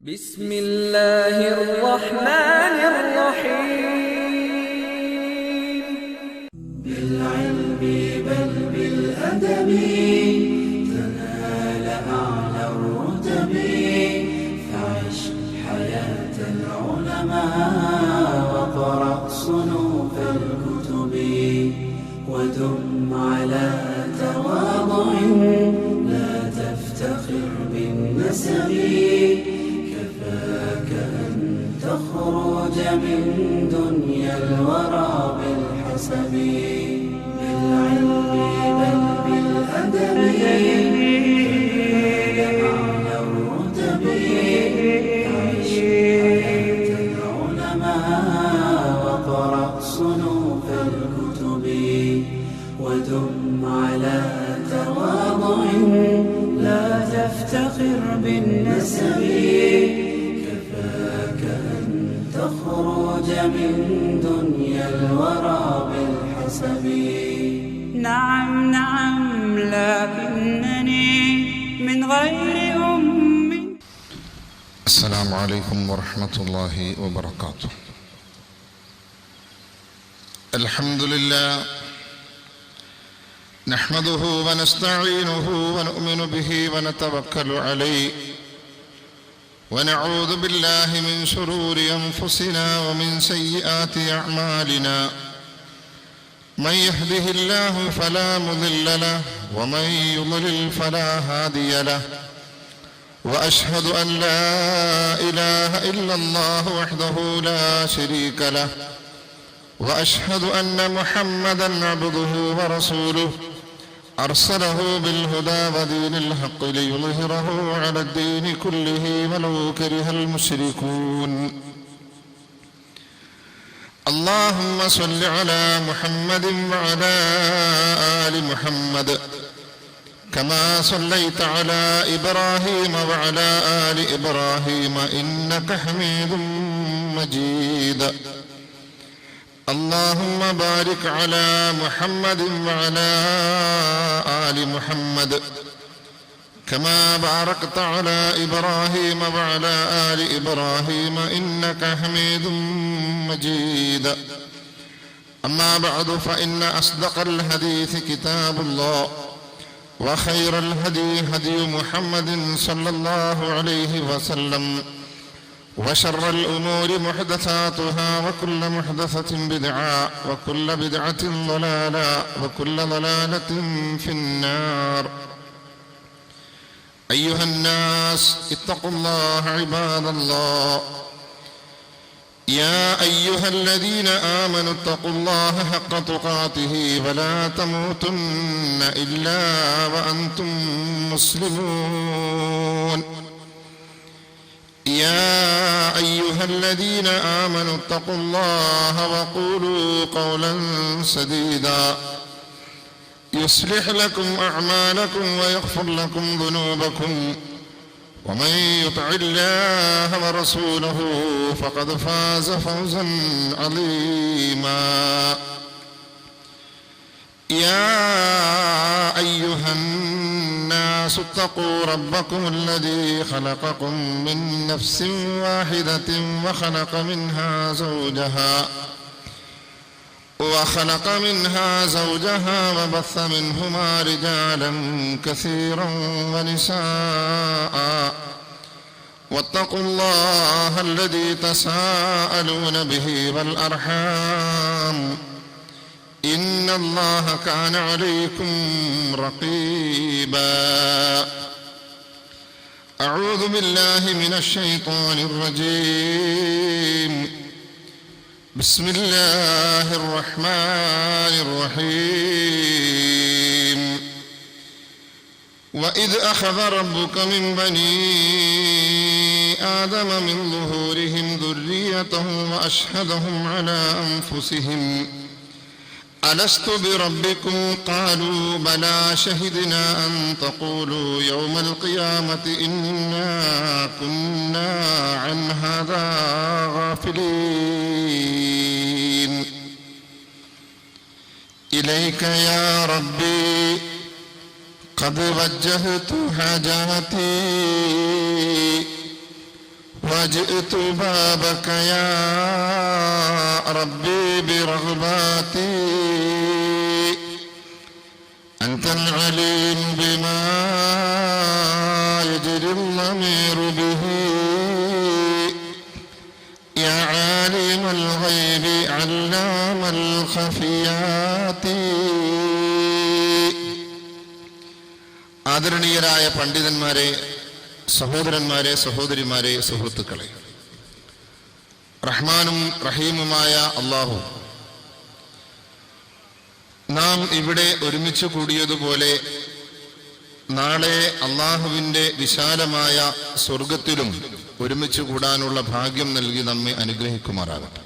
بسم الله الرحمن الرحيم بالعلم بل بالأدب تنال أعلى الرتب فعش حياة العلماء وقرأ صنوف الكتب ودم على تواضع لا تفتخر بالنسب كفاك أن تخرج من دنيا الورى بالحسب بالعلم بل بالأدب تنال أعلى الرتب عيش حياة العلماء وقرأ صنوف الكتب ودم على تواضع لا تفتخر بالنسب كفاك أن تخرج من دنيا الورى بالحسب نعم لكنني من غير أم. السلام عليكم ورحمة الله وبركاته. الحمد لله نحمده ونستعينه ونؤمن به ونتوكل عليه ونعوذ بالله من شرور أنفسنا ومن سيئات أعمالنا من يهده الله فلا مضل له ومن يضلل فلا هادي له وأشهد أن لا إله إلا الله وحده لا شريك له وأشهد أن محمدا عبده ورسوله أرسله بالهدى ودين الحق ليظهره على الدين كله ولو كره المشركون. اللهم صل على محمد وعلى آل محمد كما صليت على إبراهيم وعلى آل إبراهيم إنك حميد مجيد. اللهم بارك على محمد وعلى آل محمد كما باركت على إبراهيم وعلى آل إبراهيم إنك حميد مجيد. أما بعد فإن أصدق الحديث كتاب الله وخير الهدي هدي محمد صلى الله عليه وسلم وشر الأمور محدثاتها وكل محدثة بدعة وكل بدعة ضلالة وكل ضلالة في النار. أيها الناس اتقوا الله عباد الله. يا أيها الذين آمنوا اتقوا الله حق تقاته ولا تموتن إلا وأنتم مسلمون. يا أيها الذين آمنوا اتقوا الله وقولوا قولا سديدا يصلح لكم أعمالكم ويغفر لكم ذنوبكم ومن يطع الله ورسوله فقد فاز فوزا عظيما. يا أيها الناس اتقوا ربكم الذي خلقكم من نفس واحدة وخلق منها زوجها وبث منهما رجالا كثيرا ونساء واتقوا الله الذي تساءلون به والأرحام إن الله كان عليكم رقيبا. أعوذ بالله من الشيطان الرجيم. بسم الله الرحمن الرحيم. وإذ أخذ ربك من بني آدم من ظهورهم ذريتهم وأشهدهم على أنفسهم ألست بربكم قالوا بلى شهدنا أن تقولوا يوم القيامة إنا كنا عن هذا غافلين. إليك يا ربي قد وجهت حاجاتي جئت بابك يا ربي برغباتي أنت العليم بما يجري الضمير به يا عالم الغيب علام الخفيات. ആദരണീയരായ പണ്ഡിതന്മാരെ, സഹോദരന്മാരെ, സഹോദരിമാരെ, സുഹൃത്തുക്കളെ, റഹ്മാനും റഹീമുമായ അല്ലാഹു നാം ഇവിടെ ഒരുമിച്ച് കൂടിയതുപോലെ നാളെ അല്ലാഹുവിൻ്റെ വിശാലമായ സ്വർഗത്തിലും ഒരുമിച്ച് കൂടാനുള്ള ഭാഗ്യം നൽകി നമ്മെ അനുഗ്രഹിക്കുമാറാകട്ടെ.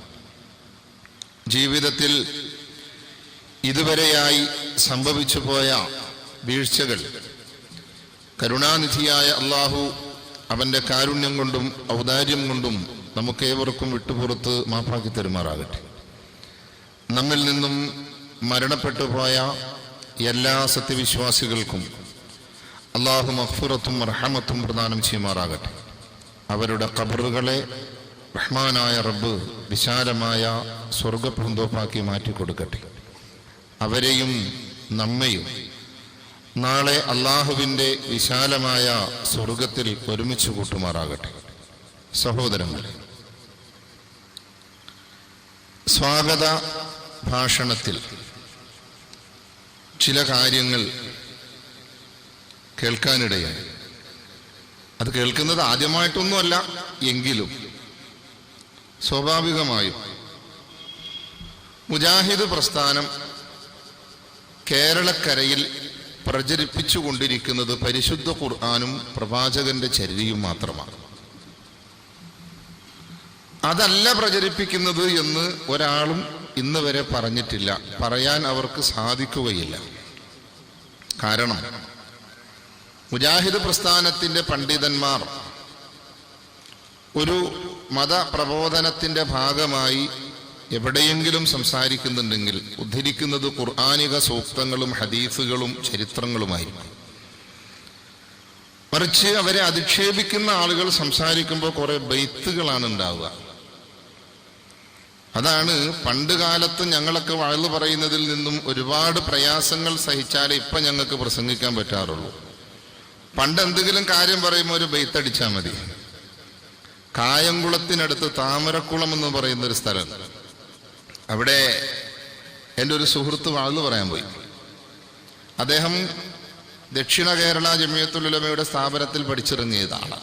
ജീവിതത്തിൽ ഇതുവരെയായി സംഭവിച്ചു പോയ വീഴ്ചകൾ കരുണാനിധിയായ അല്ലാഹു അവൻ്റെ കാരുണ്യം കൊണ്ടും ഔദാര്യം കൊണ്ടും നമുക്കേവർക്കും വിട്ടുപുറത്ത് മാപ്പാക്കി തരുമാറാകട്ടെ. നമ്മിൽ നിന്നും മരണപ്പെട്ടു പോയ എല്ലാ സത്യവിശ്വാസികൾക്കും അല്ലാഹു മഗ്ഫിറത്തും റഹ്മത്തും പ്രദാനം ചെയ്യുമാറാകട്ടെ. അവരുടെ ഖബറുകളെ റഹ്മാനായ റബ്ബ് വിശാലമായ സ്വർഗപൂന്തോപ്പാക്കി മാറ്റിക്കൊടുക്കട്ടെ. അവരെയും നമ്മയും നാളെ അല്ലാഹുവിൻ്റെ വിശാലമായ സ്വർഗത്തിൽ ഒരുമിച്ച് കൂട്ടുമാറാകട്ടെ. സഹോദരങ്ങളെ, സ്വാഗത ഭാഷണത്തിൽ ചില കാര്യങ്ങൾ കേൾക്കാനിടയായി. അത് കേൾക്കുന്നത് ആദ്യമായിട്ടൊന്നുമല്ല, എങ്കിലും സ്വാഭാവികമായും മുജാഹിദ് പ്രസ്ഥാനം കേരളക്കരയിൽ പ്രചരിപ്പിച്ചുകൊണ്ടിരിക്കുന്നത് പരിശുദ്ധ ഖുർആനും പ്രവാചകന്റെ ചര്യയും മാത്രമാണ്. അതല്ല പ്രചരിപ്പിക്കുന്നത് എന്ന് ഒരാളും ഇന്ന് വരെ പറഞ്ഞിട്ടില്ല, പറയാൻ അവർക്ക് സാധിക്കുകയില്ല. കാരണം മുജാഹിദ് പ്രസ്ഥാനത്തിന്റെ പണ്ഡിതന്മാർ ഒരു മതപ്രബോധനത്തിന്റെ ഭാഗമായി എവിടെയെങ്കിലും സംസാരിക്കുന്നുണ്ടെങ്കിൽ ഉദ്ധരിക്കുന്നത് ഖുർആനിക സൂക്തങ്ങളും ഹദീസുകളും ചരിത്രങ്ങളുമായിരിക്കും. മറിച്ച് അവരെ അധിക്ഷേപിക്കുന്ന ആളുകൾ സംസാരിക്കുമ്പോൾ കുറെ ബൈത്തുകളാണ് ഉണ്ടാവുക. അതാണ് പണ്ട് കാലത്ത് ഞങ്ങളൊക്കെ വഅ്ള് പറയുന്നതിൽ നിന്നും ഒരുപാട് പ്രയാസങ്ങൾ സഹിച്ചാലേ ഇപ്പൊ ഞങ്ങൾക്ക് പ്രസംഗിക്കാൻ പറ്റാറുള്ളൂ. പണ്ട് എന്തെങ്കിലും കാര്യം പറയുമ്പോൾ ഒരു ബൈത്തടിച്ചാൽ മതി. കായംകുളത്തിനടുത്ത് താമരക്കുളം എന്ന് പറയുന്ന ഒരു സ്ഥലം, അവിടെ എൻ്റെ ഒരു സുഹൃത്ത് വഅ്ള് പറയാൻ പോയി. അദ്ദേഹം ദക്ഷിണ കേരള ജമിയത്തുൽ ഉലമയുടെ സ്ഥാപനത്തിൽ പഠിച്ചിറങ്ങിയതാണ്.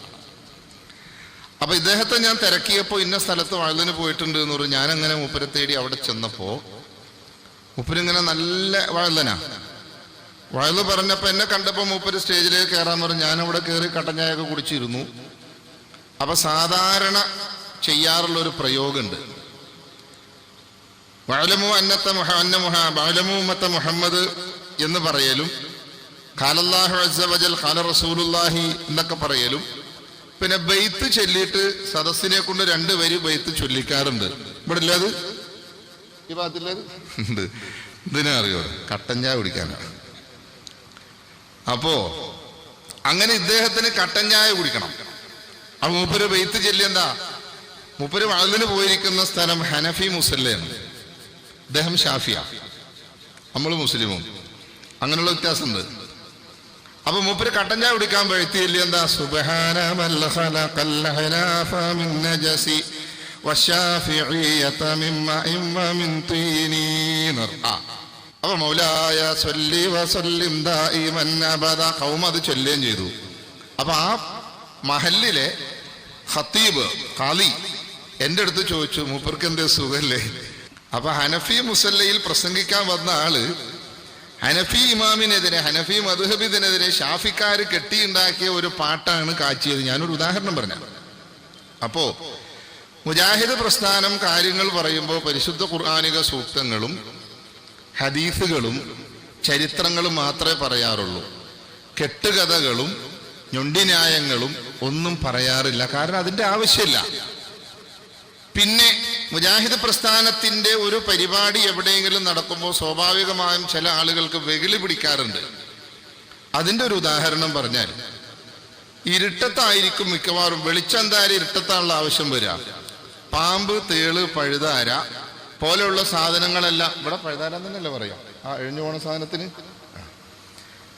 അപ്പൊ ഇദ്ദേഹത്തെ ഞാൻ തിരക്കിയപ്പോൾ ഇന്ന സ്ഥലത്ത് വഅ്ളിന് പോയിട്ടുണ്ട് എന്ന് പറഞ്ഞു. ഞാനങ്ങനെ മൂപ്പരെ തേടി അവിടെ ചെന്നപ്പോ മൂപ്പരിങ്ങനെ നല്ല വഅ്ളനാ. വഅ്ള് പറഞ്ഞപ്പോ എന്നെ കണ്ടപ്പോ മൂപ്പര് സ്റ്റേജിലേക്ക് കയറാൻ പറഞ്ഞു. ഞാനവിടെ കയറി കട്ടഞ്ചായൊക്കെ കുടിച്ചിരുന്നു. അപ്പൊ സാധാരണ ചെയ്യാറുള്ള ഒരു പ്രയോഗമുണ്ട്. വഅലമു ഉമ്മത്ത മുഹമ്മദ് എന്ന് പറയലും ഖാലല്ലാഹു അസ്സ വജൽ ഖാല റസൂലുള്ളാഹി എന്നൊക്കെ പറയലും പിന്നെ ബൈത്ത് ചൊല്ലിയിട്ട് സദസ്സിനെ കൊണ്ട് 2 വരി ബൈത്ത് ചൊല്ലിക്കാറുണ്ട്. ഇവിടെ ഇല്ല, അത് ഈ ഭാഗത്തില്ലത് ഉണ്ട്. ഇതിനെ അറിയോ? കട്ടഞ്ചായ കുടിക്കാനാണ്. അപ്പോ അങ്ങനെ ഇദ്ദേഹത്തിന് കട്ടഞ്ചായ കുടിക്കണം. അപ്പൊ മൂപ്പര് ബൈത്ത് ചൊല്ലി എന്താ? മൂപ്പര് വഅ്ളിന് പോയിരിക്കുന്ന സ്ഥലം ഹനഫി മുസല്ലയാണ്, അദ്ദേഹം ഷാഫിയ, നമ്മൾ മുസ്ലിമും. അങ്ങനെയുള്ള വ്യത്യാസമുണ്ട്. അപ്പൊ മൂപ്പര് കട്ടൻ ചായ കുടിക്കാൻ പഴുത്തിയില്ല. എന്താ? സുബ്ഹാന മൽ ഖലഖൽ ഹനാഫ മിൻ നജസി വശാഫിഇയത മിമ്മഇൻ വമിൻ തീനി നർഅ. അപ്പൊ മൗലായ സ്വല്ലി വസല്ലിം ദായിമൻ അബദ. ഖൗമ അത് ചൊല്ലുകയും ചെയ്തു. അപ്പൊ ആ മഹല്ലിലെ ഖത്തീബ് ഖാലി എൻ്റെ അടുത്ത് ചോദിച്ചു, മൂപ്പർക്ക് എന്തേ സുഖല്ലേ? അപ്പൊ ഹനഫി മുസല്ലയിൽ പ്രസംഗിക്കാൻ വന്ന ആള് ഹനഫി ഇമാമിനെതിരെ, ഹനഫി മദ്ഹബിനെതിരെ ഷാഫിക്കാര് കെട്ടിയുണ്ടാക്കിയ ഒരു പാട്ടാണ് കാച്ചിയത്. ഞാനൊരു ഉദാഹരണം പറഞ്ഞ. അപ്പോ മുജാഹിദ് പ്രസ്ഥാനം കാര്യങ്ങൾ പറയുമ്പോൾ പരിശുദ്ധ ഖുർആനിക സൂക്തങ്ങളും ഹദീസുകളും ചരിത്രങ്ങളും മാത്രമേ പറയാറുള്ളൂ. കെട്ടുകഥകളും ഞൊണ്ടിന്യായങ്ങളും ഒന്നും പറയാറില്ല. കാരണം അതിന്റെ ആവശ്യമില്ല. പിന്നെ മുജാഹിദ് പ്രസ്ഥാനത്തിന്റെ ഒരു പരിപാടി എവിടെയെങ്കിലും നടക്കുമ്പോൾ സ്വാഭാവികമായും ചില ആളുകൾക്ക് വെകിളി പിടിക്കാറുണ്ട്. അതിൻ്റെ ഒരു ഉദാഹരണം പറഞ്ഞാൽ, ഇരുട്ടത്തായിരിക്കും മിക്കവാറും. വെളിച്ചം എന്തായാലും ഇരുട്ടത്താണുള്ള ആവശ്യം വരിക. പാമ്പ്, തേള്, പഴുതാര പോലെയുള്ള സാധനങ്ങളെല്ലാം, ഇവിടെ പഴുതാര തന്നെയല്ലേ പറയാം ആ എഴിഞ്ഞു പോണ സാധനത്തിന്,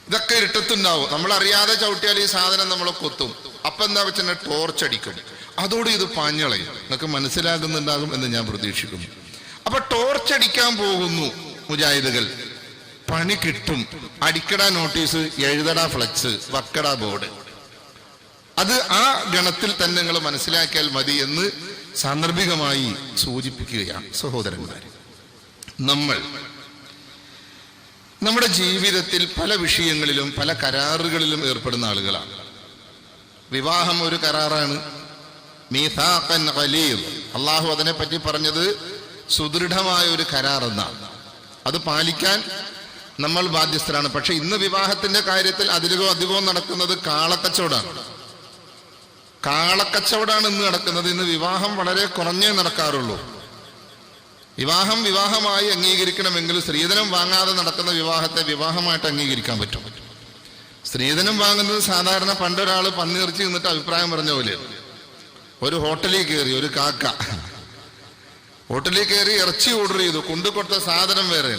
ഇതൊക്കെ ഇരുട്ടത്തുണ്ടാവും. നമ്മളറിയാതെ ചവിട്ടിയാൽ ഈ സാധനം നമ്മളെ കൊത്തും. അപ്പൊ എന്താ വെച്ചാൽ ടോർച്ചടിക്കും. അതോടെ ഇത് പാഞ്ഞളയും. നിങ്ങൾക്ക് മനസ്സിലാകുന്നുണ്ടാകും എന്ന് ഞാൻ പ്രതീക്ഷിക്കുന്നു. അപ്പൊ ടോർച്ചടിക്കാൻ പോകുന്നു മുജാഹിദുകൾ. പണി കിട്ടും. അടിക്കട നോട്ടീസ്, എഴുതടാ ഫ്ലക്സ്, വക്കടാ ബോർഡ്. അത് ആ ഗണത്തിൽ തന്നെ നിങ്ങൾ മനസ്സിലാക്കിയാൽ മതി എന്ന് സാന്ദർഭികമായി സൂചിപ്പിക്കുകയാണ്. സഹോദരന്മാർ, നമ്മൾ നമ്മുടെ ജീവിതത്തിൽ പല വിഷയങ്ങളിലും പല കരാറുകളിലും ഏർപ്പെടുന്ന ആളുകളാണ്. വിവാഹം ഒരു കരാറാണ്. മീസാഖൻ ഖലീൽ, അള്ളാഹു അതിനെപ്പറ്റി പറഞ്ഞത് സുദൃഢമായ ഒരു കരാർ എന്നാണ്. അത് പാലിക്കാൻ നമ്മൾ ബാധ്യസ്ഥരാണ്. പക്ഷെ ഇന്ന് വിവാഹത്തിന്റെ കാര്യത്തിൽ അധികവും നടക്കുന്നത് കാളക്കച്ചവടാണ്. കാളക്കച്ചവടാണ് ഇന്ന് നടക്കുന്നത്. ഇന്ന് വിവാഹം വളരെ കുറഞ്ഞേ നടക്കാറുള്ളൂ. വിവാഹം വിവാഹമായി അംഗീകരിക്കണമെങ്കിൽ സ്ത്രീധനം വാങ്ങാതെ നടക്കുന്ന വിവാഹത്തെ വിവാഹമായിട്ട് അംഗീകരിക്കാൻ പറ്റും. സ്ത്രീധനം വാങ്ങുന്നത് സാധാരണ പണ്ടൊരാൾ പന്നിയിറച്ചി നിന്നിട്ട് അഭിപ്രായം പറഞ്ഞ പോലെ, ഒരു ഹോട്ടലിൽ കയറി, ഒരു കാക്ക ഹോട്ടലിൽ കയറി ഇറച്ചി ഓർഡർ ചെയ്തു, കൊണ്ടുകൊടുത്ത സാധനം വേറെ.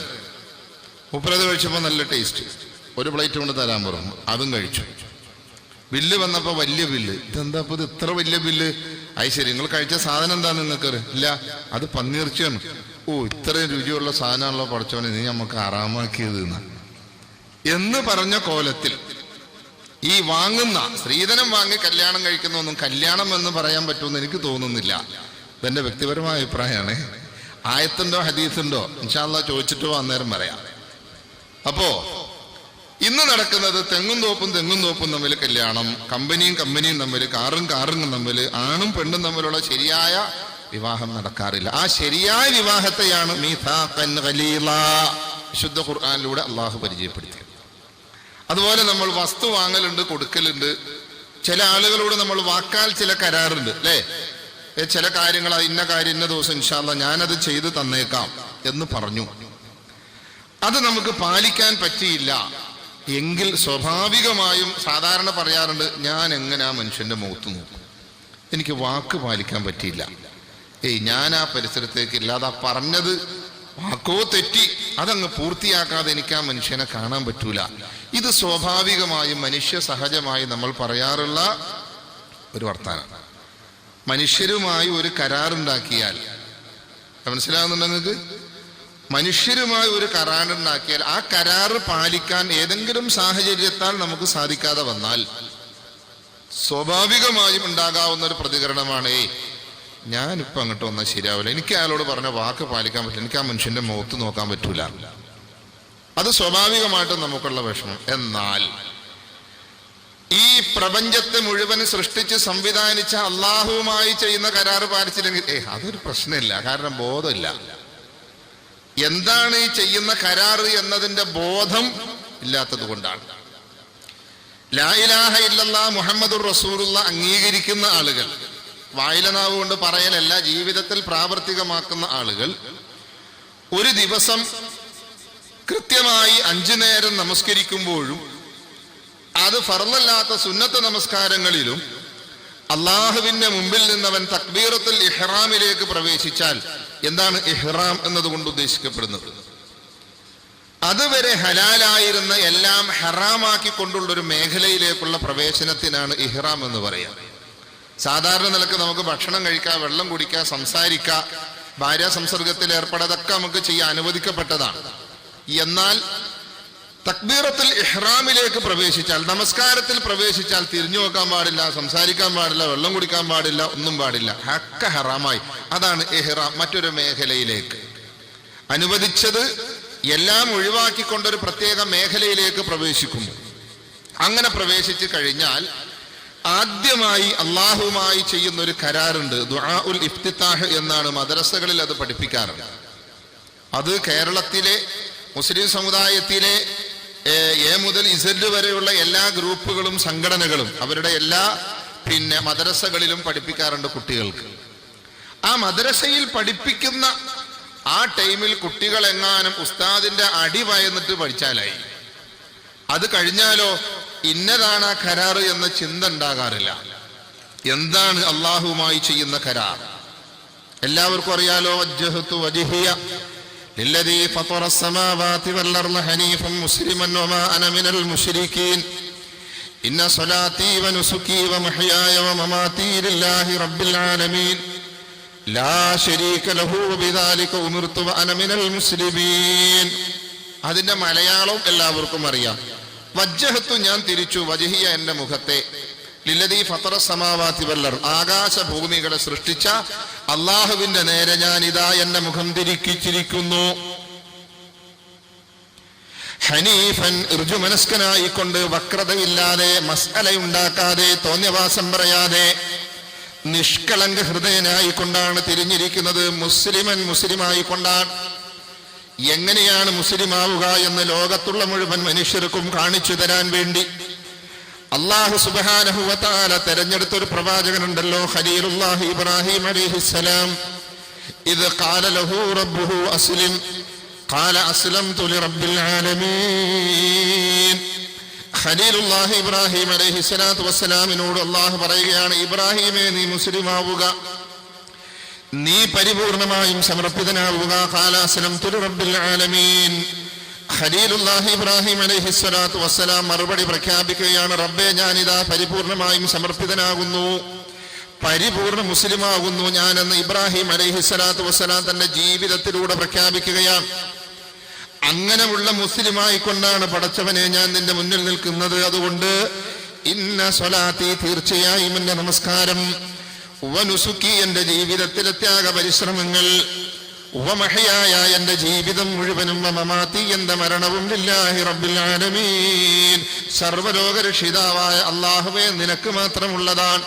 ഉപ്പരത് കഴിച്ചപ്പോൾ നല്ല ടേസ്റ്റ്, ഒരു പ്ലേറ്റ് കൊണ്ട് തരാൻ പറഞ്ഞു, അതും കഴിച്ചു. ബില്ല് വന്നപ്പോ വലിയ ബില്ല്. ഇതെന്താ ഇത് ഇത്ര വലിയ ബില്ല്? അത് ശരി, നിങ്ങൾ കഴിച്ച സാധനം എന്താ നിങ്ങൾക്ക്? ഇല്ല, അത് പന്നിയിറച്ചിയാണ്. ഓ, ഇത്രയും രുചിയുള്ള സാധനമാണല്ലോ പഠിച്ചോനെ, നീ നമുക്ക് ആറാമാക്കിയത് എന്ന് പറഞ്ഞ കോലത്തിൽ ഈ വാങ്ങുന്ന സ്ത്രീധനം വാങ്ങി കല്യാണം കഴിക്കുന്നൊന്നും കല്യാണം എന്ന് പറയാൻ പറ്റുമെന്ന് എനിക്ക് തോന്നുന്നില്ല. ഇതെന്റെ വ്യക്തിപരമായ അഭിപ്രായമാണ്. ആയത്തുണ്ടോ ഹദീസുണ്ടോ ഇൻഷാ അല്ലാഹ് ചോദിച്ചിട്ടോ അന്നേരം പറയാം. അപ്പോ ഇന്ന് നടക്കുന്നത് തെങ്ങും തോപ്പും തമ്മിൽ കല്യാണം, കമ്പനിയും തമ്മിൽ, കാറും തമ്മിൽ, ആണും പെണ്ണും തമ്മിലുള്ള ശരിയായ വിവാഹം നടക്കാറില്ല. ആ ശരിയായ വിവാഹത്തെയാണ് മീസാഖൻ ഖലീലാ വിശുദ്ധ ഖുർആനിലൂടെ അള്ളാഹു പരിചയപ്പെടുത്തിയത്. അതുപോലെ നമ്മൾ വസ്തു വാങ്ങലുണ്ട്, കൊടുക്കലുണ്ട്. ചില ആളുകളോട് നമ്മൾ വാക്കാൽ ചില കരാറുണ്ട് അല്ലേ? ചില കാര്യങ്ങൾ, ഇന്ന കാര്യം ഇന്ന ദിവസം ഇൻഷാ അല്ലാഹ് ഞാനത് ചെയ്ത് തന്നേക്കാം എന്ന് പറഞ്ഞു. അത് നമുക്ക് പാലിക്കാൻ പറ്റിയില്ല എങ്കിൽ സ്വാഭാവികമായും സാധാരണ പറയാറുണ്ട്, ഞാൻ എങ്ങനെ ആ മനുഷ്യന്റെ മുഖത്ത് നോക്കും, എനിക്ക് വാക്ക് പാലിക്കാൻ പറ്റിയില്ല. ഞാൻ ആ പരിസരത്തേക്ക് ഇല്ലാതെ പറഞ്ഞത് വാക്കോ തെറ്റി, അതങ്ങ് പൂർത്തിയാക്കാതെ എനിക്ക് ആ മനുഷ്യനെ കാണാൻ പറ്റൂല. ഇത് സ്വാഭാവികമായും മനുഷ്യ സഹജമായി നമ്മൾ പറയാറുള്ള ഒരു വർത്താനം. മനുഷ്യരുമായി ഒരു കരാറുണ്ടാക്കിയാൽ, മനസ്സിലാകുന്നുണ്ടോ നിങ്ങൾക്ക്? മനുഷ്യരുമായി ഒരു കരാറുണ്ടാക്കിയാൽ ആ കരാറ് പാലിക്കാൻ ഏതെങ്കിലും സാഹചര്യത്താൽ നമുക്ക് സാധിക്കാതെ വന്നാൽ സ്വാഭാവികമായും ഉണ്ടാകാവുന്ന ഒരു പ്രതികരണമാണ്, ഞാനിപ്പോ അങ്ങോട്ട് വന്നാൽ ശരിയാവില്ല, എനിക്ക് അയാളോട് പറഞ്ഞ വാക്ക് പാലിക്കാൻ പറ്റില്ല, എനിക്ക് ആ മനുഷ്യന്റെ മുഖത്ത് നോക്കാൻ പറ്റൂല. അത് സ്വാഭാവികമായിട്ടും നമുക്കുള്ള വിഷമം. എന്നാൽ ഈ പ്രപഞ്ചത്തെ മുഴുവൻ സൃഷ്ടിച്ച് സംവിധാനിച്ച അള്ളാഹുവുമായി ചെയ്യുന്ന കരാറ് പാലിച്ചില്ലെങ്കിൽ അതൊരു പ്രശ്നമില്ല. കാരണം ബോധമില്ല. എന്താണ് ഈ ചെയ്യുന്ന കരാറ് എന്നതിന്റെ ബോധം ഇല്ലാത്തത് കൊണ്ടാണ്. ലാ ഇലാഹ ഇല്ലല്ലാഹ് മുഹമ്മദുർ റസൂലുള്ളാഹ് അംഗീകരിക്കുന്ന ആളുകൾ, വായിലനാവ് കൊണ്ട് പറയലല്ല, ജീവിതത്തിൽ പ്രാവർത്തികമാക്കുന്ന ആളുകൾ ഒരു ദിവസം കൃത്യമായി 5 നേരം നമസ്കരിക്കുമ്പോഴും അത് ഫർളല്ലാത്ത സുന്നത്ത് നമസ്കാരങ്ങളിലും അള്ളാഹുവിന്റെ മുമ്പിൽ നിന്നവൻ തക്ബീറത്തുൽ ഇഹ്റാമിലേക്ക് പ്രവേശിച്ചാൽ, എന്താണ് ഇഹ്റാം എന്നതുകൊണ്ട് ഉദ്ദേശിക്കപ്പെടുന്നത്? അതുവരെ ഹലാലായിരുന്ന എല്ലാം ഹറാമാക്കിക്കൊണ്ടുള്ള ഒരു മേഖലയിലേക്കുള്ള പ്രവേശനത്തിനാണ് ഇഹ്റാം എന്ന് പറയാം. സാധാരണ നിലക്ക് നമുക്ക് ഭക്ഷണം കഴിക്കാം, വെള്ളം കുടിക്കാം, സംസാരിക്കാം, ഭാര്യ സംസർഗത്തിൽ ഏർപ്പെടാതൊക്കെ നമുക്ക് ചെയ്യാൻ അനുവദിക്കപ്പെട്ടതാണ്. എന്നാൽ തക്ബീറത്തുൽ ഇഹ്റാമിലേക്ക് പ്രവേശിച്ചാൽ, നമസ്കാരത്തിൽ പ്രവേശിച്ചാൽ തിരിഞ്ഞു നോക്കാൻ പാടില്ല, സംസാരിക്കാൻ പാടില്ല, വെള്ളം കുടിക്കാൻ പാടില്ല, ഒന്നും പാടില്ല. ഹക്ക ഹറാമായി. അതാണ് ഇഹ്റാം. മറ്റൊരു മേഖലയിലേക്ക് അനുവദിച്ചത് എല്ലാം ഒഴിവാക്കിക്കൊണ്ടൊരു പ്രത്യേക മേഖലയിലേക്ക് പ്രവേശിക്കുന്നു. അങ്ങനെ പ്രവേശിച്ചു കഴിഞ്ഞാൽ ആദ്യമായി അള്ളാഹുമായി ചെയ്യുന്ന ഒരു കരാറുണ്ട്. ദുആഉൽ ഇഫ്തിതാഹ് എന്നാണ് മദ്രസകളിൽ അത് പഠിപ്പിക്കാറുണ്ട്. അത് കേരളത്തിലെ മുസ്ലിം സമുദായത്തിലെ എ മുതൽ ഇസഡ് വരെയുള്ള എല്ലാ ഗ്രൂപ്പുകളും സംഘടനകളും അവരുടെ എല്ലാ മദ്രസകളിലും പഠിപ്പിക്കാറുണ്ട് കുട്ടികൾക്ക്. ആ മദ്രസയിൽ പഠിപ്പിക്കുന്ന ആ ടൈമിൽ കുട്ടികൾ എങ്ങാനും ഉസ്താദിന്റെ അടി ഭയന്നിട്ട് പഠിച്ചാലായി. അത് കഴിഞ്ഞാലോ ഇന്നതാണ് ആ കരാറ് എന്ന ചിന്ത ഉണ്ടാകാറില്ല. എന്താണ് അള്ളാഹുവുമായി ചെയ്യുന്ന കരാർ? എല്ലാവർക്കും അറിയാലോ, വജ്ജഹ്തു വജ്ഹിയ ലില്ലദീ ഫതറ അസ്സമാവാതി വൽ അർള ഹനീഫൻ മുസ്ലിമൻ വമാ അന മിനൽ മുശ്രികീൻ ഇന്ന സ്വലാത്തി വനുസുകി വമഹ്യായ വമമാതി ലില്ലാഹി റബ്ബിൽ ആലമീൻ ലാ ശരീക ലഹു വബിദാലിക ഉമിർതു വഅന മിനൽ മുസ്ലിമീൻ. അതിന്റെ മലയാളം എല്ലാവർക്കും അറിയാം. വജ്ജഹത്തു, ഞാൻ തിരിച്ചു, വജ്ഹിയ എന്റെ മുഖത്തെ, ലില്ലദീ ഫതറ സമാവാതി വൽ അർള്, ആകാശഭൂമികളെ സൃഷ്ടിച്ച അള്ളാഹുവിന്റെ നേരെ ഞാൻ ഇതാ എന്റെ മുഖം തിരിച്ചിരിക്കുന്നു. ഹനീഫൻ, ഋജുമനസ്കനായിക്കൊണ്ട്, വക്രതയില്ലാതെ, മസ്അലയുണ്ടാക്കാതെ, തോന്നിയവാസം പറയാതെ, നിഷ്കളങ്ക ഹൃദയനായിക്കൊണ്ടാണ് തിരിഞ്ഞിരിക്കുന്നത്. മുസ്ലിമൻ, മുസ്ലിമായിക്കൊണ്ടാണ്. എങ്ങനെയാണ് മുസ്ലിമാവുക എന്ന് ലോകത്തുള്ള മുഴുവൻ മനുഷ്യർക്കും കാണിച്ചു തരാൻ വേണ്ടി അല്ലാഹു സുബ്ഹാനഹു വ തആല തെരഞ്ഞെടുത്തൊരു പ്രവാചകനുണ്ടല്ലോ, ഖലീലുല്ലാഹി ഇബ്രാഹിം അലൈഹിസ്സലാം. ഇദ് ഖാല ലഹു റബ്ബുഹു അസ്ലിം ഖാല അസ്ലംതു ലിറബ്ബിൽ ആലമീൻ. ഖലീലുല്ലാഹി ഇബ്രാഹിം അലൈഹിസ്സലാത്തു വസ്സലാമിനോട് അല്ലാഹു പറയുകയാണ്, ഇബ്രാഹിമേ, നീ മുസ്ലിമാവുക, നീ പരിപൂർണമായും സമർപ്പിതനാവുക. ഖാല അസ്ലംതു ലിറബ്ബിൽ ആലമീൻ. ഖലീലുല്ലാഹി ഇബ്രാഹിം അലൈഹിസ്സലാത്തു വസ്സലാം മറുപടി പ്രഖ്യാപിക്കുകയാണ്, റബ്ബേ, ഞാനിതാ പരിപൂർണമായും സമർപ്പിതനാകുന്നു, പരിപൂർണ മുസ്ലിമാകുന്നു ഞാനെന്ന് ഇബ്രാഹിം അലൈഹിസ്സലാത്തു വസ്സലാം തന്റെ ജീവിതത്തിലൂടെ പ്രഖ്യാപിക്കുകയാണ്. അങ്ങനെയുള്ള മുസ്ലിമായിക്കൊണ്ടാണ് പടച്ചവനെ ഞാൻ നിന്റെ മുന്നിൽ നിൽക്കുന്നത്. അതുകൊണ്ട് ഇന്ന സ്വലാത്തി, തീർച്ചയായും എന്റെ നമസ്കാരം, വനുസുക്കി, എന്റെ ജീവിതത്തിലെ ത്യാഗ പരിശ്രമങ്ങൾ, വമഹ്യായ, എന്റെ ജീവിതം മുഴുവനും, വമമാതി, എന്റെ മരണവും, ലില്ലാഹി റബ്ബിൽ ആലമീൻ, സർവ്വലോക രക്ഷിതാവായ അല്ലാഹുവേ, നിനക്ക് മാത്രമുള്ളതാണ്.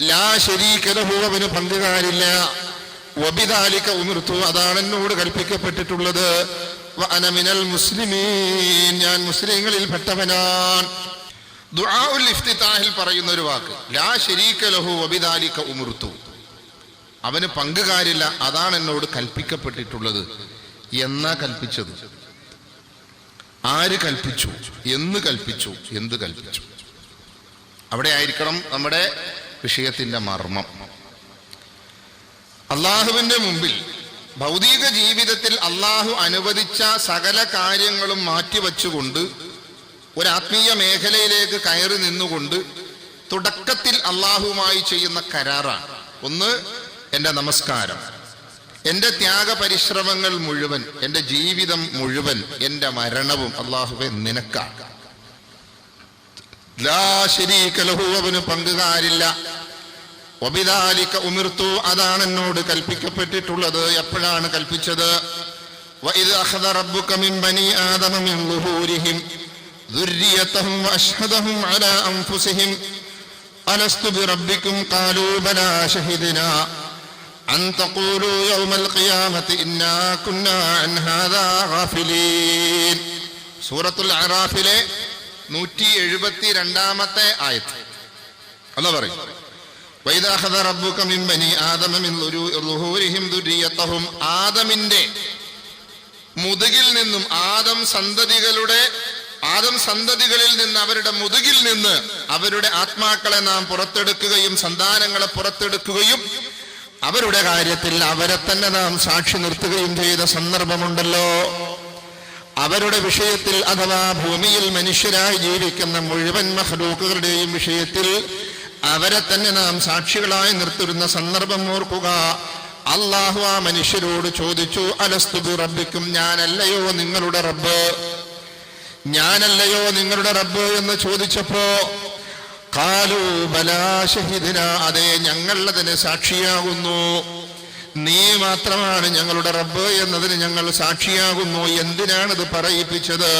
ലാ ശരീക ലഹു, അവന് പങ്കുകാരില്ല. വബിദാലിക ഉമിർതു, അതാണ് എന്നോട് കൽപ്പിക്കപ്പെട്ടിട്ടുള്ളത്. വഅന മിനൽ മുസ്ലിമീൻ, ഞാൻ മുസ്ലിങ്ങളിൽ പെട്ടവനാണ്. ദുആഉൽ ഇഫ്തിതാഹിൽ പറയുന്ന ഒരു വാക്ക്, ലാ ശരീക ലഹു വബിദാലിക ഉമിർതു, അവന് പങ്കുകാരില്ല, അതാണ് എന്നോട് കൽപ്പിക്കപ്പെട്ടിട്ടുള്ളത്. എന്നാ കൽപ്പിച്ചത്? ആര് കൽപ്പിച്ചു? എന്ന് കൽപ്പിച്ചു? എന്ത് കൽപ്പിച്ചു? അവിടെ ആയിരിക്കണം നമ്മുടെ വിഷയത്തിന്റെ മർമ്മം. അള്ളാഹുവിന്റെ മുമ്പിൽ ഭൗതിക ജീവിതത്തിൽ അള്ളാഹു അനുവദിച്ച സകല കാര്യങ്ങളും മാറ്റിവെച്ചുകൊണ്ട് ഒരു ആത്മീയ മേഖലയിലേക്ക് കയറി നിന്നുകൊണ്ട് തുടക്കത്തിൽ അള്ളാഹുവുമായി ചെയ്യുന്ന കരാറാണ്. ഒന്ന്, എന്റെ നമസ്കാരം, എന്റെ ത്യാഗ പരിശ്രമങ്ങൾ മുഴുവൻ, എന്റെ ജീവിതം മുഴുവൻ, എന്റെ മരണവും അള്ളാഹുവേ നിനക്കാണ്. ലാ ശരീക ലഹു, അവന് പങ്കുകാരില്ല. വബിദാലിക ഉമിർതു, അതാണ് എന്നോട് കൽപ്പിക്കപ്പെട്ടിട്ടുള്ളത്. എപ്പോഴാണ് കൽപ്പിച്ചത്? വഇദ് അഖദ റബ്ബുക മിൻ ബനി ആദമ മിൻ ളുഹൂരിഹിം ദുർരിയതഹും വഅശ്ഹദഹും അലാ അൻഫുസിഹിം അലസ്തു ബിറബ്ബികും ഖാലൂ ബലാ ശഹിദ്നാ അൻ തഖൂലൂ യൗമൽ ഖിയാമത്തി ഇന്നാ കുന്നാ അൻ ഹാദാ ഗാഫിലീൻ. സൂറത്തുൽ അറാഫിലെ 172-ാമത്തെ ആയത്ത് അല്ലാഹു പറയും, വഇദ് അഖദ റബ്ബുക മിൻ ബനി ആദമ മിൻ ളുഹൂരിഹിം ദുർരിയതഹും, ആദമിന്റെ മുതുകിൽ നിന്നും, ആദം സന്തതികളിൽ നിന്ന്, അവരുടെ മുതുകിൽ നിന്ന് അവരുടെ ആത്മാക്കളെ നാം പുറത്തെടുക്കുകയും സന്താനങ്ങളെ പുറത്തെടുക്കുകയും അവരുടെ കാര്യത്തിൽ അവരെ തന്നെ നാം സാക്ഷി നിർത്തുകയും ചെയ്ത സന്ദർഭമുണ്ടല്ലോ. അവരുടെ വിഷയത്തിൽ, അഥവാ ഭൂമിയിൽ മനുഷ്യരായി ജീവിക്കുന്ന മുഴുവൻ മഖ്ലൂക്കുകളുടെയും വിഷയത്തിൽ അവരെ തന്നെ നാം സാക്ഷികളായി നിർത്തുന്ന സന്ദർഭം ഓർക്കുക. അല്ലാഹു ആ മനുഷ്യരോട് ചോദിച്ചു, അലസ്തു ബിറബ്ബിക്കും, ഞാനല്ലയോ നിങ്ങളുടെ റബ്ബ്, ഞാനല്ലയോ നിങ്ങളുടെ റബ്ബ് എന്ന് ചോദിച്ചപ്പോ, ഖാലൂ ബലാ ശഹിദ്നാ, അതെ, ഞങ്ങൾ അതിന് സാക്ഷിയാകുന്നു, നീ മാത്രമാണ് ഞങ്ങളുടെ റബ്ബ് എന്നതിന് ഞങ്ങൾ സാക്ഷിയാകുന്നു. എന്തിനാണിത് പറയിപ്പിച്ചത്?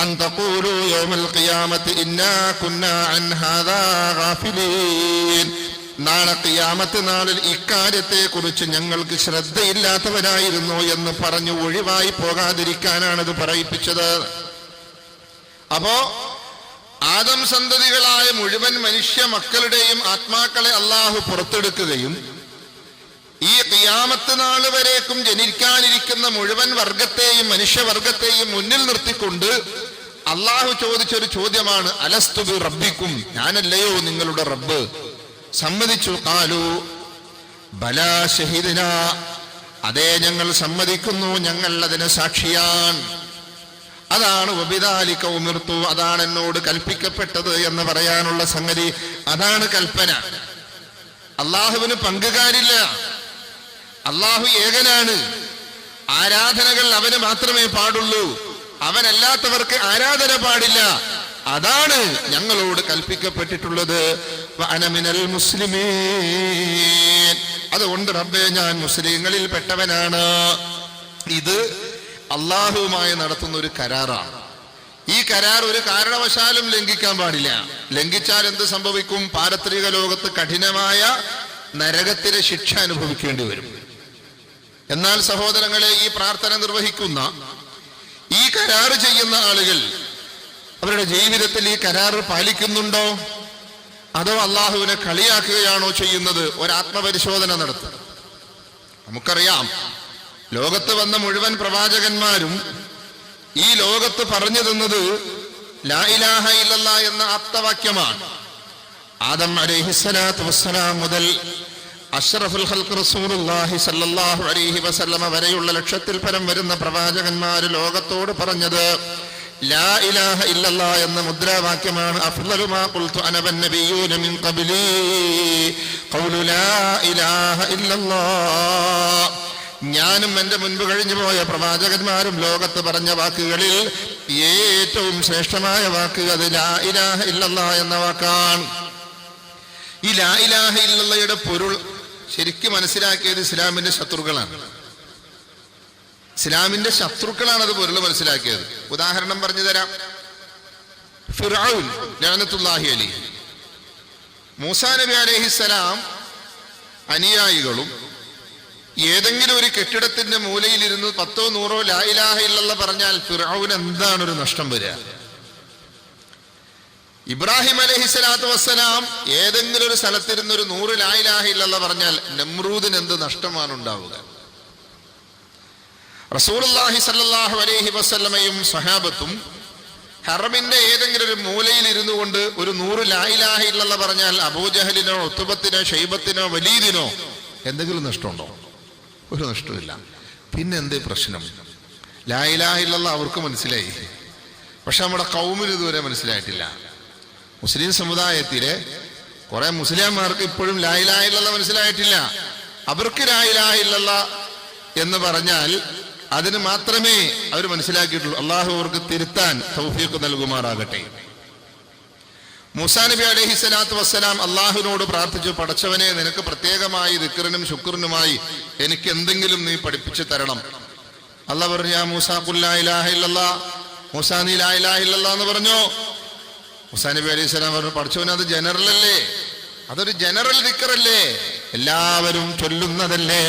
അൻ തഖൂലൂ യൗമൽ ഖിയാമത്തി ഇന്നാ കുന്നാ അൻ ഹാദാ ഗാഫിലീൻ, നാളെ ഖിയാമത്ത് നാളിൽ ഇക്കാര്യത്തെ കുറിച്ച് ഞങ്ങൾക്ക് ശ്രദ്ധയില്ലാത്തവരായിരുന്നു എന്ന് പറഞ്ഞു ഒഴിവായി പോകാതിരിക്കാനാണിത് പറയിപ്പിച്ചത്. അപ്പോ ആദം സന്തതികളായ മുഴുവൻ മനുഷ്യ മക്കളുടെയും ആത്മാക്കളെ അള്ളാഹു പുറത്തെടുക്കുകയും ഈ ഖിയാമത്ത് നാൾ വരേക്കും ജനിക്കാനിരിക്കുന്ന മുഴുവൻ വർഗത്തെയും, മനുഷ്യവർഗത്തെയും മുന്നിൽ നിർത്തിക്കൊണ്ട് അള്ളാഹു ചോദിച്ചൊരു ചോദ്യമാണ്, അലസ്തു ബി റബ്ബിക്കും, ഞാനല്ലയോ നിങ്ങളുടെ റബ്ബ്? സമ്മതിച്ചു. ഖാലു ബലാ ഷഹീദിനാ, അതേ ഞങ്ങൾ സമ്മതിക്കുന്നു, ഞങ്ങൾ അതിന് സാക്ഷിയാൻ. അതാണ് വബിദാലിക ഉമിർത്തു, അതാണ് എന്നോട് കൽപ്പിക്കപ്പെട്ടത് എന്ന് പറയാനുള്ള സംഗതി. അതാണ് കൽപ്പന. അള്ളാഹുവിന് പങ്കുകാരില്ല, അള്ളാഹു ഏകനാണ്. ആരാധനകൾ അവന് മാത്രമേ പാടുള്ളൂ, അവനല്ലാത്തവർക്ക് ആരാധന പാടില്ല. അതാണ് ഞങ്ങളോട് കൽപ്പിക്കപ്പെട്ടിട്ടുള്ളത്. വഅന മിനൽ മുസ്ലിമീൻ, അതുകൊണ്ട് റബ്ബേ ഞാൻ മുസ്ലിങ്ങളിൽ പെട്ടവനാണ്. ഇത് അള്ളാഹുവുമായി നടത്തുന്ന ഒരു കരാറാണ്. ഈ കരാർ ഒരു കാരണവശാലും ലംഘിക്കാൻ പാടില്ല. ലംഘിച്ചാൽ എന്ത് സംഭവിക്കും? പാരത്രിക ലോകത്ത് കഠിനമായ നരകത്തിലെ ശിക്ഷ അനുഭവിക്കേണ്ടി വരും. എന്നാൽ സഹോദരങ്ങളെ, ഈ പ്രാർത്ഥന നിർവഹിക്കുന്ന, ഈ കരാർ ചെയ്യുന്ന ആളുകൾ അവരുടെ ജീവിതത്തിൽ ഈ കരാർ പാലിക്കുന്നുണ്ടോ, അതോ അള്ളാഹുവിനെ കളിയാക്കുകയാണോ ചെയ്യുന്നത്? ഒരാത്മപരിശോധന നടത്തും. നമുക്കറിയാം, ലോകത്ത് വന്ന മുഴുവൻ പ്രവാചകന്മാരും ഈ ലോകത്ത് പറഞ്ഞു തന്നത് ലാ ഇലാഹ ഇല്ലല്ലാ എന്ന ആപ്തവാക്യമാണ്. ആദം അലൈഹിസ്സലാത്തു വസ്സലാം മുതൽ അഷ്റഫുൽ ഖൽഖ് റസൂലുള്ളാഹി സ്വല്ലല്ലാഹു അലൈഹി വസല്ലമ വരെയുള്ള ലക്ഷത്തിൽ പരം വരുന്ന പ്രവാചകന്മാർ ലോകത്തോട് പറഞ്ഞത് ലാ ഇലാഹ ഇല്ലല്ലാ എന്ന മുദ്രാവാക്യമാണ്. അഫ്ളലു മാ ഖുൽതു അന വന്നബിയ്യൂന മിൻ ഖബ്ലി ഖൗലു ലാ ഇലാഹ ഇല്ലല്ലാ. ഞാനും എന്റെ മുൻപ് കഴിഞ്ഞു പോയ പ്രവാചകന്മാരും ലോകത്ത് പറഞ്ഞ വാക്കുകളിൽ ഏറ്റവും ശ്രേഷ്ഠമായ വാക്ക് അത് ലാ ഇലാഹ ഇല്ലല്ലാ എന്ന വാക്കാണ്. ഈ ലാ ഇലാഹ ഇല്ലല്ലയുടെ പൊരുൾ ശരിക്കും മനസ്സിലാക്കിയത് ഇസ്ലാമിന്റെ ശത്രുക്കളാണ്. ഇസ്ലാമിന്റെ ശത്രുക്കളാണ് അത് പൊരുൾ മനസ്സിലാക്കിയത്. ഉദാഹരണം പറഞ്ഞു തരാം. ഫിർഔൻ ലഅനത്തുല്ലാഹി അലൈഹി, മൂസാ നബി അലൈഹിസ്സലാം അനുയായികളും ഏതെങ്കിലും ഒരു കെട്ടിടത്തിന്റെ മൂലയിൽ ഇരുന്ന് 10 100 ലാ ഇലാഹ ഇല്ലല്ലാ പറഞ്ഞാൽ ഫിർഔന് എന്താണ് ഒരു നഷ്ടം വരിക? ഇബ്രാഹിം അലൈഹിസ്സലാത്തു വസ്സലാം ഏതെങ്കിലും ഒരു സ്ഥലത്തിരുന്ന് ഒരു 100 ലാ ഇലാഹ ഇല്ലല്ലാ പറഞ്ഞാൽ നമ്രൂദിന് എന്ത് നഷ്ടമാണ് ഉണ്ടാവുക? റസൂലുള്ളാഹി സ്വല്ലല്ലാഹു അലൈഹി വസല്ലമയും സ്വഹാബത്തും ഹറമിന്റെ ഏതെങ്കിലും ഒരു മൂലയിൽ ഇരുന്നു കൊണ്ട് ഒരു 100 ലാ ഇലാഹ ഇല്ലല്ലാ പറഞ്ഞാൽ അബൂജഹലിനോ ഉത്ബത്തിനോ ഷൈബത്തിനോ വലീദിനോ എന്തെങ്കിലും നഷ്ടമുണ്ടോ? ഒരു നഷ്ടമില്ല. പിന്നെ എന്തേ പ്രശ്നം? ലാ ഇലാഹ ഇല്ലല്ലാ അവർക്ക് മനസ്സിലായി, പക്ഷെ നമ്മുടെ ഖൗമിന് ഇതുവരെ മനസ്സിലായിട്ടില്ല. മുസ്ലിം സമുദായത്തിലെ കുറെ മുസ്ലിംമാർക്ക് ഇപ്പോഴും ലാ ഇലാഹ ഇല്ലല്ലാ മനസ്സിലായിട്ടില്ല. അവർക്ക് ലാ ഇലാഹ ഇല്ലല്ലാ എന്ന് പറഞ്ഞാൽ അതിന് മാത്രമേ അവർ മനസ്സിലാക്കിയിട്ടുള്ളൂ. അള്ളാഹു അവർക്ക് തിരുത്താൻ തൗഫീഖ് നൽകുമാറാകട്ടെ. മൂസാ നബി അലൈഹിസ്സലാത്തു വസ്സലാം അള്ളാഹുവിനോട് പ്രാർത്ഥിച്ചു, പടച്ചവനെ, നിനക്ക് പ്രത്യേകമായി ദിക്റിനും ശുക്റിനുമായി എനിക്ക് എന്തെങ്കിലും നീ പഠിപ്പിച്ചു തരണം. അള്ളാഹ് പറഞ്ഞു, യാ മൂസാ ഖുൽ ലാ ഇലാഹ ഇല്ലല്ലാ, മൂസാ നീ ലാ ഇലാഹ ഇല്ലല്ലാ എന്ന് പറഞ്ഞു. മൂസാ നബി അലൈഹിസ്സലാം പറഞ്ഞു, പടച്ചവനെ, അത് ജനറൽ അല്ലേ, അതൊരു ജനറൽ ദിക്റല്ലേ, എല്ലാവരും ചൊല്ലുന്നതല്ലേ,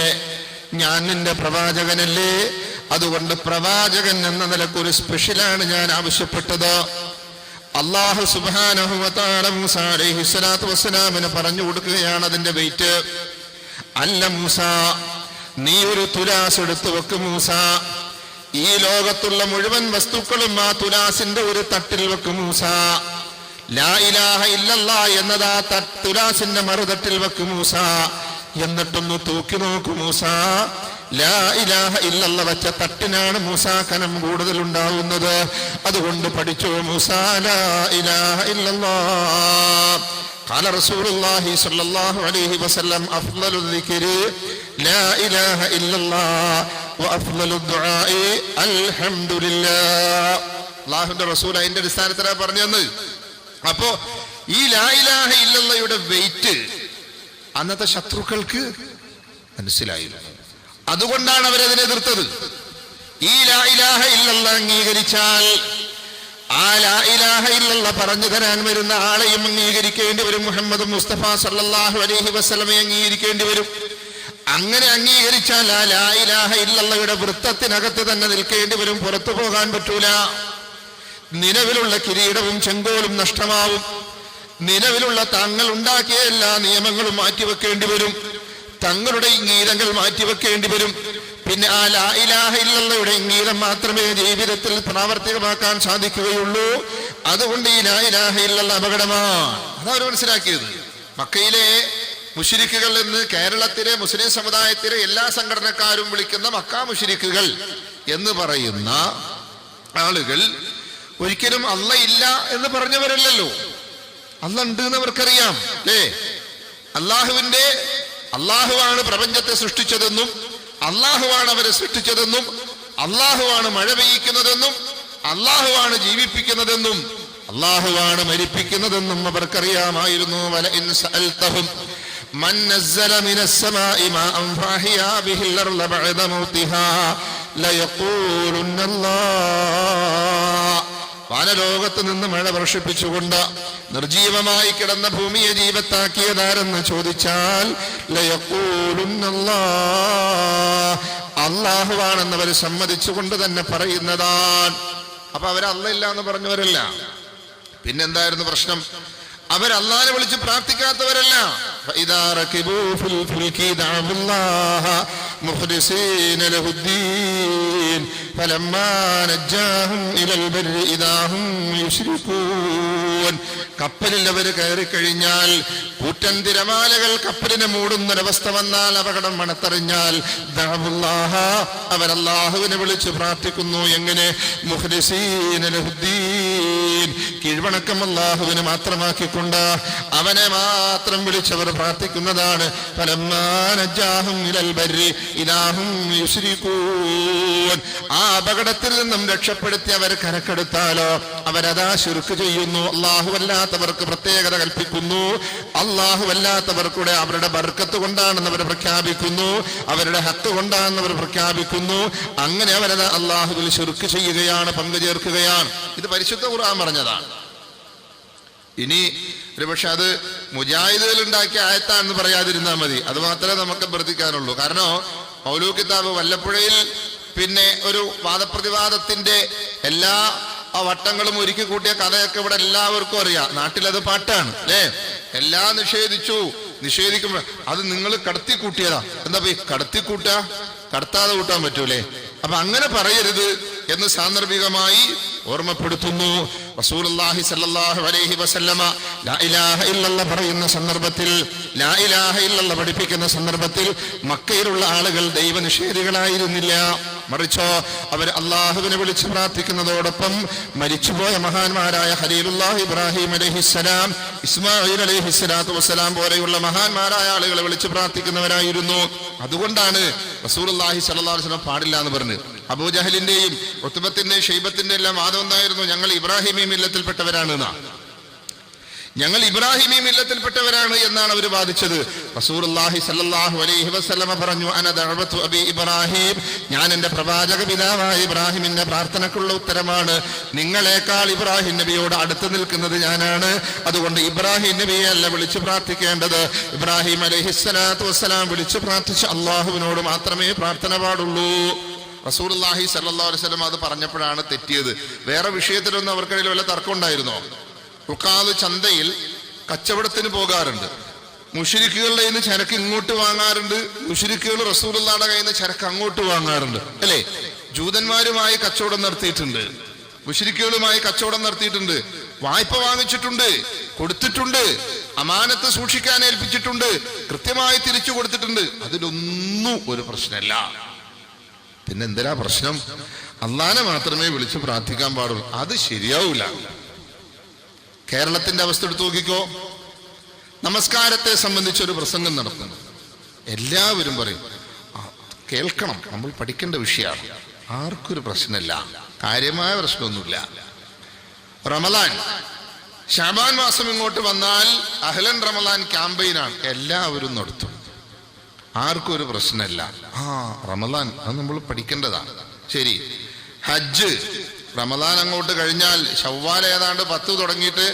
ഞാൻ നിന്റെ പ്രവാചകനല്ലേ, അതുകൊണ്ട് പ്രവാചകൻ എന്ന നിലക്കൊരു സ്പെഷ്യലാണ് ഞാൻ ആവശ്യപ്പെട്ടത്. അല്ലാഹു സുബ്ഹാനഹു വ തആല മൂസാ അലൈഹിസ്സലാത്തു വസ്സലാമിനെ പറഞ്ഞു കൊടുക്കുകയാണ് അതിന്റെ വെയിറ്റ്. അല്ല മൂസ, നീ ഒരു തുലാസ് എടുത്തു വെക്ക് മൂസ, ഈ ലോകത്തുള്ള മുഴുവൻ വസ്തുക്കളും ആ തുലാസിന്റെ ഒരു തട്ടിൽ വെക്ക് മൂസ. ലാ ഇലാഹ ഇല്ലല്ലാ എന്നത് ആ തുലാസിന്റെ മറുതട്ടിൽ വെക്ക് മൂസ. എന്നിട്ടൊന്ന് തൂക്കി നോക്കൂ മൂസ, ലാ ഇലാഹ ഇല്ലല്ലാ വച്ച തട്ടിനാണ് മൂസ കനം കൂടുതൽ ഉണ്ടാവുന്നത്. അതുകൊണ്ട് പഠിച്ചോ മൂസ ലാ ഇലാഹ ഇല്ലല്ലാ. ഖാല റസൂലുള്ളാഹി സ്വല്ലല്ലാഹു അലൈഹി വസല്ലം അഫ്ളലു ദിക്രി ലാ ഇലാഹ ഇല്ലല്ലാ വ അഫ്ളലു ദുആഇ അൽഹംദുലില്ലാഹ്. അല്ലാഹുവിന്റെ റസൂൽ അതിന്റെ അടിസ്ഥാനത്തിലാണ് പറഞ്ഞത്. അപ്പോ ഈ ലാ ഇലാഹ ഇല്ലല്ലയുടെ വെയിറ്റ് അന്നത്തെ ശത്രുക്കൾക്ക് മനസ്സിലായില്ല. അതുകൊണ്ടാണ് അവരതിനെ എതിർത്തത്. ഈ ലാ ഇലാഹ ഇല്ലല്ലാ അംഗീകരിച്ചാൽ ആ ലാ ഇലാഹ ഇല്ലല്ലാ പറഞ്ഞു തരാൻ വരുന്ന ആളെയും അംഗീകരിക്കേണ്ടി വരും. മുഹമ്മദ് മുസ്തഫ സല്ലല്ലാഹു അലൈഹി വസല്ലമയെ അംഗീകരിക്കേണ്ടി വരും. അങ്ങനെ അംഗീകരിച്ചാൽ ആ ലാ ഇലാഹ ഇല്ലല്ലയുടെ വൃത്തത്തിനകത്ത് തന്നെ നിൽക്കേണ്ടി വരും, പുറത്തു പോകാൻ പറ്റൂല. നിലവിലുള്ള കിരീടവും ചെങ്കോലും നഷ്ടമാവും. നിലവിലുള്ള തങ്ങൾ ഉണ്ടാക്കിയ എല്ലാ നിയമങ്ങളും മാറ്റിവെക്കേണ്ടി വരും. തങ്ങളുടെ ഇംഗീതങ്ങൾ മാറ്റിവെക്കേണ്ടി വരും. പിന്നെ ആ ലാ ഇലാഹ ഇല്ലല്ലയുടെ ഇംഗീതം മാത്രമേ ജീവിതത്തിൽ പ്രാവർത്തികമാക്കാൻ സാധിക്കുകയുള്ളൂ. അതുകൊണ്ട് ഈ ലാ ഇലാഹ ഇല്ലല്ല അപകടമാണ്. അതവർ മനസ്സിലാക്കിയത്. മക്കയിലെ മുശ്രിക്കുകൾ എന്ന് കേരളത്തിലെ മുസ്ലിം സമുദായത്തിലെ എല്ലാ സംഘടനക്കാരും വിളിക്കുന്ന മക്ക മുശ്രിക്കുകൾ എന്ന് പറയുന്ന ആളുകൾ ഒരിക്കലും അല്ല ഇല്ല എന്ന് പറഞ്ഞവരല്ലല്ലോ. അല്ല ഉണ്ട് എന്ന് അവർക്കറിയാം അല്ലേ? അള്ളാഹുവാണ് പ്രപഞ്ചത്തെ സൃഷ്ടിച്ചതെന്നും അള്ളാഹുവാണ് അവരെ സൃഷ്ടിച്ചതെന്നും അള്ളാഹുവാണ് മഴ പെയ്യിക്കുന്നതെന്നും അള്ളാഹുവാണ് ജീവിപ്പിക്കുന്നതെന്നും അള്ളാഹുവാണ് മരിപ്പിക്കുന്നതെന്നും അവർക്കറിയാമായിരുന്നു. വലഇൻ സഅൽതഹും മൻ നസ്സല മിനസ് സമാഇ മാഅൻ ഫഅഹ്യാ ബിഹിൽ അർള ബഅദ മൗതിഹാ ലയഖൂലുന്ന അല്ലാഹ്. വാനലോകത്ത് നിന്ന് മഴ വർഷിപ്പിച്ചുകൊണ്ട് നിർജീവമായി കിടന്ന ഭൂമിയെ ജീവത്താക്കിയതാരെന്ന് ചോദിച്ചാൽ ലയഖൂലുന്ന അല്ലാഹ്, അള്ളാഹുവാണെന്നവർ സമ്മതിച്ചുകൊണ്ട് തന്നെ പറയുന്നതാണ്. അപ്പൊ അവർ അല്ല ഇല്ല എന്ന് പറഞ്ഞവരല്ല. പിന്നെന്തായിരുന്നു പ്രശ്നം? അവർ അല്ലാഹനെ വിളിച്ച് പ്രാർത്ഥിക്കാത്തവരല്ല. ഫഇദാ റകിബൂ ഫിൽ ഫുൽകി ദഅവുല്ലാഹ മുഖ്ലിസീന ലഹുദ്ദീൻ ഫലമ്മാ നജ്ജാഹും ഇലൽ ബർരി ഇദാ ഹും യുശ്രികൂൻ. കപ്പലിൽ അവർ കയറി കഴിഞ്ഞാൽ കൂറ്റൻ തിരമാലകൾ കപ്പലിനെ മൂടുന്നൊരവസ്ഥ വന്നാൽ, അപകടം മണത്തറിഞ്ഞാൽ ദഅവുല്ലാഹ, അവർ അല്ലാഹുവിനെ വിളിച്ച് പ്രാർത്ഥിക്കുന്നു. എങ്ങനെ? മുഖ്ലിസീന ലഹുദ്ദീൻ, കീഴ്വണക്കം അല്ലാഹുവിനെ മാത്രമാക്കിക്കൊണ്ട് അവനെ മാത്രം വിളിച്ചവർ പ്രാർത്ഥിക്കുന്നതാണ്. ഫലമ്മാ നജ്ജാഹും ഇലൽ ബർരി ഇദാ ഹും യുശ്രികൂൻ. ആ അപകടത്തിൽ നിന്നും രക്ഷപ്പെടുത്തി അവർ കരക്കെടുത്താലോ അവരതാ ശിർക്ക് ചെയ്യുന്നു. അല്ലാഹുവല്ലാത്തവർക്ക് പ്രത്യേകത കൽപ്പിക്കുന്നു. അല്ലാഹുവല്ലാത്തവർക്കൂടെ അവരുടെ ബർക്കത്ത് കൊണ്ടാണെന്ന് അവർ പ്രഖ്യാപിക്കുന്നു, അവരുടെ ഹക്ക് കൊണ്ടാണെന്ന് അവർ പ്രഖ്യാപിക്കുന്നു. അങ്ങനെ അവരത് അല്ലാഹുവിൽ ശിർക്ക് ചെയ്യുകയാണ്, പങ്കുചേർക്കുകയാണ്. ഇത് പരിശുദ്ധ ഖുർആൻ പറഞ്ഞതാണ്. ഇനി ഒരുപക്ഷെ അത് മുജാഹിദുകൾ ഉണ്ടാക്കിയ ആയത്താണെന്ന് പറയാതിരുന്നാൽ മതി. അത് മാത്രമേ നമുക്ക് പ്രവർത്തിക്കാനുള്ളൂ. കാരണം മൗലൂ കിതാബ് വല്ലപ്പുഴയിൽ പിന്നെ ഒരു വാദപ്രതിവാദത്തിന്റെ എല്ലാ വട്ടങ്ങളും ഒരുക്കി കൂട്ടിയ കഥയൊക്കെ ഇവിടെ എല്ലാവർക്കും അറിയാം. നാട്ടിലത് പാട്ടാണ് അല്ലേ? എല്ലാം നിഷേധിക്കുമ്പോൾ അത് നിങ്ങൾ കടത്തി കൂട്ടിയതാ. എന്താ ഈ കടത്തി കൂട്ടുക? കടത്താതെ കൂട്ടാൻ പറ്റൂലേ? അപ്പൊ അങ്ങനെ പറയരുത് എന്ന് സാന്ദർഭികമായി ഓർമ്മപ്പെടുത്തുന്നു. റസൂലുള്ളാഹി സ്വല്ലല്ലാഹു അലൈഹി വസല്ലമ ലാ ഇലാഹ ഇല്ലല്ലാഹ് പറയുന്ന സന്ദർഭത്തിൽ, ലാ ഇലാഹ ഇല്ലല്ലാഹ് പഠിപ്പിക്കുന്ന സന്ദർഭത്തിൽ മക്കയിലുള്ള ആളുകൾ ദൈവനിഷേധികളായിരുന്നില്ല. മറിച്ചോ അവർ അള്ളാഹുവിനെ വിളിച്ച് പ്രാർത്ഥിക്കുന്നതോടൊപ്പം മരിച്ചുപോയ മഹാന്മാരായ ഖലീലുല്ലാഹി ഇബ്രാഹിം അലൈഹിസ്സലാം, ഇസ്മാഈൽ അലൈഹിസ്സലാത്തു വസ്സലാം പോലെയുള്ള മഹാന്മാരായ ആളുകളെ വിളിച്ച് പ്രാർത്ഥിക്കുന്നവരായിരുന്നു. അതുകൊണ്ടാണ് റസൂലുള്ളാഹി സ്വല്ലല്ലാഹു അലൈഹി വസല്ലം പാടില്ല എന്ന് പറഞ്ഞു. അബൂജഹലിന്റെയും ഉത്ബത്തിന്റെയും ഷൈബത്തിന്റെ എല്ലാം വാദം എന്തായിരുന്നു? ഞങ്ങൾ ഇബ്രാഹിമി മില്ലത്തിൽപ്പെട്ടവരാണ് എന്നാണ് അവർ വാദിച്ചത്. റസൂലുള്ളാഹി സ്വല്ലല്ലാഹു അലൈഹി വസല്ലമ പറഞ്ഞു, അന ദഅവതു അബി ഇബ്രാഹിം, ഞാൻ എന്റെ പ്രവാചക പിതാവായ ഇബ്രാഹിമിന്റെ പ്രാർത്ഥനക്കുള്ള ഉത്തരമാണ്. നിങ്ങളെക്കാൾ ഇബ്രാഹിം നബിയോട് അടുത്ത് നിൽക്കുന്നത് ഞാനാണ്. അതുകൊണ്ട് ഇബ്രാഹിം നബിയെ അല്ല വിളിച്ചു പ്രാർത്ഥിക്കേണ്ടത്. ഇബ്രാഹിം അലൈഹിസ്സലാത്തു വസ്സലാം വിളിച്ചു പ്രാർത്ഥിച്ച അള്ളാഹുവിനോട് മാത്രമേ പ്രാർത്ഥന പാടുള്ളൂ. റസൂലുള്ളാഹി സ്വല്ലല്ലാഹു അലൈഹി വസല്ലം അത് പറഞ്ഞപ്പോഴാണ് തെറ്റിയത്. വേറെ വിഷയത്തിലൊന്നും അവർക്കിടയിൽ വല്ല തർക്കം ഉണ്ടായിരുന്നോ? ഉഖാദ് ചന്തയിൽ കച്ചവടത്തിന് പോകാറുണ്ട്. മുശ്രിക്കുകളുടെ കയ്യിൽ നിന്ന് ചരക്ക് ഇങ്ങോട്ട് വാങ്ങാറുണ്ട്, മുശ്രിക്കുകൾ റസൂലുള്ളാഹിയുടെ കയ്യിൽ നിന്ന് ചരക്ക് അങ്ങോട്ട് വാങ്ങാറുണ്ട് അല്ലേ? ജൂതന്മാരുമായി കച്ചവടം നടത്തിയിട്ടുണ്ട്, മുശ്രിക്കുകളുമായി കച്ചവടം നടത്തിയിട്ടുണ്ട്, വായ്പ വാങ്ങിച്ചിട്ടുണ്ട്, കൊടുത്തിട്ടുണ്ട്, അമാനത്ത് സൂക്ഷിക്കാൻ ഏൽപ്പിച്ചിട്ടുണ്ട്, കൃത്യമായി തിരിച്ചു കൊടുത്തിട്ടുണ്ട്. അതിലൊന്നും ഒരു പ്രശ്നമല്ല. പിന്നെ എന്തിനാ പ്രശ്നം? അള്ളാനെ മാത്രമേ വിളിച്ച് പ്രാർത്ഥിക്കാൻ പാടുള്ളൂ. അത് ശരിയാവൂല. കേരളത്തിന്റെ അവസ്ഥ എടുത്തു നോക്കിക്കോ. നമസ്കാരത്തെ സംബന്ധിച്ചൊരു പ്രസംഗം നടത്തുന്നു. എല്ലാവരും പറയും കേൾക്കണം, നമ്മൾ പഠിക്കേണ്ട വിഷയമാണ്, ആർക്കൊരു പ്രശ്നമില്ല, കാര്യമായ പ്രശ്നമൊന്നുമില്ല. റമദാൻ ശഅബാൻ മാസം ഇങ്ങോട്ട് വന്നാൽ അഹ്ലൻ റമദാൻ ക്യാമ്പയിനാണ്, എല്ലാവരും നടത്തും, ആർക്കും ഒരു പ്രശ്നമില്ല. റമദാൻ അത് നമ്മൾ പഠിക്കേണ്ടതാണ്. ശരി, ഹജ്ജ് റമദാൻ അങ്ങോട്ട് കഴിഞ്ഞാൽ ശവ്വാൽ ഏതാണ്ട് 10 തുടങ്ങിയിട്ട്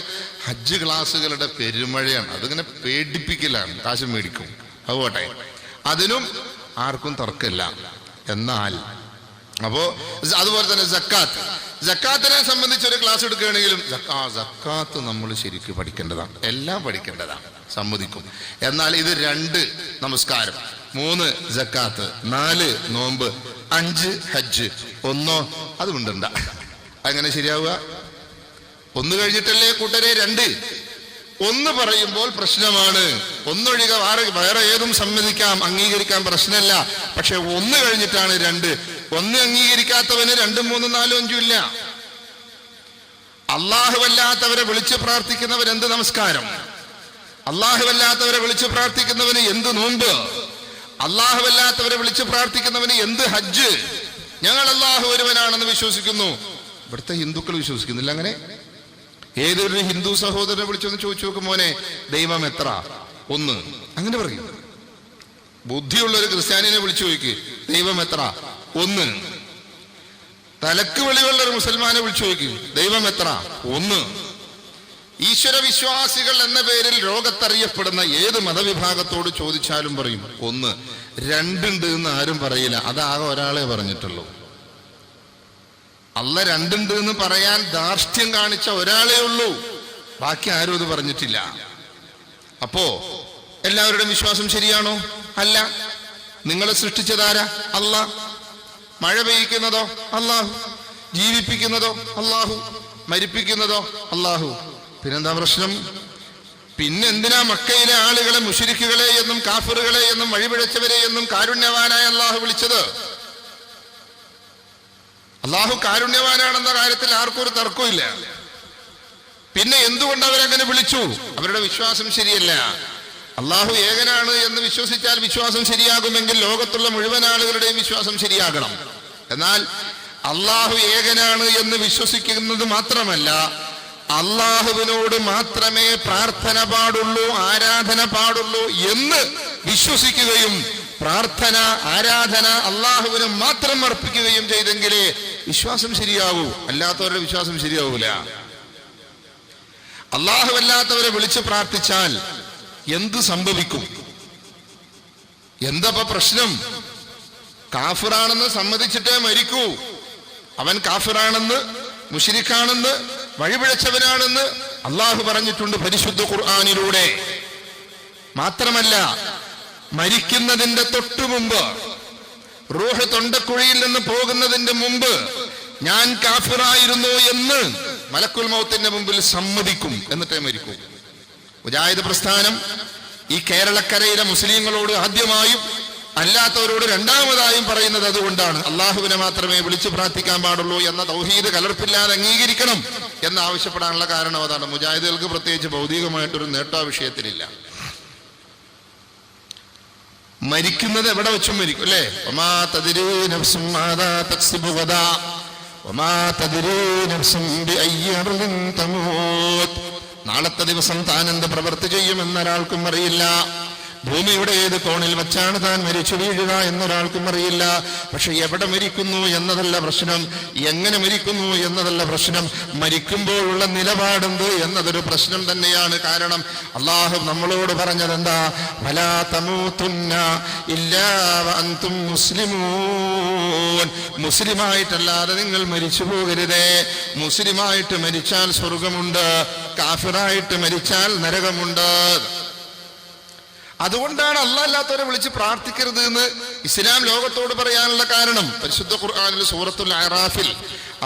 ഹജ്ജ് ക്ലാസ്സുകളുടെ പെരുമഴയാണ്. അതിങ്ങനെ പേടിപ്പിക്കലാണ്, കാശ് മേടിക്കും. അതുപോട്ടെ, അതിനും ആർക്കും തർക്കമില്ല. എന്നാൽ അപ്പോ അതുപോലെ തന്നെ ജക്കാത്തിനെ സംബന്ധിച്ച് ഒരു ക്ലാസ് എടുക്കുകയാണെങ്കിലും ജക്കാത്ത് നമ്മൾ ശരിക്കും പഠിക്കേണ്ടതാണ്, എല്ലാം പഠിക്കേണ്ടതാണ്, സമ്മതിക്കും. എന്നാൽ ഇത് 2 നമസ്കാരം, 3 സക്കാത്ത്, 4 നോമ്പ്, 5 ഹജ്ജ്, 1 അത് മിണ്ടണ്ട. അങ്ങനെ ശരിയാവുക? 1 കഴിഞ്ഞിട്ടല്ലേ കൂട്ടരെ 2. 1 പറയുമ്പോൾ പ്രശ്നമാണ്. 1 ഒഴികെ വേറെ ഏതും സമ്മതിക്കാം, അംഗീകരിക്കാൻ പ്രശ്നമല്ല. പക്ഷെ 1 കഴിഞ്ഞിട്ടാണ് 2. 1 അംഗീകരിക്കാത്തവന് 2, 3, 4, 5 ഇല്ല. അല്ലാഹുവല്ലാത്തവരെ വിളിച്ചു പ്രാർത്ഥിക്കുന്നവൻ എന്ത് നമസ്കാരം? അല്ലാഹുവല്ലാത്തവരെ വിളിച്ചു പ്രാർത്ഥിക്കുന്നവന് എന്ത് നോമ്പ്? അല്ലാഹുവല്ലാത്തവരെ വിളിച്ചു പ്രാർത്ഥിക്കുന്നവന് എന്ത് ഹജ്ജ്? ഞങ്ങൾ അല്ലാഹു ഒരുവനാണെന്ന് വിശ്വസിക്കുന്നു. ഇവിടുത്തെ ഹിന്ദുക്കൾ വിശ്വസിക്കുന്നില്ല അങ്ങനെ. ഏതൊരു ഹിന്ദു സഹോദരനെ വിളിച്ചൊന്ന് ചോദിച്ചു നോക്കും, മോനെ ദൈവം എത്ര? 1 അങ്ങനെ പറയും. ബുദ്ധിയുള്ള ഒരു ക്രിസ്ത്യാനിനെ വിളിച്ചു ചോദിക്ക്, ദൈവം എത്ര? 1. തലക്ക് വെളിവുള്ള ഒരു മുസൽമാനെ വിളിച്ചു ചോദിക്കും, ദൈവം എത്ര? 1. ഈശ്വര വിശ്വാസികൾ എന്ന പേരിൽ ലോകത്തറിയപ്പെടുന്ന ഏത് മതവിഭാഗത്തോട് ചോദിച്ചാലും പറയും 1. 2 ഉണ്ട് എന്ന് ആരും പറയില്ല. അതാകെ ഒരാളെ പറഞ്ഞിട്ടുള്ളൂ. അല്ല 2 ഉണ്ട് എന്ന് പറയാൻ ധാർഷ്ട്യം കാണിച്ച ഒരാളേ ഉള്ളൂ. ബാക്കി ആരും അത് പറഞ്ഞിട്ടില്ല. അപ്പോ എല്ലാവരുടെയും വിശ്വാസം ശരിയാണോ? അല്ല. നിങ്ങളെ സൃഷ്ടിച്ചതാരാ? അല്ലാഹ്. മഴ പെയ്യിക്കുന്നതോ? അല്ലാഹു. ജീവിപ്പിക്കുന്നതോ? അല്ലാഹു. മരിപ്പിക്കുന്നതോ? അല്ലാഹു. പിന്നെന്താ പ്രശ്നം? പിന്നെന്തിനാ മക്കയിലെ ആളുകളെ മുശ്രിക്കുകളെ എന്നും കാഫിറുകളെ എന്നും വഴിപിഴച്ചവരെ എന്നും കാരുണ്യവാനായ അല്ലാഹു വിളിച്ചത്? അല്ലാഹു കാരുണ്യവാനാണെന്ന കാര്യത്തിൽ ആർക്കും ഒരു തർക്കമില്ല. പിന്നെ എന്തുകൊണ്ട് അവരങ്ങനെ വിളിച്ചു? അവരുടെ വിശ്വാസം ശരിയല്ല. അല്ലാഹു ഏകനാണ് എന്ന് വിശ്വസിച്ചാൽ വിശ്വാസം ശരിയാകുമെങ്കിൽ ലോകത്തുള്ള മുഴുവൻ ആളുകളുടെയും വിശ്വാസം ശരിയാകണം. എന്നാൽ അല്ലാഹു ഏകനാണ് എന്ന് വിശ്വസിക്കുന്നത് മാത്രമല്ല, അല്ലാഹുവിനോട് മാത്രമേ പ്രാർത്ഥന പാടുള്ളൂ, ആരാധന പാടുള്ളൂ എന്ന് വിശ്വസിക്കുകയും പ്രാർത്ഥന, ആരാധന അല്ലാഹുവിന് മാത്രം അർപ്പിക്കുകയും ചെയ്തെങ്കിലേ വിശ്വാസം ശരിയാവൂ. അല്ലാത്തവരുടെ വിശ്വാസം ശരിയാവൂല. അല്ലാഹുവല്ലാത്തവരെ വിളിച്ച് പ്രാർത്ഥിച്ചാൽ എന്ത് സംഭവിക്കും? എന്താ പ്രശ്നം? കാഫിറാണെന്ന് സമ്മതിച്ചിട്ടേ മരിക്കൂ. അവൻ കാഫിറാണെന്ന്, മുശ്രിക്കാണെന്ന്, വഴിപിഴച്ചവനാണെന്ന് അല്ലാഹു പറഞ്ഞിട്ടുണ്ട് പരിശുദ്ധ ഖുർആനിലൂടെ. മാത്രമല്ല, മരിക്കുന്നതിന്റെ തൊട്ടു മുമ്പ്, റൂഹ് തൊണ്ടക്കുഴിയിൽ നിന്ന് പോകുന്നതിന്റെ മുമ്പ് ഞാൻ കാഫിറായിരുന്നു എന്ന് മലക്കുൽ മൗത്തിന്റെ മുമ്പിൽ സമ്മതിക്കും, എന്നിട്ടേ മരിക്കൂ. മുജാഹിദ് പ്രസ്ഥാനം ഈ കേരളക്കരയിലെ മുസ്ലിങ്ങളോട് ആദ്യമായും അല്ലാത്തവരോട് രണ്ടാമതായും പറയുന്നത് അതുകൊണ്ടാണ്. അള്ളാഹുവിനെ മാത്രമേ വിളിച്ചു പ്രാർത്ഥിക്കാൻ പാടുള്ളൂ എന്ന തൗഹീദ് കലർപ്പില്ലാതെ അംഗീകരിക്കണം എന്ന് ആവശ്യപ്പെടാനുള്ള കാരണം അതാണ്. മുജാഹിദുകൾക്ക് പ്രത്യേകിച്ച് ഭൗതികമായിട്ടൊരു നേട്ടം ആ വിഷയത്തിലില്ല. മരിക്കുന്നത് എവിടെ വെച്ചും മരിക്കും അല്ലേ? വമാ തദ്രീ നഫ്സും മാദാ തക്സിബു ഗദാ വമാ തദ്രീ നഫ്സും ബിഅയ്യി അർളിൻ തമൂത്. നാളത്തെ ദിവസം താൻ എന്ത് പ്രവൃത്തി ചെയ്യുമെന്നൊരാൾക്കും അറിയില്ല. ഭൂമിയുടെ ഏത് കോണിൽ വെച്ചാണ് താൻ മരിച്ചു വീഴുക എന്നൊരാൾക്കും അറിയില്ല. പക്ഷെ എവിടെ മരിക്കുന്നു എന്നതല്ല പ്രശ്നം, എങ്ങനെ മരിക്കുന്നു എന്നതല്ല പ്രശ്നം, മരിക്കുമ്പോഴുള്ള നിലപാടെന്ത് എന്നതൊരു പ്രശ്നം തന്നെയാണ്. കാരണം അല്ലാഹു നമ്മളോട് പറഞ്ഞത് എന്താ? വലാ തമൂതുന്ന ഇല്ലാ വഅൻതും മുസ്ലിമൂൻ. മുസ്ലിമായിട്ടല്ലാതെ നിങ്ങൾ മരിച്ചു പോകരുതേ. മുസ്ലിമായിട്ട് മരിച്ചാൽ സ്വർഗമുണ്ട്, കാഫിറായിട്ട് മരിച്ചാൽ നരകമുണ്ട്. അതുകൊണ്ടാണ് അല്ലാഹ് അല്ലാത്തവരെ വിളിച്ച് പ്രാർത്ഥിക്കരുത് എന്ന് ഇസ്ലാം ലോകത്തോട് പറയാനുള്ള കാരണം. പരിശുദ്ധ ഖുർആനിൽ സൂറത്തുൽ അറാഫിൽ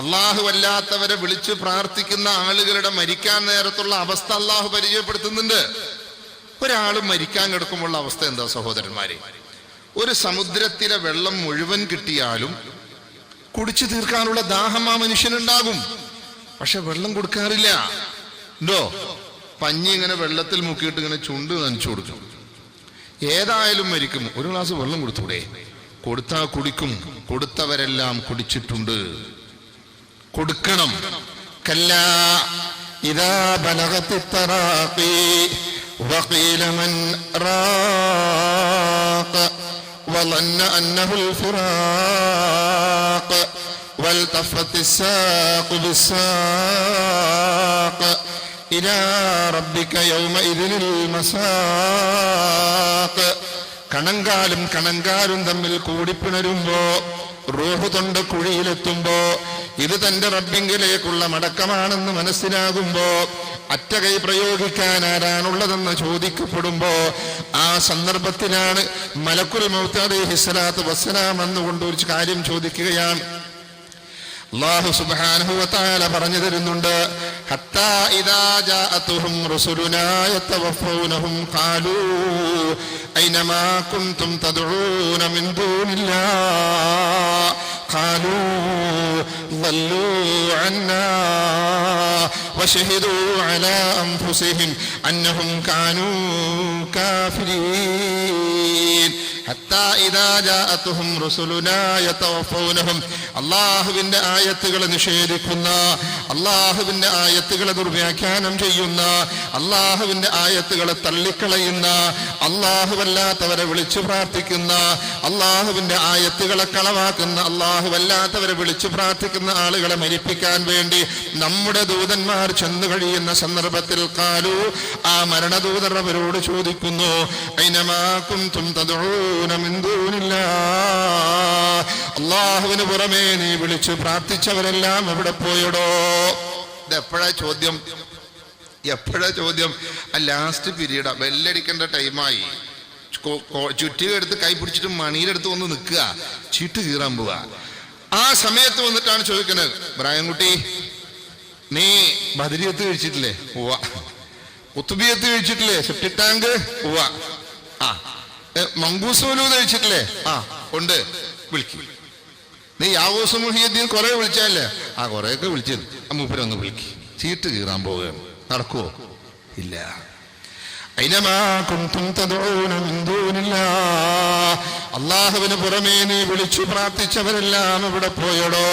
അല്ലാഹു അല്ലാത്തവരെ വിളിച്ച് പ്രാർത്ഥിക്കുന്ന ആളുകളുടെ മരിക്കാൻ നേരത്തുള്ള അവസ്ഥ അല്ലാഹു പരിചയപ്പെടുത്തുന്നുണ്ട്. ഒരാൾ മരിക്കാൻ കിടക്കുമ്പോഴുള്ള അവസ്ഥ എന്താ സഹോദരന്മാരെ? ഒരു സമുദ്രത്തിലെ വെള്ളം മുഴുവൻ കിട്ടിയാലും കുടിച്ചു തീർക്കാനുള്ള ദാഹം ആ മനുഷ്യനുണ്ടാകും. പക്ഷെ വെള്ളം കൊടുക്കാറില്ല. ഉണ്ടോ? പഞ്ഞി ഇങ്ങനെ വെള്ളത്തിൽ മുക്കിയിട്ട് ഇങ്ങനെ ചുണ്ട് നനച്ചു കൊടുക്കും. ഏതായാലും മരിക്കും, ഒരു ഗ്ലാസ് വെള്ളം കൊടുത്തൂടെ? കൊടുത്താ കുടിക്കും. കൊടുത്തവരെല്ലാം കുടിച്ചിട്ടുണ്ട്. കൊടുക്കണം. കല്ലാ ഇദാ ബലഗത്തി തറാഖി വഖീല മൻ റാഖ വളന്ന അന്നഹുൽ ഫിറാഖ് വൽതഫത്തി സാഖു ബിസ്സാഖ് ഇലാ റബ്ബിക യൗമഇദിനിൽ മസാഖ്. കണങ്കാലും തമ്മിൽ കൂടിപ്പിണരുമ്പോ, റൂഹ് തൊണ്ട കുഴിയിലെത്തുമ്പോ ഇത് തന്റെ റബ്ബിങ്കിലേക്കുള്ള മടക്കമാണെന്ന് മനസ്സിലാകുമ്പോ അറ്റകൈ പ്രയോഗിക്കാൻ ആരാണുള്ളതെന്ന് ചോദിക്കപ്പെടുമ്പോ ആ സന്ദർഭത്തിലാണ് മലക്കുൽ മൗത്ത് അലൈഹിസ്സലാത്തു വസ്സലാം എന്നുകൊണ്ട് ഒരു കാര്യം ചോദിക്കുകയാണ്. അല്ലാഹു സുബ്ഹാനഹു വ തആല പറഞ്ഞു തരുന്നുണ്ട്, ഹത്താ ഇദാ ജാഅതുഹും റസൂലുനാ യതവഫൗനഹും ഖാലൂ ഐനമാ കുൻതും തദ്ഊന മിൻ ദൂനില്ലാഹ് ഖാലൂ ളല്ലൂ അന്നാ വശഹിദൂ അലാ അൻഫുസിഹിം അന്നഹും കാനൂ കാഫിരീൻ. ഹത്താ ഇദാ ജാഅതുഹും റസൂലുനാ യതവഫൗനഹും, അല്ലാഹുവിന്റെ ആയത്തുകളെ നിഷേധിക്കുന്ന, അല്ലാഹുവിന്റെ ആയത്തുകളെ ദുർവ്യാഖ്യാനം ചെയ്യുന്ന, അല്ലാഹുവിന്റെ ആയത്തുകളെ തള്ളിക്കളയുന്ന, അല്ലാഹുവല്ലാത്തവരെ വിളിച്ചു പ്രാർത്ഥിക്കുന്ന, അല്ലാഹുവിന്റെ ആയത്തുകളെ കളവാക്കുന്ന, അല്ലാഹുവല്ലാത്തവരെ വിളിച്ചു പ്രാർത്ഥിക്കുന്ന ആളുകളെ മരിപ്പിക്കാൻ വേണ്ടി നമ്മുടെ ദൂതന്മാർ ചെന്നു കഴിയുന്ന സന്ദർഭത്തിൽ ഖാലൂ, ആ മരണദൂതർ അവരോട് ചോദിക്കുന്നു, ഐനമാ കുൻതും തദ്ഊന മിൻ ദൂനില്ലാഹ്, അല്ലാഹുവിന് പുറമേ നീ വിളിച്ചു പ്രാർത്ഥിച്ചവരെല്ലാം എവിടെ പോയടോ? ഇത് എപ്പോഴാ ചോദ്യം? ആ ലാസ്റ്റ് പീരീഡാ, ബെല്ലടിക്കേണ്ട ടൈമായി, ചുറ്റിക എടുത്ത് കൈ പിടിച്ചിട്ട് മണിയിലെടുത്ത് വന്ന് നിൽക്കുക, ചീട്ട് കീറാൻ പോവുക. ആ സമയത്ത് വന്നിട്ടാണ് ചോദിക്കുന്നത്, ഇബ്രാഹിംകുട്ടി നീ ബദരിയത്ത് കഴിച്ചിട്ടില്ലേ? ഉവ്വ. കുത്തുബിയത്ത് കഴിച്ചിട്ടില്ലേ? Septic tank? ഉവ്വ. ആ മങ്കൂസ് മലൂദ് കഴിച്ചിട്ടില്ലേ? ആ ഉണ്ട്, വിളിക്കും. നീ യാവൂസ് മുഹിയുദ്ദീൻ കുറെ വിളിച്ചല്ലേ? ആ കുറെയൊക്കെ വിളിച്ചത്. മൂപ്പരൊന്ന് വിളിക്കും, ചീട്ട് കീറാൻ പോവുകയാണ്. നടക്കുവോ? ഇല്ല. ഐനമാ കുൻതും തദ്ഊന മിൻ ദൂനില്ലാഹ്, അല്ലാഹുവിന് പുറമേ നീ വിളിച്ചു പ്രാർത്ഥിച്ചവരെല്ലാം എവിടെ പോയടോ?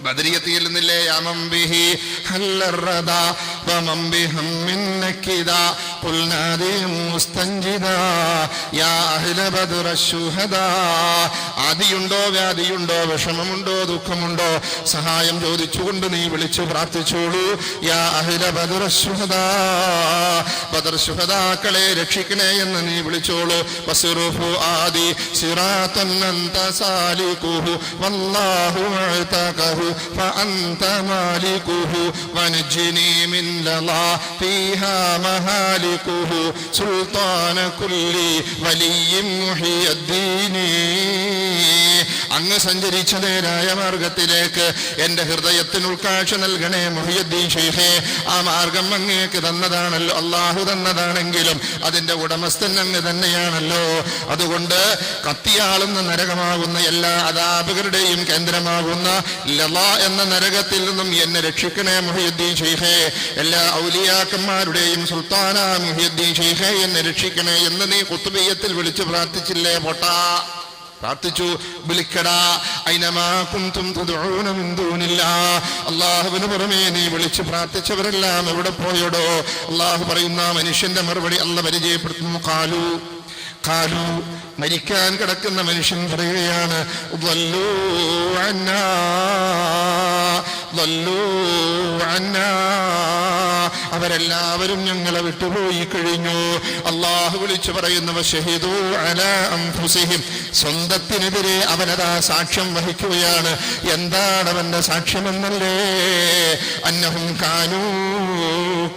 ബദരിയത്തിൽ നിന്നില്ലേ, യമം ബിഹി ഹല്ലറദാ വമം ബിഹം മിന്നകിദാ ഖുൽനാദിയും മുസ്തൻജിദാ യാ അഹ്ല ബദർ അശ്ശുഹദാ. ആദിയുണ്ടോ, വ്യാധിയുണ്ടോ, വിഷമമുണ്ടോ, ദുഃഖമുണ്ടോ, സഹായം ചോദിച്ചുകൊണ്ട് നീ വിളിച്ചു പ്രാർത്ഥിച്ചോളൂ. യാ അഹ്ല ബദർ അശ്ശുഹദാ, ബദർ ശുഹദാക്കളെ രക്ഷിക്കണേ എന്ന് നീ വിളിച്ചോളൂ. വസിറുഫു ആദി സിറാത്തൻ അൻത സാലികുഹു വല്ലാഹു അഅതഖഹു فأنت مالكه ونجني من لظى فيها مهالكه سلطان كل ولي محي الدين. അങ്ങ് സഞ്ചരിച്ച നേരായ മാർഗത്തിലേക്ക് എന്റെ ഹൃദയത്തിന് ഉൾക്കാഴ്ച നൽകണേ മുഹിയുദ്ദീൻ ശൈഖേ. ആ മാർഗം അങ്ങേക്ക് തന്നതാണല്ലോ, അള്ളാഹു തന്നതാണെങ്കിലും അതിന്റെ ഉടമസ്ഥൻ അങ്ങ് തന്നെയാണല്ലോ. അതുകൊണ്ട് കത്തിയാളുന്ന നരകമാകുന്ന എല്ലാ അദാബുകളുടെയും കേന്ദ്രമാകുന്ന ലളാ എന്ന നരകത്തിൽ നിന്നും എന്നെ രക്ഷിക്കണേ മുഹിയുദ്ദീൻ ശൈഖേ. എല്ലാ ഔലിയാക്കന്മാരുടെയും സുൽത്താന മുഹിയുദ്ദീൻ ശൈഖേ എന്നെ രക്ഷിക്കണേ എന്ന് നീ ഖുത്ബിയത്തിൽ വിളിച്ചു പ്രാർത്ഥിച്ചില്ലേ? പോട്ടാ, പ്രാർത്ഥിച്ചു, വിളിക്കടാ. ഐനമാ കുൻതും തദ്ഊന മിൻ ദൂനില്ലാഹ്, അല്ലാഹുവിന് പുറമേ നീ വിളിച്ചു പ്രാർത്ഥിച്ചവരെല്ലാം എവിടെ പോയടോ? അല്ലാഹു പറയുന്ന മനുഷ്യന്റെ മറുപടി അല്ല പരിചയപ്പെടുത്തുന്നു. ഖാലു, മരിക്കാൻ കിടക്കുന്ന മനുഷ്യൻ പറയുകയാണ്, ളല്ലൂ അന്നാ, ളല്ലൂ അന്നാ, അവരെല്ലാവരും ഞങ്ങളെ വിട്ടുപോയി കഴിഞ്ഞു. അല്ലാഹു വിളിച്ചു പറയുന്നവ ഷഹീദു അലാ അൻഫുസിഹിം, സ്വന്തത്തിനെതിരെ അവനതാ സാക്ഷ്യം വഹിക്കുകയാണ്. എന്താണ് അവന്റെ സാക്ഷ്യമെന്നല്ലേ? അന്നഹും കാനൂ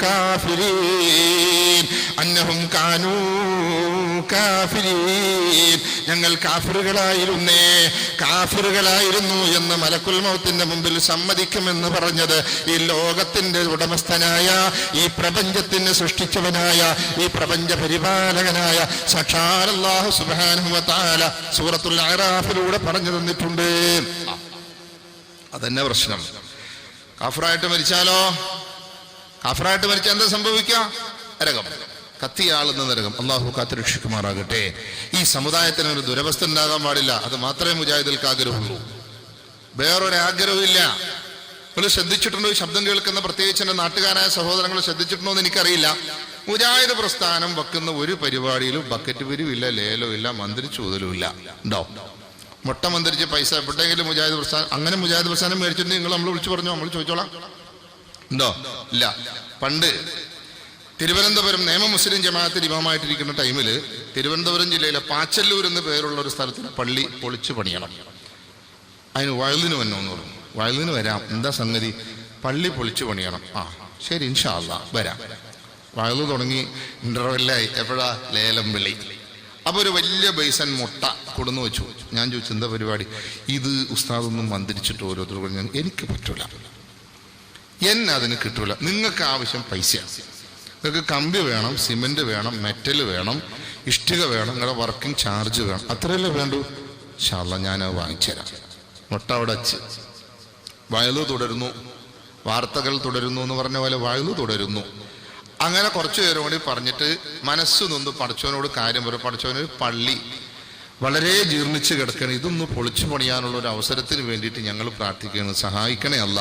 കാഫിരീൻ, അന്നഹും കാനൂ കാഫിരീൻ, ഞങ്ങൾ കാഫിറുകളായിരുന്നു എന്ന് മലക്കുൽ മൗത്തിന്റെ മുമ്പിൽ സമ്മതിക്കുമെന്ന് പറഞ്ഞത് ഈ ലോകത്തിന്റെ ഉടമസ്ഥനായ, ഈ പ്രപഞ്ചത്തിന് സൃഷ്ടിച്ചവനായ, ഈ പ്രപഞ്ച പരിപാലകനായ സാക്ഷാൽ അല്ലാഹു സുബ്ഹാനഹു വ തആല സൂറത്തുൽ അറാഫിലൂടെ പറഞ്ഞു തന്നിട്ടുണ്ട്. അതന്നെ പ്രശ്നം. കാഫിറായിട്ട് മരിച്ചാലോ? കാഫിറായിട്ട് മരിച്ചാൽ എന്താ സംഭവിക്കുക? നരകം, കത്തിയാളുന്ന നരകം. അള്ളാഹു കാത്തുരക്ഷിക്കുമാറാകട്ടെ. ഈ സമുദായത്തിന് ഒരു ദുരവസ്ഥ ഉണ്ടാകാൻ പാടില്ല. അത് മാത്രമേ മുജാഹിദുകൾക്ക് ആഗ്രഹമുള്ളൂ, വേറൊരു ആഗ്രഹമില്ല. നിങ്ങൾ ശ്രദ്ധിച്ചിട്ടുണ്ടോ? ഈ ശബ്ദം കേൾക്കുന്ന പ്രത്യേകിച്ച് എൻ്റെ നാട്ടുകാരായ സഹോദരങ്ങൾ ശ്രദ്ധിച്ചിട്ടുണ്ടോ എന്ന് എനിക്കറിയില്ല. മുജാഹിദ് പ്രസ്ഥാനം വെക്കുന്ന ഒരു പരിപാടിയിലും ബക്കറ്റ് പിരിവില്ല, ലേലോ ഇല്ല, മന്ത്രിച്ചൂതലും ഇല്ല. ഉണ്ടോ? മുട്ട മന്ത്രിച്ച് പൈസ എപ്പോഴെങ്കിലും മുജാഹിദ് പ്രസ്ഥാനം, അങ്ങനെ മുജാഹിദ് പ്രസ്ഥാനം മേടിച്ചിട്ടുണ്ടെങ്കിൽ നിങ്ങൾ നമ്മൾ വിളിച്ചു പറഞ്ഞോ, നമ്മൾ ചോദിച്ചോളാം. ഉണ്ടോ? ഇല്ല. പണ്ട് തിരുവനന്തപുരം നിയമ മുസ്ലിം ജമാഅത്തിൽ ഇമാമായിട്ടിരിക്കുന്ന ടൈമിൽ തിരുവനന്തപുരം ജില്ലയിലെ പാച്ചല്ലൂർ എന്ന് പേരുള്ള ഒരു സ്ഥലത്തിന് പള്ളി പൊളിച്ചു പണിയണം. അതിന് വഴുതിന് വന്നോന്ന് പറഞ്ഞു. വയലിന് വരാം, എന്താ സംഗതി? പള്ളി പൊളിച്ചു പണിയണം. ആ ശരി, ഇൻഷാ അല്ലാ വരാം. വയല് തുടങ്ങി, ഇന്റർവെല്ലായി. എപ്പോഴാ? ലേലം വിളി. അപ്പോൾ ഒരു വലിയ ബൈസൻ മുട്ട കൊടുന്നു വെച്ചു. ഞാൻ ചോദിച്ചു, എന്താ പരിപാടി? ഇത് ഉസ്താദൊന്നും മന്ത്രിച്ചിട്ട് ഓരോരുത്തർ പറഞ്ഞു, എനിക്ക് പറ്റൂല, എന്നെ അതിന് കിട്ടൂല. നിങ്ങൾക്ക് ആവശ്യം പൈസയാണ്. നിങ്ങൾക്ക് കമ്പി വേണം, സിമെന്റ് വേണം, മെറ്റൽ വേണം, ഇഷ്ടിക വേണം, നിങ്ങളുടെ വർക്കിംഗ് ചാർജ് വേണം, അത്രയല്ലേ വേണ്ടൂ. ഇൻഷാ അല്ലാ ഞാനത് വാങ്ങിച്ചുതരാം. മുട്ട അവിടെ വച്ച് വയലു തുടരുന്നു, വാർത്തകൾ തുടരുന്നു എന്ന് പറഞ്ഞ പോലെ വയലു തുടരുന്നു. അങ്ങനെ കുറച്ചു പേരും കൂടി പറഞ്ഞിട്ട് മനസ്സു നൊന്ന് പടച്ചവനോട് കാര്യം പറയും. പടച്ചവനൊരു പള്ളി വളരെ ജീർണിച്ച് കിടക്കണം, ഇതൊന്ന് പൊളിച്ചു പണിയാനുള്ള ഒരു അവസരത്തിന് വേണ്ടിയിട്ട് ഞങ്ങൾ പ്രാർത്ഥിക്കുകയാണ്, സഹായിക്കണേ അല്ല,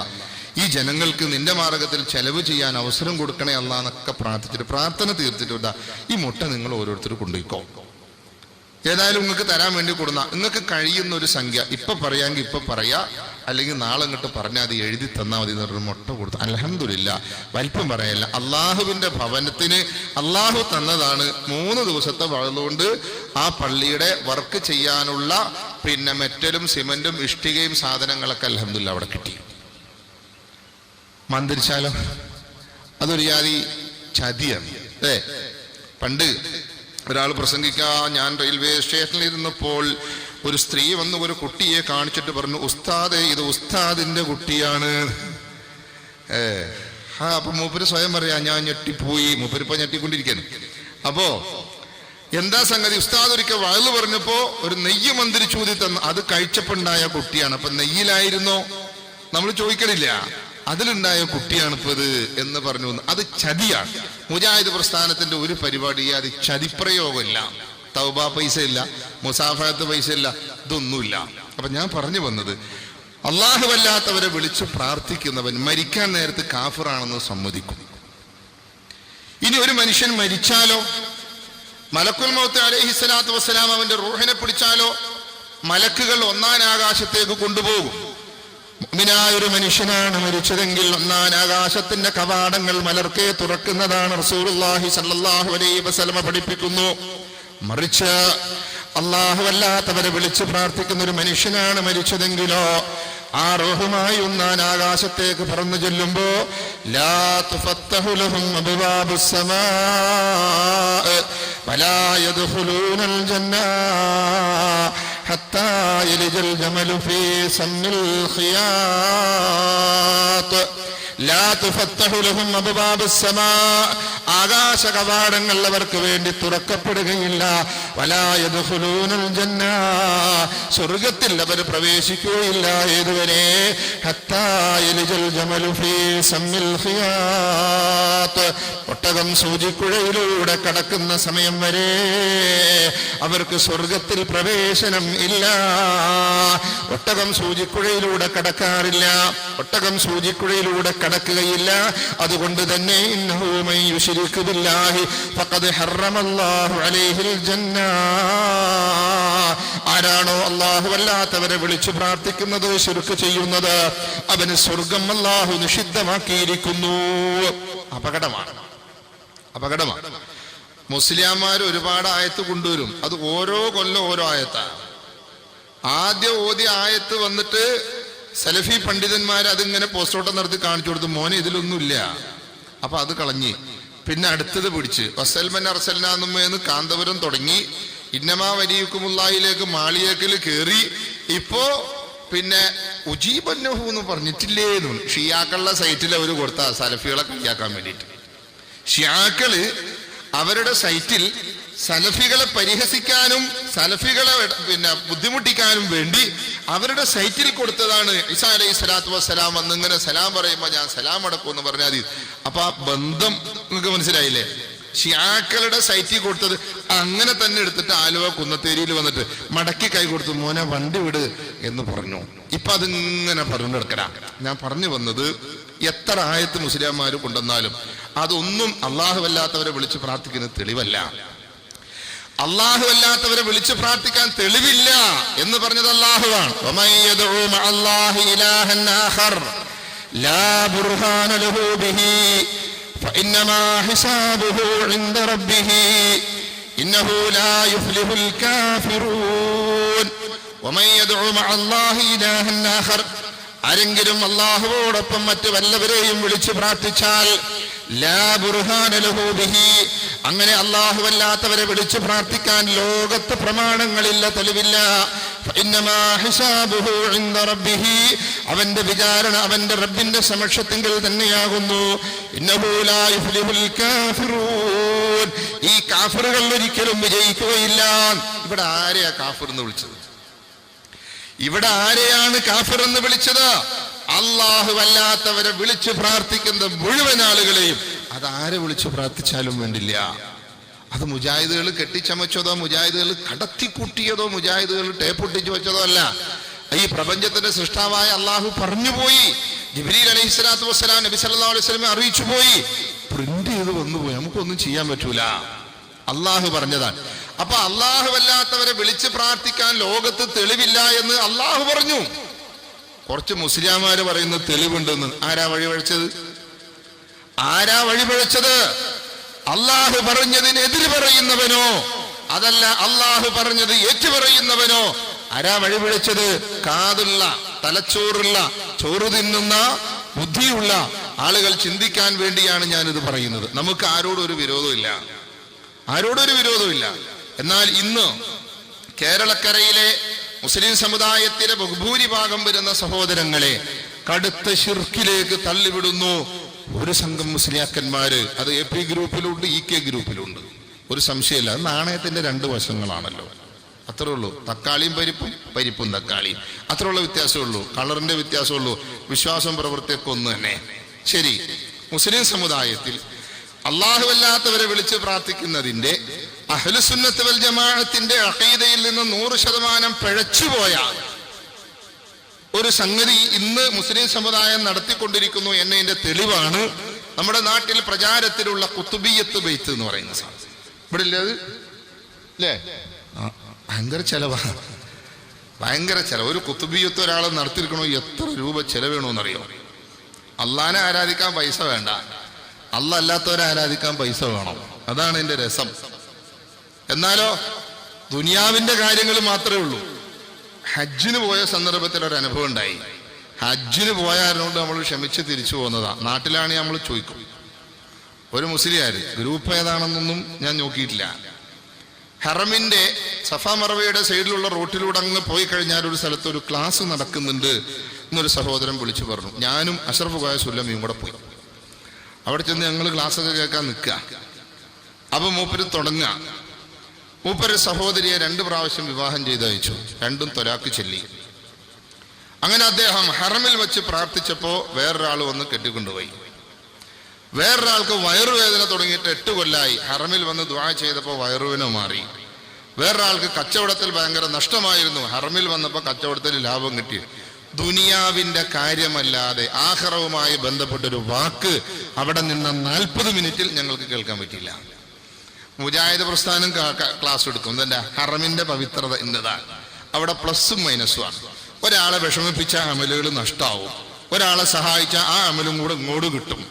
ഈ ജനങ്ങൾക്ക് നിന്റെ മാർഗത്തിൽ ചെലവ് ചെയ്യാൻ അവസരം കൊടുക്കണേ അല്ല എന്നൊക്കെ പ്രാർത്ഥിച്ചിട്ട് പ്രാർത്ഥന തീർത്തിട്ട് ഈ മുട്ട നിങ്ങൾ ഓരോരുത്തർ കൊണ്ടുപോയിക്കോ, ഏതായാലും നിങ്ങൾക്ക് തരാൻ വേണ്ടി കൊടുന്ന നിങ്ങൾക്ക് കഴിയുന്ന ഒരു സംഖ്യ ഇപ്പൊ പറയാമെങ്കിൽ ഇപ്പൊ പറയാ, അല്ലെങ്കിൽ നാളെ ഇങ്ങോട്ട് പറഞ്ഞാൽ അത് എഴുതി തന്നാൽ മതി എന്നൊരു മുട്ട കൊടുത്തു. അൽഹംദുലില്ലാ, വലിപ്പം പറയല്ല, അള്ളാഹുവിന്റെ ഭവനത്തിന് അള്ളാഹു തന്നതാണ്. 3 ദിവസത്തെ വഴലുകൊണ്ട് ആ പള്ളിയുടെ വർക്ക് ചെയ്യാനുള്ള മെറ്റലും സിമെന്റും ഇഷ്ടികയും സാധനങ്ങളൊക്കെ അൽഹംദുലില്ലാ അവിടെ കിട്ടി. മന്ത്രിച്ചാലോ അതൊരു ജാതി ചതിയാണ്. പണ്ട് ഒരാൾ പ്രസംഗിക്കാൻ, ഞാൻ റെയിൽവേ സ്റ്റേഷനിൽ ഇരുന്നപ്പോൾ ഒരു സ്ത്രീ വന്ന് ഒരു കുട്ടിയെ കാണിച്ചിട്ട് പറഞ്ഞു, ഉസ്താദേ ഇത് ഉസ്താദിന്റെ കുട്ടിയാണ്. അപ്പൊ മൂപ്പര് സ്വയം പറയാ, ഞാൻ ഞെട്ടിപ്പോയി. മൂപ്പരിപ്പോ ഞെട്ടിക്കൊണ്ടിരിക്കുന്നു. അപ്പോ എന്താ സംഗതി? ഉസ്താദ് ഒരിക്കൽ വയല് പറഞ്ഞപ്പോ ഒരു നെയ്യ് മന്ത്രി ചൂതി തന്നു, അത് കഴിച്ചപ്പോണ്ടായ കുട്ടിയാണ്. അപ്പൊ നെയ്യിലായിരുന്നോ? നമ്മൾ ചോദിക്കണില്ല, അതിലുണ്ടായ കുട്ടിയാണ് ഇപ്പൊ ഇത് എന്ന് പറഞ്ഞു. അത് ചതിയാണ്. മുജാഹിദ് പ്രസ്ഥാനത്തിന്റെ ഒരു പരിപാടി അത് ചതിപ്രയോഗമില്ല. തൗബ പൈസ ഇല്ല, മുസാഫത്ത് പൈസ ഇല്ല, ഇതൊന്നുമില്ല. അപ്പൊ ഞാൻ പറഞ്ഞു വന്നത്, അല്ലാഹുവല്ലാത്തവരെ വിളിച്ചു പ്രാർത്ഥിക്കുന്നവൻ മരിക്കാൻ നേരത്ത് കാഫിറാണെന്ന് സമ്മതിക്കും. ഇനി ഒരു മനുഷ്യൻ മരിച്ചാലോ, മലക്കുൽ മൗത്ത് അലൈഹിസ്സലാത്തു വസ്സലാം അവന്റെ റൂഹിനെ പിടിച്ചാലോ, മലക്കുകൾ 1-ാം ആകാശത്തേക്ക് കൊണ്ടുപോകും. മുഅ്മിനായ ഒരു മനുഷ്യനാണ് മരിച്ചതെങ്കിൽ 1-ാം ആകാശത്തിന്റെ കവാടങ്ങൾ മലർക്കെ തുറക്കുന്നതാണ് റസൂലുള്ളാഹി സ്വല്ലല്ലാഹു അലൈഹി വസല്ലം പഠിപ്പിക്കുന്നു. മറിച്ച് അല്ലാഹു അല്ലാത്തവരെ വിളിച്ച് പ്രാർത്ഥിക്കുന്ന ഒരു മനുഷ്യനാണ് മരിച്ചതെങ്കിലോ, ആ റൂഹുമായി 1-ാം ആകാശത്തേക്ക് പറന്നു ചെല്ലുമ്പോ ലാ തുഫത്തഹു ലഹും അബ്വാബുസ് സമാ വലാ യദ്ഖുലൂനൽ ജന്ന ഹത്താ യലിജൽ ജമലു ഫീ സമ്മിൽ ഖിയാത്ത്. ലാ തുഫത്തഹു ലഹും അബ്വാബുസ് സമാ, ആകാശ കവാടങ്ങൾ അവർക്ക് വേണ്ടി തുറക്കപ്പെടുകയില്ല. വലാ യദ്ഖുലൂനൽ ജന്ന, സ്വർഗ്ഗത്തിൽ അവർ പ്രവേശിക്കുകയില്ല. ഏതുവരെ? ഹത്താ യലിജൽ ജമലു ഫീ സമ്മിൽ ഖിയാത്ത്, ഒട്ടകം സൂചിക്കുഴയിലൂടെ കടക്കുന്ന സമയം വരെ അവർക്ക് സ്വർഗ്ഗത്തിൽ പ്രവേശനം ഇല്ല. ഒട്ടകം സൂചിക്കുഴയിലൂടെ കടക്കാറില്ല, ഒട്ടകം സൂചിക്കുഴയിലൂടെ കടക്കുകയില്ല. അതുകൊണ്ട് തന്നെ ഇന്നഹു മൻ യുശ്രിക് ബില്ലാഹി ഫഖദ് ഹറമല്ലാഹു അലൈഹിൽ ജന്ന, ആരാണോ അല്ലാഹു അല്ലാത്തവരെ വിളിച്ചു പ്രാർത്ഥിക്കുന്നത്, ശിർക്ക് ചെയ്യുന്നത്, അവന് സ്വർഗം അല്ലാഹു നിഷിദ്ധമാക്കിയിരിക്കുന്നു. അപകടമാണ്, അപകടമാണ്. മുസ്ലിംമാർ ഒരുപാട് ആയത്ത് കൊണ്ടുവരും, അത് ഓരോ കൊല്ലം ഓരോ ആയത്താണ്. ആദ്യം ഓതിയ ആയത്ത് വന്നിട്ട് സലഫി പണ്ഡിതന്മാർ അതിങ്ങനെ പോസ്റ്റോട്ടം നടത്തി കാണിച്ചു കൊടുത്തു, മോനെ ഇതിലൊന്നുമില്ല. അപ്പൊ അത് കളഞ്ഞ് പിന്നെ അടുത്തത് പിടിച്ച് വസൽമൻ അർസൽനാന്നുമ്മേന്ന് കാന്തപുരം തുടങ്ങി ഇന്നമാ വലിയുക്കുമുള്ളാഹിലേക്ക് മാളിയേക്കൽ കയറി. ഇപ്പോ പിന്നെ ഉജീബന്നഹു എന്ന് പറഞ്ഞിട്ടില്ലേന്നു ഷിയാക്കളുടെ സൈറ്റിൽ അവർ കൊടുത്ത സലഫികളെ കളിയാക്കാൻ വേണ്ടിയിട്ട്. ഷിയാക്കള് അവരുടെ സൈറ്റിൽ സലഫികളെ പരിഹസിക്കാനും സലഫികളെ ബുദ്ധിമുട്ടിക്കാനും വേണ്ടി അവരുടെ സൈറ്റിൽ കൊടുത്തതാണ് ഈസാ അലൈഹി സ്വലാത്തു വസ്സലാം വന്നിങ്ങനെ സലാം പറയുമ്പോ ഞാൻ സലാം അടക്കും എന്ന് പറഞ്ഞാൽ മതി. അപ്പൊ ആ ബന്ധം നിങ്ങൾക്ക് മനസ്സിലായില്ലേ? ഷിയാക്കളുടെ സൈറ്റിൽ കൊടുത്തത് അങ്ങനെ തന്നെ എടുത്തിട്ട് ആലുവ കുന്നത്തേരിയിൽ വന്നിട്ട് മടക്കി കൈ കൊടുത്തു, മോനെ വണ്ടി വിട് എന്ന് പറഞ്ഞു. ഇപ്പൊ അതിങ്ങനെ പറഞ്ഞെടുക്കലാ. ഞാൻ പറഞ്ഞു വന്നത്, എത്ര ആയത്ത് മുസ്ലിംമാർ കൊണ്ടുവന്നാലും അതൊന്നും അള്ളാഹു അല്ലാത്തവരെ വിളിച്ച് പ്രാർത്ഥിക്കുന്ന തെളിവല്ല. അള്ളാഹു അല്ലാത്തവരെ വിളിച്ച് പ്രാർത്ഥിക്കാൻ തെളിവില്ല എന്ന് പറഞ്ഞത് അള്ളാഹുവാണ്. ആരെങ്കിലും അല്ലാഹുവോടൊപ്പം മറ്റു വല്ലവരെയും വിളിച്ചു പ്രാർത്ഥിച്ചാൽ ലാ ബുർഹാന ലഹു ബിഹി, അങ്ങനെ അല്ലാഹുവല്ലാത്തവരെ വിളിച്ചു പ്രാർത്ഥിക്കാൻ ലോകത്ത് പ്രമാണങ്ങളില്ല, തെളിവില്ല. ഫഇന്നമാ ഹിസാബുഹു ഇൻദ റബ്ബിഹി, അവന്റെ വിചാരണ അവന്റെ റബ്ബിന്റെ സമക്ഷത്തിൽ തന്നെയാകുന്നു. ഇന്നഹു ലാ യുഫ്ലിഹുൽ കാഫിറൂൻ, ഈ കാഫിറുകൾ ഒരിക്കലും വിജയിക്കുകയില്ല. ഇവിടെ ആരെയാ കാഫിർ എന്ന് വിളിച്ചത്? ഇവിടെ ആരെയാണ് കാഫിർ എന്ന് വിളിച്ചത്? അല്ലാഹു അല്ലാത്തവരെ വിളിച്ചു പ്രാർത്ഥിക്കുന്ന മുഴുവൻ ആളുകളെയും. അതാരെ വിളിച്ചു പ്രാർത്ഥിച്ചാലും വേണ്ടില്ല. അത് മുജാഹിദുകൾ കെട്ടിച്ചമച്ചതോ മുജാഹിദുകൾ കടത്തിക്കൂട്ടിയതോ മുജാഹിദുകൾ ടേപ്പൊട്ടിച്ചു വെച്ചതോ അല്ല. ഈ പ്രപഞ്ചത്തിന്റെ സൃഷ്ടാവായ അള്ളാഹു പറഞ്ഞുപോയി. ജിബ്രീൽ അലൈഹിസ്സലാത്തു വസ്സലാം നബി സല്ലല്ലാഹു അലൈഹി വസല്ലം അറിയിച്ചു പോയി. പ്രിന്റ് ചെയ്ത് വന്നുപോയി, നമുക്കൊന്നും ചെയ്യാൻ പറ്റൂല. അള്ളാഹു പറഞ്ഞതാണ്. അപ്പൊ അള്ളാഹു അല്ലാത്തവരെ വിളിച്ച് പ്രാർത്ഥിക്കാൻ ലോകത്ത് തെളിവില്ല എന്ന് അള്ളാഹു പറഞ്ഞു. കുറച്ച് മുസ്ലിംമാര് പറയുന്ന തെളിവുണ്ടെന്ന്. ആരാ വഴിപഴച്ചത്? ആരാ വഴിപഴച്ചത്? അള്ളാഹു പറഞ്ഞതിനെതിര് പറയുന്നവനോ അതല്ല അള്ളാഹു പറഞ്ഞത് ഏറ്റുപറയുന്നവനോ? ആരാ വഴിപഴച്ചത്? കാതുള്ള, തലച്ചോറുള്ള, ചോറ് തിന്നുന്ന, ബുദ്ധിയുള്ള ആളുകൾ ചിന്തിക്കാൻ വേണ്ടിയാണ് ഞാനിത് പറയുന്നത്. നമുക്ക് ആരോടൊരു വിരോധമില്ല, ആരോടൊരു വിരോധമില്ല. എന്നാൽ ഇന്ന് കേരളക്കരയിലെ മുസ്ലിം സമുദായത്തിലെ ബഹുഭൂരിഭാഗം വരുന്ന സഹോദരങ്ങളെ കടുത്ത ശിർക്കിലേക്ക് തള്ളിവിടുന്നു ഒരു സംഘം മുസ്ലിയാക്കന്മാര്. അത് AP ഗ്രൂപ്പിലുണ്ട്, EK ഗ്രൂപ്പിലുണ്ട്. ഒരു സംശയമില്ല. അത് നാണയത്തിന്റെ രണ്ട് വശങ്ങളാണല്ലോ, അത്രേ ഉള്ളൂ. തക്കാളിയും പരിപ്പും, പരിപ്പും തക്കാളിയും, അത്രയുള്ള വ്യത്യാസമുള്ളൂ. കളറിന്റെ വ്യത്യാസമുള്ളൂ. വിശ്വാസം പ്രവൃത്തിയൊക്കെ ഒന്ന് തന്നെ. ശരി, മുസ്ലിം സമുദായത്തിൽ അല്ലാഹുവല്ലാത്തവരെ വിളിച്ച് പ്രാർത്ഥിക്കുന്നതിന്റെ അഹ്ലുസുന്നത്ത് വൽ ജമാഅത്തിന്റെ അഖീദയിൽ നിന്ന് 100% പിഴച്ചുപോയ ഒരു സംഗതി ഇന്ന് മുസ്ലിം സമുദായം നടത്തിക്കൊണ്ടിരിക്കുന്നു എന്നതിന്റെ തെളിവാണ് നമ്മുടെ നാട്ടിൽ പ്രചാരത്തിലുള്ള കുത്തുബിയ്യത്ത് ബൈത്ത് എന്ന് പറയുന്ന സാധനം. ഇവിടെ ഇല്ലേ അത്? അല്ലേ? ഭയങ്കര ചെലവാ, ഭയങ്കര ചെലവ്. ഒരു കുത്തുബിയ്യത്ത് ഒരാൾ നടത്തിയിരിക്കണോ എത്ര രൂപ ചെലവേണമെന്നറിയോ? അള്ളാനെ ആരാധിക്കാൻ പൈസ വേണ്ട, അള്ളാഹ് അല്ലാത്തവരെ ആരാധിക്കാൻ പൈസ വേണം. അതാണ് എന്റെ രസം. എന്നാലോ ദുനിയാവിന്റെ കാര്യങ്ങൾ മാത്രമേ ഉള്ളൂ. ഹജ്ജിന് പോയ സന്ദർഭത്തിൽ ഒരു അനുഭവം ഉണ്ടായി. ഹജ്ജിന് പോയാലുകൊണ്ട് നമ്മൾ ക്ഷമിച്ച് തിരിച്ചു പോകുന്നതാ. നാട്ടിലാണെങ്കിൽ നമ്മൾ ചോദിക്കും. ഒരു മുസ്ലിയാര്, ഗ്രൂപ്പ് ഏതാണെന്നൊന്നും ഞാൻ നോക്കിയിട്ടില്ല. ഹറമിന്റെ സഫ മറവയുടെ സൈഡിലുള്ള റോട്ടിലൂടെ അങ്ങ് പോയി കഴിഞ്ഞാൽ ഒരു സ്ഥലത്ത് ഒരു ക്ലാസ് നടക്കുന്നുണ്ട് എന്നൊരു സഹോദരൻ വിളിച്ചു പറഞ്ഞു. ഞാനും അഷ്റഫ് കോയ സുല്ലമിയും കൂടെ പോയി. അവിടെ ചെന്ന് ഞങ്ങൾ ക്ലാസ്സൊക്കെ കേൾക്കാൻ നിൽക്കുക. അപ്പൊ മൂപ്പര് തുടങ്ങുക. മൂപ്പര് സഹോദരിയെ 2 പ്രാവശ്യം വിവാഹം ചെയ്ത് അയച്ചു. 2ഉം തൊലാക്ക് ചൊല്ലി. അങ്ങനെ അദ്ദേഹം ഹറമിൽ വെച്ച് പ്രാർത്ഥിച്ചപ്പോ വേറൊരാൾ വന്ന് കെട്ടിക്കൊണ്ടുപോയി. വേറൊരാൾക്ക് വയറുവേദന തുടങ്ങിയിട്ട് 8 കൊല്ലായി. ഹറമിൽ വന്ന് ദുആ ചെയ്തപ്പോൾ വയറുവേദന മാറി. വേറൊരാൾക്ക് കച്ചവടത്തിൽ ഭയങ്കര നഷ്ടമായിരുന്നു. ഹറമിൽ വന്നപ്പോൾ കച്ചവടത്തിൽ ലാഭം കിട്ടി. ദുനിയാവിന്റെ കാര്യമല്ലാതെ ആഖിറവുമായി ബന്ധപ്പെട്ടൊരു വാക്ക് അവിടെ നിന്ന് 40 മിനിറ്റിൽ ഞങ്ങൾക്ക് കേൾക്കാൻ പറ്റിയില്ല. മുജാഹിദ് പ്രസ്ഥാനം ക്ലാസ് എടുക്കും. എന്താ? ഹറമിന്റെ പവിത്രത എന്നതാണ്. അവിടെ പ്ലസും മൈനസുമാണ്. ഒരാളെ വിഷമിപ്പിച്ച അമലുകൾ നഷ്ടാവും, ഒരാളെ സഹായിച്ച ആ അമലും കൂടെ ഇങ്ങോട്ട് കിട്ടും.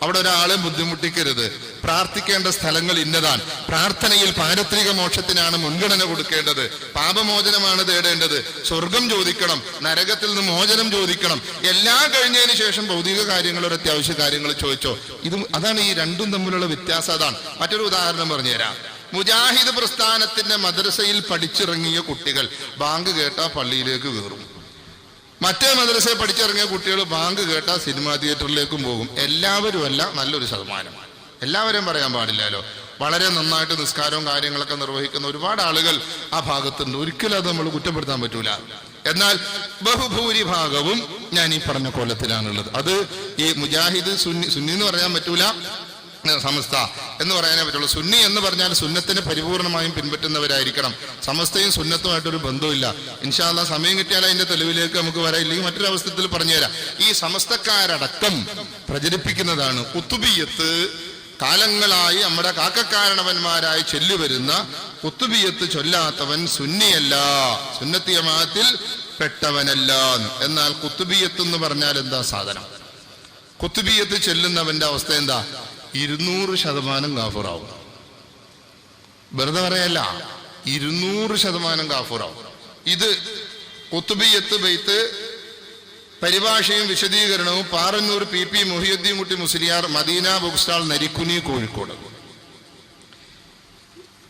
അവിടെ ഒരാളെ ബുദ്ധിമുട്ടിക്കരുത്. പ്രാർത്ഥിക്കേണ്ട സ്ഥലങ്ങൾ ഇന്നതാണ്. പ്രാർത്ഥനയിൽ പാരത്രിക മോക്ഷത്തിനാണ് മുൻഗണന കൊടുക്കേണ്ടത്. പാപമോചനമാണ് തേടേണ്ടത്. സ്വർഗം ചോദിക്കണം, നരകത്തിൽ നിന്ന് മോചനം ചോദിക്കണം. എല്ലാം കഴിഞ്ഞതിന് ശേഷം ഭൗതിക കാര്യങ്ങൾ, ഒരു അത്യാവശ്യ കാര്യങ്ങൾ ചോദിച്ചോ. അതാണ് ഈ രണ്ടും തമ്മിലുള്ള വ്യത്യാസം. അതാണ്. മറ്റൊരു ഉദാഹരണം പറഞ്ഞുതരാം. മുജാഹിദ് പ്രസ്ഥാനത്തിന്റെ മദ്രസയിൽ പഠിച്ചിറങ്ങിയ കുട്ടികൾ ബാങ്ക് കേട്ടാ പള്ളിയിലേക്ക് കയറും. മറ്റേ മദ്രസയിൽ പഠിച്ചിറങ്ങിയ കുട്ടികൾ ബാങ്ക് കേട്ടാൽ സിനിമാ തിയേറ്ററിലേക്കും പോകും. എല്ലാവരും അല്ല, നല്ലൊരു ശതമാനം. എല്ലാവരെയും പറയാൻ പാടില്ലല്ലോ. വളരെ നന്നായിട്ട് നിസ്കാരവും കാര്യങ്ങളൊക്കെ നിർവഹിക്കുന്ന ഒരുപാട് ആളുകൾ ആ ഭാഗത്തുണ്ട്. ഒരിക്കലും അത് നമ്മൾ കുറ്റപ്പെടുത്താൻ പറ്റൂല. എന്നാൽ ബഹുഭൂരിഭാഗവും ഞാൻ ഈ പറഞ്ഞ കോലത്തിലാണുള്ളത്. അത് ഈ മുജാഹിദ് സുന്നി എന്ന് പറയാൻ പറ്റൂല, സമസ്ത എന്ന് പറയാനേ പറ്റുള്ളൂ. സുന്നി എന്ന് പറഞ്ഞാൽ സുന്നത്തിനെ പരിപൂർണമായും പിൻപറ്റുന്നവരായിരിക്കണം. സമസ്തയും സുന്നത്തുമായിട്ടൊരു ബന്ധമില്ല. ഇൻഷാ അല്ലാഹ് സമയം കിട്ടിയാൽ അതിന്റെ തെളിവിലേക്ക് നമുക്ക് വരാം. ഇല്ലെങ്കിൽ മറ്റൊരു അവസ്ഥത്തിൽ പറഞ്ഞുതരാം. ഈ സമസ്തക്കാരടക്കം പ്രചരിപ്പിക്കുന്നതാണ് കുത്തുബിയ്യത്ത്. കാലങ്ങളായി നമ്മുടെ കാക്കക്കാരണവന്മാരായി ചൊല്ലിവരുന്ന കുത്തുബിയ്യത്ത് ചൊല്ലാത്തവൻ സുന്നിയല്ല, സുന്നത്തി ജമാഅത്തിൽ പെട്ടവനല്ല. എന്നാൽ കുത്തുബിയ്യത്ത് എന്ന് പറഞ്ഞാൽ എന്താ സാധനം? കുത്തുബിയ്യത്ത് ചൊല്ലുന്നവന്റെ അവസ്ഥ എന്താ? 200% കാഫിറാവും. വെറുതെ പറയല്ല, 200% കാഫിറാവും. ഇത് കുത്തുബിയ്യത്ത് ബൈത്ത് പരിഭാഷയും വിശദീകരണവും Parannur PP Muhiyuddin Kutty Musliyar, Madina book stall, Narikkuni, Kozhikode.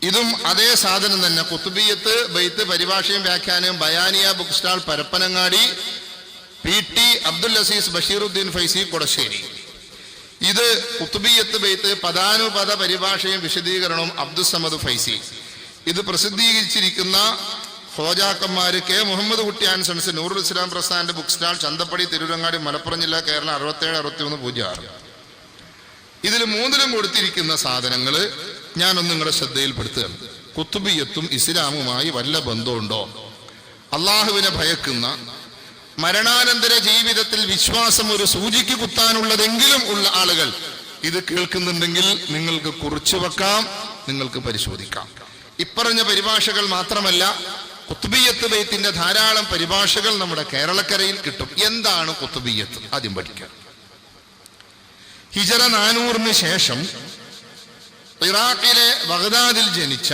ഇതും അതേ സാധനം തന്നെ. കുത്തുബിയത്ത് ബൈത്ത് പരിഭാഷയും വ്യാഖ്യാനവും Bayaniya book stall, Parappanangadi, PT Abdul Aziz Basheeruddin Faizy, Kodassery. ഇത് കുത്തുബിയത്ത് ബൈത്ത് പദാനുപദ പരിഭാഷയും വിശദീകരണവും അബ്ദുസമദ് ഫൈസി. ഇത് പ്രസിദ്ധീകരിച്ചിരിക്കുന്ന ഹോജാക്കന്മാര് K മുഹമ്മദ് കുട്ടി and sons, Noorul Islam പ്രസ്ഥാന്റെ book stall, Chanthappadi, Tirurangadi, Malappuram ജില്ല, കേരളം 676106. ഇതിൽ മൂന്നിലും കൊടുത്തിരിക്കുന്ന സാധനങ്ങൾ ഞാനൊന്ന് നിങ്ങളുടെ ശ്രദ്ധയിൽപ്പെടുത്തുകയാണ്. കുത്തുബിയത്തും ഇസ്ലാമുമായി വല്ല ബന്ധമുണ്ടോ? അള്ളാഹുവിനെ ഭയക്കുന്ന, മരണാനന്തര ജീവിതത്തിൽ വിശ്വാസം ഒരു സൂചിക്ക് കുത്താനുള്ളതെങ്കിലും ഉള്ള ആളുകൾ ഇത് കേൾക്കുന്നുണ്ടെങ്കിൽ നിങ്ങൾക്ക് കുറിച്ചു വെക്കാം, നിങ്ങൾക്ക് പരിശോധിക്കാം. ഇപ്പറഞ്ഞ പരിഭാഷകൾ മാത്രമല്ല, കുത്തുബിയത്ത് ബൈത്തിന്റെ ധാരാളം പരിഭാഷകൾ നമ്മുടെ കേരളക്കരയിൽ കിട്ടും. എന്താണ് കുത്തുബിയത്ത്? ആദ്യം പഠിക്കാം. ഹിജറ 400 ശേഷം ഇറാഖിലെ ബഗ്ദാദിൽ ജനിച്ച,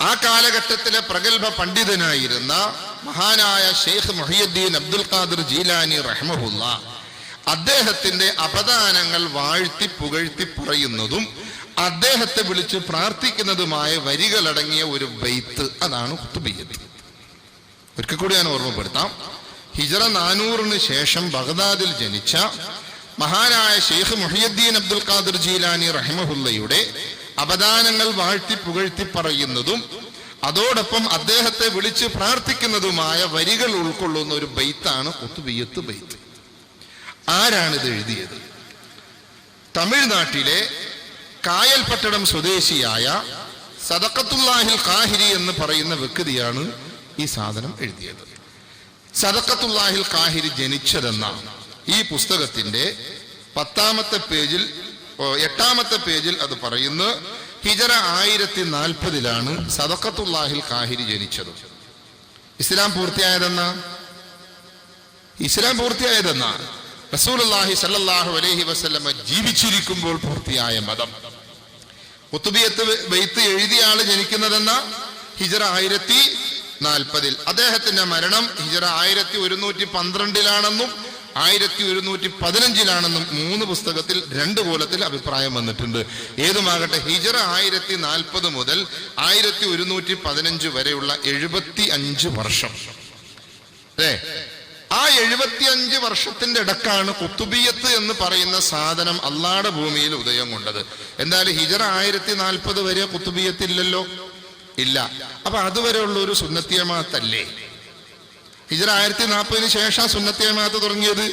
ആ കാലഘട്ടത്തിലെ പ്രഗത്ഭ പണ്ഡിതനായിരുന്ന മഹാനായ ഷെയ്ഖ് മുഹിയുദ്ദീൻ അബ്ദുൽ ഖാദിർ ജീലാനി റഹ്മഹുല്ല, അദ്ദേഹത്തിന്റെ അപദാനങ്ങൾ വാഴ്ത്തി പുകഴ്ത്തി പറയുന്നതും അദ്ദേഹത്തെ വിളിച്ച് പ്രാർത്ഥിക്കുന്നതുമായ വരികളടങ്ങിയ ഒരു ബൈത്ത്, അതാണ് കുത്തുബിയത്ത്. ഒരിക്കൽ കൂടി ഞാൻ ഓർമ്മപ്പെടുത്താം. ഹിജറ 400 ശേഷം ബഗ്ദാദിൽ ജനിച്ച മഹാനായ ഷെയ്ഖ് മുഹിയുദ്ദീൻ അബ്ദുൽ ഖാദിർ ജീലാനി റഹിമഹുല്ലയുടെ അപദാനങ്ങൾ വാഴ്ത്തി പുകഴ്ത്തി പറയുന്നതും അതോടൊപ്പം അദ്ദേഹത്തെ വിളിച്ച് പ്രാർത്ഥിക്കുന്നതുമായ വരികൾ ഉൾക്കൊള്ളുന്ന ഒരു ബൈത്താണ് കുത്തുബിയത്ത് ബൈത്ത്. ആരാണിത് എഴുതിയത്? തമിഴ്നാട്ടിലെ കായൽപട്ടണം സ്വദേശിയായ സദഖത്തുല്ലാഹിൽ ഖാഹിരി എന്ന് പറയുന്ന വ്യക്തിയാണ് ഈ സാധനം എഴുതിയത്. സദഖത്തുല്ലാഹിൽ ഖാഹിരി ജനിച്ചതെന്ന ഈ പുസ്തകത്തിന്റെ 8ാമത്തെ പേജിൽ അത് പറയുന്നു. ഹിജറ 1040 സദഖത്തുല്ലാഹിൽ ഖാഹിരി ജനിച്ചത്. ഇസ്ലാം പൂർത്തിയായതെന്ന റസൂലുള്ളാഹി സ്വല്ലല്ലാഹു അലൈഹി വസല്ലമ ജീവിച്ചിരിക്കുമ്പോൾ പൂർത്തിയായ മതം. കുത്തുബിയത്ത് ബൈത്ത് എഴുതിയ ആള് ജനിക്കുന്നതെന്ന ഹിജറ 1040. അദ്ദേഹത്തിന്റെ മരണം ഹിജറ 1112 1115 3 പുസ്തകത്തിൽ 2 കോലത്തിൽ അഭിപ്രായം വന്നിട്ടുണ്ട്. ഏതുമാകട്ടെ, ഹിജറ 1040 മുതൽ 1115 വരെയുള്ള 75 വർഷം. ആ 75 വർഷത്തിന്റെ ഇടക്കാണ് കുത്തുബിയത്ത് എന്ന് പറയുന്ന സാധനം അള്ളാഹുവിന്റെ ഭൂമിയിൽ ഉദയം കൊണ്ടത്. എന്തായാലും ഹിജറ 1040 വരെ കുത്തുബിയത്ത് ഇല്ലല്ലോ, ഇല്ല. അപ്പൊ അതുവരെയുള്ള ഒരു സുന്നത്തിയമാത്തല്ലേ? ഹിജറ 1040 ശേഷം സുന്നത്തിയമാത്ത് തുടങ്ങിയത്.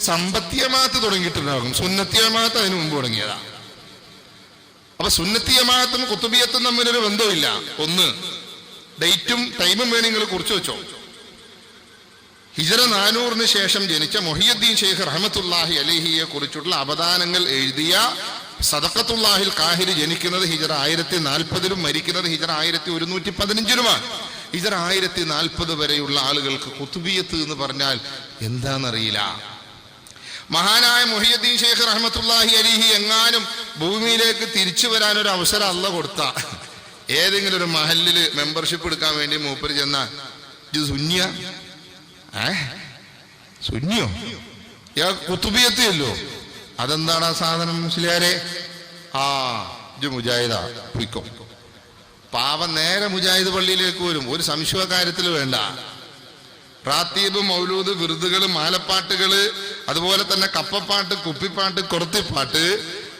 സമ്പത്തിയമാത്ത് തുടങ്ങിയിട്ടുണ്ടാകും, സുന്നത്തിയമാത്ത് അതിനു മുമ്പ് തുടങ്ങിയതാ. അപ്പൊ സുന്നത്തിയമാത്തും കുത്തുബിയത്തും തമ്മിലൊരു ബന്ധമില്ല. ഒന്ന്, ഡേറ്റും ടൈമും വേണം നിങ്ങൾ കുറിച്ചു വെച്ചോ. ഹിജറ 400 ശേഷം ജനിച്ച മുഹിയുദ്ദീൻ ഷെയ്ഖ് റഹ്മത്തുള്ളാഹി അലൈഹിയെ കുറിച്ചുള്ള അപദാനങ്ങൾ എഴുതിയ സദഖത്തുല്ലാഹിൽ ഖാഹിരി ജനിക്കുന്നത് ഹിജറ 1040 മരിക്കുന്നത് ഹിജറ 1115 ഹിജറ 1040 വരെയുള്ള ആളുകൾക്ക് കുത്തുബിയത്ത് എന്ന് പറഞ്ഞാൽ എന്താണെന്നറിയില്ല. മഹാനായ മുഹിയുദ്ദീൻ ഷെയ്ഖ് റഹ്മത്തുള്ളാഹി അലൈഹി എങ്ങാനും ഭൂമിയിലേക്ക് തിരിച്ചു വരാൻ ഒരു അവസരം അല്ല കൊടുത്ത, ഏതെങ്കിലും ഒരു മഹല്ലില് മെമ്പർഷിപ്പ് എടുക്കാൻ വേണ്ടി മൂപ്പര് ചെന്നാൽ ഇത് സുന്നിയോ കുത്തുബിയത്ത് അല്ലോ, അതെന്താണ് ആ സാധനം മുസ്ലിയാരെ? ഇത് മുജാഹിദാ, പൊയ്ക്കോ. പാവം നേരെ മുജാഹിദ് പള്ളിയിലേക്ക് വരും, ഒരു സംശയ കാര്യത്തിൽ വേണ്ട. റാത്തീബ്, മൗലൂദ്, വിറുതുകള്, മാലപ്പാട്ടുകള്, അതുപോലെ തന്നെ കപ്പപ്പാട്ട്, കുപ്പിപ്പാട്ട്, കൊറുത്തിപ്പാട്ട്,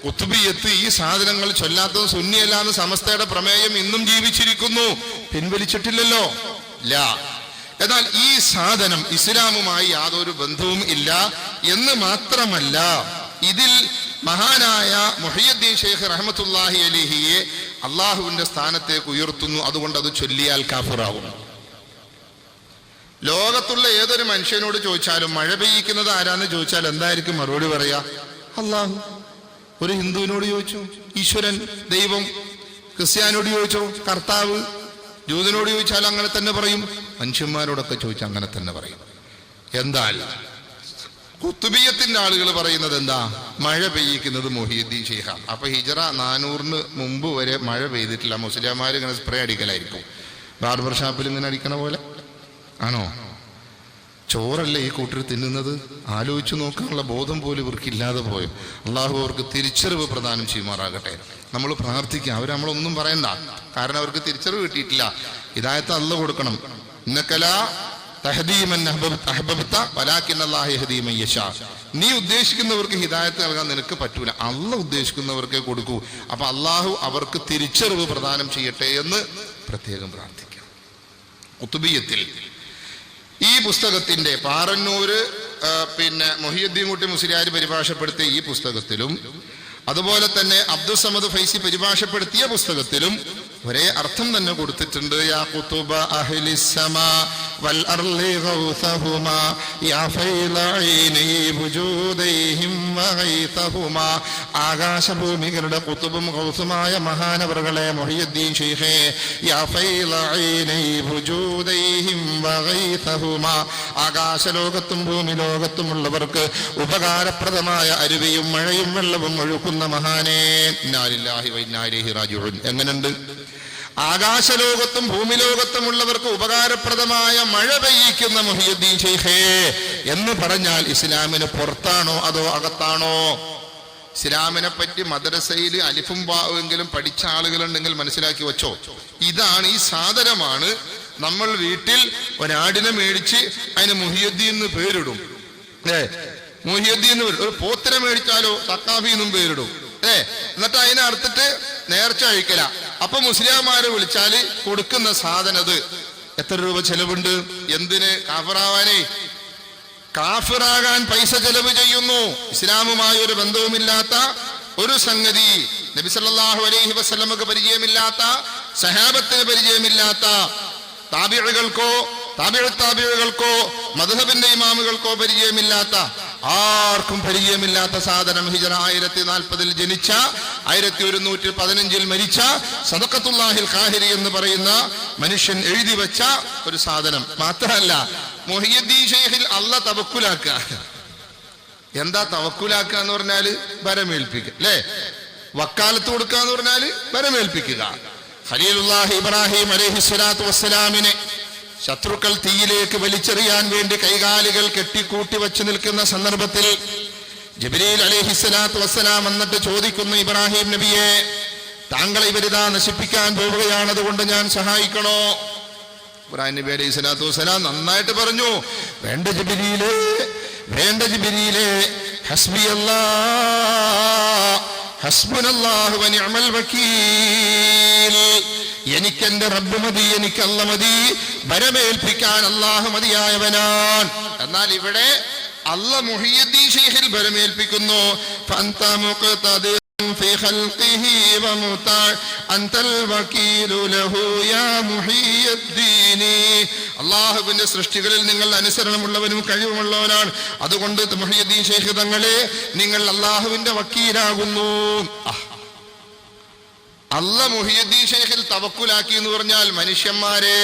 കുത്തുബിയത്ത്, ഈ സാധനങ്ങൾ ചൊല്ലാത്തതും സുന്നിയല്ലാന്ന് സമസ്തയുടെ പ്രമേയം ഇന്നും ജീവിച്ചിരിക്കുന്നു, പിൻവലിച്ചിട്ടില്ലല്ലോ. ഇല്ല. എന്നാൽ ഈ സാധനം ഇസ്ലാമുമായി യാതൊരു ബന്ധവും ഇല്ല എന്ന് മാത്രമല്ല, ഇതിൽ മഹാനായ മുഹിയുദ്ദീൻ ഷെയ്ഖ് റഹ്മത്തുള്ളാഹി അലൈഹിയെ അള്ളാഹുവിന്റെ സ്ഥാനത്തേക്ക് ഉയർത്തുന്നു. അതുകൊണ്ട് അത് ചൊല്ലിയാൽ കാഫിറാവും. ലോകത്തുള്ള ഏതൊരു മനുഷ്യനോട് ചോദിച്ചാലും മഴ പെയ്യിക്കുന്നത് ആരാന്ന് ചോദിച്ചാൽ എന്തായിരിക്കും മറുപടി പറയാ? അള്ളാഹു. ഒരു ഹിന്ദുവിനോട് ചോദിച്ചു, ഈശ്വരൻ, ദൈവം. ക്രിസ്ത്യാനോട് ചോദിച്ചോ, കർത്താവ്. ജൂതനോട് ചോദിച്ചാൽ അങ്ങനെ തന്നെ പറയും. മനുഷ്യന്മാരോടൊക്കെ ചോദിച്ചാൽ അങ്ങനെ തന്നെ പറയും. എന്താൽ കുത്തുബിയത്തിന്റെ ആളുകൾ പറയുന്നത് എന്താ? മഴ പെയ്യിക്കുന്നത് മുഹിയുദ്ദീൻ ഷെയ്ഖാണ്. അപ്പൊ ഹിജറ 400 മുമ്പ് വരെ മഴ പെയ്തിട്ടില്ല. മുസ്ലിംമാർ ഇങ്ങനെ സ്പ്രേ അടിക്കലായിരിക്കും, ബാർബർ ഷാപ്പിൽ ഇങ്ങനെ അടിക്കണ പോലെ ആണോ? ചോറല്ലേ ഈ കൂട്ടർ തിന്നുന്നത്? ആലോചിച്ചു നോക്കാനുള്ള ബോധം പോലും ഇവർക്കില്ലാതെ പോയോ? അള്ളാഹു അവർക്ക് തിരിച്ചറിവ് പ്രദാനം ചെയ്യുമാറാകട്ടെ. നമ്മൾ പ്രാർത്ഥിക്കുക. അവർ നമ്മളൊന്നും പറയണ്ട, കാരണം അവർക്ക് തിരിച്ചറിവ് കിട്ടിയിട്ടില്ല. ഹിദായത്ത് അല്ലാഹു കൊടുക്കണം. ഇന്നകലാ തഹ്ദീമൻ അഹ്ബബ്ത വലാകിൻ അല്ലാഹു യഹ്ദീ മൻ യശാ. നീ ഉദ്ദേശിക്കുന്നവർക്ക് ഹിദായത്ത് നൽകാൻ നിനക്ക് പറ്റൂല, അല്ലാഹു ഉദ്ദേശിക്കുന്നവർക്കേ കൊടുക്കൂ. അപ്പൊ അള്ളാഹു അവർക്ക് തിരിച്ചറിവ് പ്രദാനം ചെയ്യട്ടെ എന്ന് പ്രത്യേകം പ്രാർത്ഥിക്കാം. ഖുതുബിയത്തിൽ ഈ പുസ്തകത്തിന്റെ പാറന്നൂര് മുഹിയുദ്ദീൻ കുട്ടി മുസ്ലിയാർ പരിഭാഷപ്പെടുത്തിയ ഈ പുസ്തകത്തിലും അതുപോലെ തന്നെ അബ്ദുൽ സമദ് ഫൈസി പരിഭാഷപ്പെടുത്തിയ പുസ്തകത്തിലും ഒരേ അർത്ഥം തന്നെ കൊടുത്തിട്ടുണ്ട്. യാ ഖുതുബ അഹ്ലിസ് സമാ വൽ അർളി ഗൗസഹുമാ യാ ഫൈലഈനി വജൂദിഹിം വഗൈതഹുമാ. ആകാശഭൂമികളുടെ ഖുതുബും ഗൗസുമായ മഹാനവറുകളെ മുഹിയുദ്ദീൻ ശൈഖേ, യാ ഫൈലഈനി വജൂദിഹിം വഗൈതഹുമാ. ആകാശലോകത്തും ഭൂമി ലോകത്തുമുള്ളവർക്ക് ഉപകാരപ്രദമായ അരുവിയും മഴയും വെള്ളവും ഒഴുക്കുന്ന മഹാനേ. ഇന്നാ ലില്ലാഹി വ ഇന്നാ ഇലൈഹി റാജിഊൻ. എങ്ങനെയുണ്ട്? ആകാശലോകത്തും ഭൂമി ലോകത്തുമുള്ളവർക്ക് ഉപകാരപ്രദമായ മഴ പെയ്യിക്കുന്ന മുഹിയുദ്ദീൻ ശൈഖേ എന്ന് പറഞ്ഞാൽ ഇസ്ലാമിന് പുറത്താണോ അതോ അകത്താണോ? ഇസ്ലാമിനെ പറ്റി മദ്രസയിൽ അലിഫും ബാവെങ്കിലും പഠിച്ച ആളുകളുണ്ടെങ്കിൽ മനസ്സിലാക്കി വെച്ചോ. ഇതാണ്, ഈ സാധനമാണ് നമ്മൾ വീട്ടിൽ ഒരാടിനെ മേടിച്ച് അതിന് മുഹിയുദ്ദീൻ എന്ന് പേരിടും. മുഹിയുദ്ദീൻ ഒരു പോത്തിനെ മേടിച്ചാലോ സക്കാഫി എന്നും പേരിടും. എന്നിട്ട് അതിനെ അറുത്തിട്ട് നേർച്ച അഴിക്കല. അപ്പൊ മുസ്ലിംമാരെ വിളിച്ചാല് കൊടുക്കുന്ന സാധനത് എത്ര രൂപ ചെലവുണ്ട്? എന്തിന്? കാഫിറാവാനേ. കാഫിറാകാൻ പൈസ ചെലവ് ചെയ്യുന്നു. ഇസ്ലാമുമായി ഒരു ബന്ധവുമില്ലാത്ത ഒരു സംഗതി, നബി സല്ലല്ലാഹു അലൈഹി വസല്ലമക്ക് പരിചയമില്ലാത്ത, സഹാബത്തിന് പരിചയമില്ലാത്ത, താബിഈകൾക്കോ താബിഈകൾക്കോ മദ്ഹബിന്റെ ഇമാമുകൾക്കോ പരിചയമില്ലാത്ത, ആർക്കും പരിചയമില്ലാത്ത സാധനം ഹിജറ 1040 ജനിച്ച 1115 മരിച്ച സദഖത്തുല്ലാഹിൽ ഖാഹിരി എന്ന് പറയുന്ന മനുഷ്യൻ എഴുതി വെച്ച ഒരു സാധനം. മാത്രമല്ല മുഹിയുദ്ദീൻ ശൈഖിൽ അല്ല തവക്കുലാക്കുക. എന്താ തവക്കുലാക്കുക എന്ന് പറഞ്ഞാല്? വരമേൽപ്പിക്കുക, അല്ലേ? വക്കാലത്ത് കൊടുക്കുക എന്ന് പറഞ്ഞാല് വരമേൽപ്പിക്കുക. ഖലീലുല്ലാഹി ഇബ്രാഹിം അലൈഹിസ്സലാത്തു വസ്സലാമിനെ ശത്രുക്കൾ തീയിലേക്ക് വലിച്ചെറിയാൻ വേണ്ടി കൈകാലുകൾ കെട്ടിക്കൂട്ടി വച്ചു നിൽക്കുന്ന സന്ദർഭത്തിൽ ജിബ്രീൽ അലൈഹിസ്സലാത്തു വസ്സലാം എന്നിട്ട് ചോദിക്കുന്നു, ഇബ്രാഹിം നബിയെ, താങ്കളെ ഇവരിതാ നശിപ്പിക്കാൻ പോവുകയാണ്, അതുകൊണ്ട് ഞാൻ സഹായിക്കണോ? ഇബ്രാഹിം നബി അലൈഹിസ്സലാത്തു വസ്സലാം നന്നായിട്ട് പറഞ്ഞു, വേണ്ട ജിബ്രീലേ, വേണ്ട ജിബ്രീലേ, ഹസ്ബുനല്ലാഹു വ നിഅമൽ വകീൽ. എനിക്കെന്റെ റബ്ബ് മതി, എനിക്ക് അല്ല മതി, ബരമേൽപ്പിക്കാൻ അല്ലാഹു മതിയായവനാൻ. എന്നാൽ ഇവിടെ അല്ല മുഹിയുദ്ദീൻ ശൈഖിൽ ബരമേൽപ്പിക്കുന്നു. ഫഅൻത മുഖ്തദിർ ഫീ ഖൽഖിഹി വമുതാ അൻതൽ വകീലു ലഹു യാ മുഹിയുദ്ദീൻ. അല്ലാഹുവിന്റെ സൃഷ്ടികളിൽ നിങ്ങൾ അനുസരണമുള്ളവനും കഴിവുമുള്ളവനാണ്. അതുകൊണ്ട് മുഹിയുദ്ദീൻ ശൈഖ് തങ്ങളെ, നിങ്ങൾ അല്ലാഹുവിന്റെ വക്കീലാകുന്നു. അല്ല മുഹിയുദ്ദീൻ ശൈഖിൽ തവക്കുലാക്കി എന്ന് പറഞ്ഞാൽ, മനുഷ്യന്മാരെ,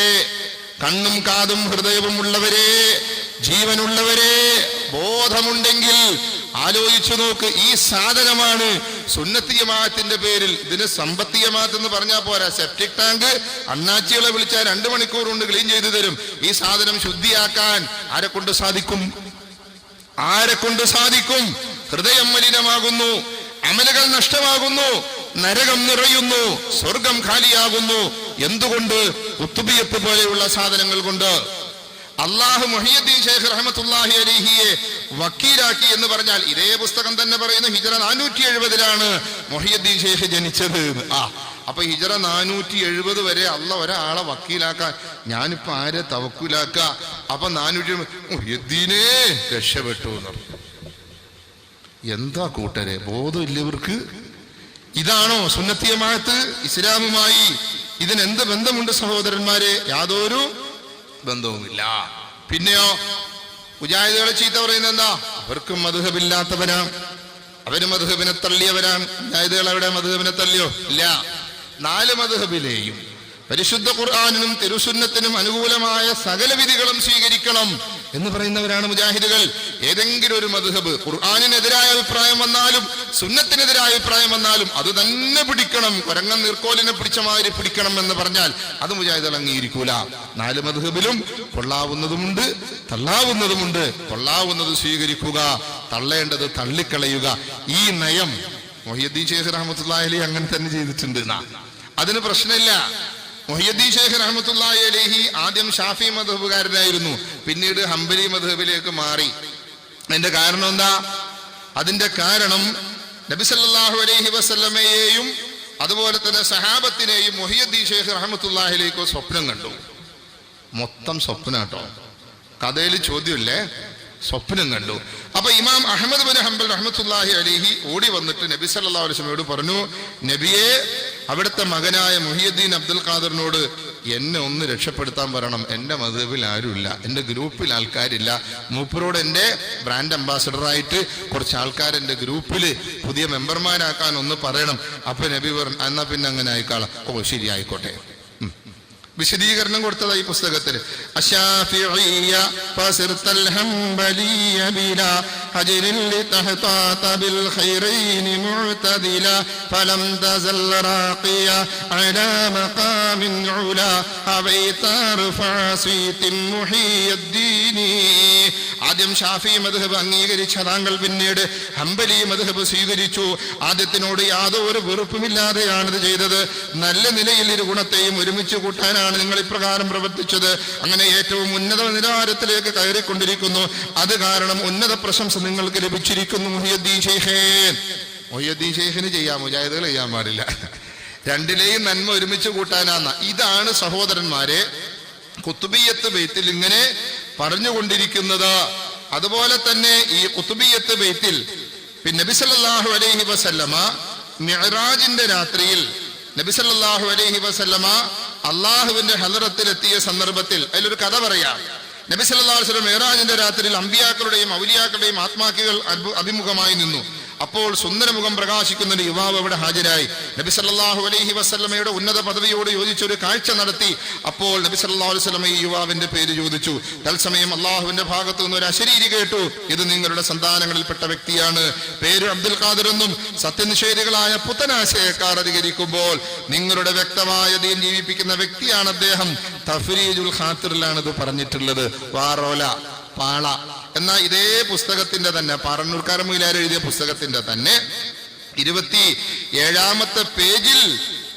കണ്ണും കാതും ഹൃദയവും ഉള്ളവരെ, ജീവനുള്ളവരെ, ബോധമുണ്ടെങ്കിൽ ആലോചിച്ചു നോക്ക്. ഈ സാധനമാണ് സുന്നത്തി ജമാഅത്തിന്റെ പേരിൽ. ഇതിന് സമ്പത്തി ജമാഅത്ത് എന്ന് പറഞ്ഞാൽ പോരാ. സെപ്റ്റിക് ടാങ്ക് അണ്ണാച്ചികളെ വിളിച്ചാൽ 2 മണിക്കൂർ കൊണ്ട് ക്ലീൻ ചെയ്തു തരും. ഈ സാധനം ശുദ്ധിയാക്കാൻ ആരെ കൊണ്ട് സാധിക്കും? ആരെ കൊണ്ട് സാധിക്കും? ഹൃദയം മലിനമാകുന്നു, അമലുകൾ നഷ്ടമാകുന്നു, നരകം നിറയുന്നു, സ്വർഗം ഖാലിയാകുന്നു. എന്തുകൊണ്ട്? ഖുതുബിയത്ത് പോലെയുള്ള സാധനങ്ങൾ കൊണ്ട്. അല്ലാഹു മുഹിയുദ്ദീൻ ശൈഖ് റഹ്മത്തുള്ളാഹി അലൈഹിയെ വക്കീലാക്കി എന്ന് പറഞ്ഞാൽ, ഇതേ പുസ്തകം തന്നെ പറയുന്നു ഹിജറ 470 മുഹിയുദ്ദീൻ ശൈഖ് ജനിച്ചത്. അപ്പൊ ഹിജറ 470 വരെ അല്ല ഒരാളെ വക്കീലാക്കാൻ. ഞാനിപ്പോ ആരെ തവക്കുലാക്ക? അപ്പൊ 470 മുഹിയുദ്ദീനെ രക്ഷപ്പെട്ടു എന്ന് പറഞ്ഞു. എന്താ കൂട്ടരെ, ബോധമില്ല ഇവർക്ക്? ഇതാണോ സുന്നത്തി ജമാഅത്ത്? ഇസ്ലാമുമായി ഇതിനെന്ത് ബന്ധമുണ്ട് സഹോദരന്മാരെ? യാതൊരു ബന്ധവുമില്ല. പിന്നെയോ മുജാഹിദുകളെ ചീത്ത പറയുന്നത് എന്താ? അവർക്കും മദ്ഹബില്ലാത്തവരാ, അവര് മദ്ഹബിനെ തള്ളിയവരാണ്. മുജാഹിദുകൾ അവിടെ മദ്ഹബിനെ തള്ളിയോ? ഇല്ല. 4 മദ്ഹബിലെയും പരിശുദ്ധ ഖുർആനിനും തിരുസുന്നത്തിനും അനുകൂലമായ സകല വിധികളും സ്വീകരിക്കണം. എന്ന് പറയുന്നവരാണ് മുജാഹിദുകൾ. ഏതെങ്കിലും ഒരു മദ്ഹബ് ഖുർആനിനെതിരായ അഭിപ്രായം വന്നാലും സുന്നത്തിനെതിരായ അഭിപ്രായം വന്നാലും അത് തന്നെ പിടിക്കണം, കുരങ്ങൻ നീർക്കോലിനെ പിടിച്ച മാതിരി പിടിക്കണം എന്ന് പറഞ്ഞാൽ അത് മുജാഹിദുകൾ അംഗീകരിക്കൂല. 4 മദ്ഹബിലും കൊള്ളാവുന്നതുമുണ്ട് തള്ളാവുന്നതുമുണ്ട്. കൊള്ളാവുന്നത് സ്വീകരിക്കുക, തള്ളേണ്ടത് തള്ളിക്കളയുക. ഈ നയം മുഹ്യിദ്ദീൻ ശൈഖ് റഹ്മത്തുള്ളാഹി അലൈഹി അങ്ങനെ തന്നെ ചെയ്തിട്ടുണ്ട്. അതിന് പ്രശ്നമില്ല. മുഹ്യിദ്ദീൻ ശൈഖ് റഹ്മത്തുള്ളാഹി അലൈഹി ആദ്യം ഷാഫി മദ്ഹബുകാരനായിരുന്നു, പിന്നീട് ഹംബലി മദ്ഹബിലേക്ക് മാറി. അതിന്റെ കാരണം എന്താ? അതിന്റെ കാരണം നബി സല്ലല്ലാഹു അലൈഹി വസല്ലമയെയും അതുപോലെ തന്നെ സഹാബത്തിനെയും മുഹ്യിദ്ദീൻ ശൈഖ് റഹ്മത്തുള്ളാഹി അലൈഹി സ്വപ്നം കണ്ടു. മൊത്തം സ്വപ്നാട്ടോ, കഥയിൽ ചോദ്യമില്ലേ, സ്വപ്നം കണ്ടു. അപ്പൊ ഇമാം അഹ്മദ് ബിൻ ഹംബൽ റഹ്മത്തുള്ളാഹി അലൈഹി ഓടി വന്നിട്ട് നബി സല്ലല്ലാഹു അലൈഹി വസല്ലമയോട് പറഞ്ഞു, നബിയെ, അവിടുത്തെ മകനായ മുഹിയുദ്ദീൻ അബ്ദുൽ ഖാദറിനോട് എന്നെ ഒന്ന് രക്ഷപ്പെടുത്താൻ പറയണം. എന്റെ മദ്ഹബിൽ ആരുമില്ല, എന്റെ ഗ്രൂപ്പിൽ ആൾക്കാരില്ല. മൂപ്പരോട് എന്റെ ബ്രാൻഡ് അംബാസഡറായിട്ട് കുറച്ച് ആൾക്കാർ എന്റെ ഗ്രൂപ്പിൽ പുതിയ മെമ്പർമാരാക്കാൻ ഒന്ന് പറയണം. അപ്പൊ നബി പറഞ്ഞു, എന്നാ പിന്നെ അങ്ങനെ ആയിക്കാളാം. ഓ ശരി, ആയിക്കോട്ടെ. വിശദീകരണം കൊടുത്തത് ഈ പുസ്തകത്തിൽ. ആദ്യം ഷാഫി മദ്ഹബ് അംഗീകരിച്ച താങ്കൾ പിന്നീട് ഹംബലി മദ്ഹബ് സ്വീകരിച്ചു. ആദ്യത്തിനോട് യാതൊരു വെറുപ്പുമില്ലാതെയാണിത് ചെയ്തത്. നല്ല നിലയിൽ ഇരു ഗുണത്തെയും ഒരുമിച്ച് കൂട്ടാനാണ് നിങ്ങൾ ഇപ്രകാരം പ്രവർത്തിച്ചത്. അങ്ങനെ ഏറ്റവും ഉന്നത നിലവാരത്തിലേക്ക് കയറിക്കൊണ്ടിരിക്കുന്നു. അത് കാരണം ഉന്നത പ്രശംസ നിങ്ങൾക്ക് ലഭിച്ചിരിക്കുന്നു. മുഹ്യിദ്ദീൻ ശൈഖേ, മുഹ്യിദ്ദീൻ ശൈഖിന് ചെയ്യാം, മുജാഹിദുകൾ ചെയ്യാൻ പാടില്ല. രണ്ടിലെയും നന്മ ഒരുമിച്ച് കൂട്ടാനാന്ന. ഇതാണ് സഹോദരന്മാരെ ഖുത്ബിയ്യത്ത് ബൈത്തിൽ ഇങ്ങനെ പറഞ്ഞുകൊണ്ടിരിക്കുന്നത്. അതുപോലെ തന്നെ ഈ ഖുത്ബിയ്യത്ത് ബൈത്തിൽ നബി സല്ലല്ലാഹു അലൈഹി വസല്ലമ മിഅ്റാജിന്റെ രാത്രിയിൽ നബി സല്ലല്ലാഹു അലൈഹി വസല്ലമ അള്ളാഹുവിന്റെ ഹളറത്തിലെത്തിയ സന്ദർഭത്തിൽ അതിലൊരു കഥ പറയാം. നബി സല്ലല്ലാഹു അലൈഹി വസല്ലം മിഅ്റാജിന്റെ രാത്രിയിൽ അമ്പിയാക്കളുടെയും ഔലിയാക്കളുടെയും ആത്മാക്കൾ അഭിമുഖമായി നിന്നു. അപ്പോൾ സുന്ദരമുഖം പ്രകാശിക്കുന്ന ഒരു യുവാവ് അവിടെ ഹാജരായി. നബി സല്ലല്ലാഹു അലൈഹി വസല്ലമയുടെ ഉന്നത പദവിയോട് യോജിച്ചൊരു കാഴ്ച നടത്തി. അപ്പോൾ നബി സല്ലല്ലാഹു അലൈഹി വസല്ലമ ഈ യുവാവിന്റെ പേര് ചോദിച്ചു. തത്സമയം അള്ളാഹുവിന്റെ ഭാഗത്തു നിന്ന് ഒരു അശരീരി കേട്ടു, ഇത് നിങ്ങളുടെ സന്താനങ്ങളിൽപ്പെട്ട വ്യക്തിയാണ്, പേര് അബ്ദുൽ ഖാദർ എന്നും. സത്യനിഷേധികളായ പുത്തനാശയക്കാർ അധികരിക്കുമ്പോൾ നിങ്ങളുടെ വ്യക്തമായ ദീൻ ജീവിപ്പിക്കുന്ന വ്യക്തിയാണ് അദ്ദേഹം. തഫ്രീജുൽ ഖാത്തിറിലാണ് ഇത് പറഞ്ഞിട്ടുള്ളത്. വാറോല, പാള എന്ന ഇതേ പുസ്തകത്തിന്റെ തന്നെ, പാറന്നൂർക്കാരൻ മൊയ്ലാർ എഴുതിയ പുസ്തകത്തിന്റെ തന്നെ 27-ാമത്തെ പേജിൽ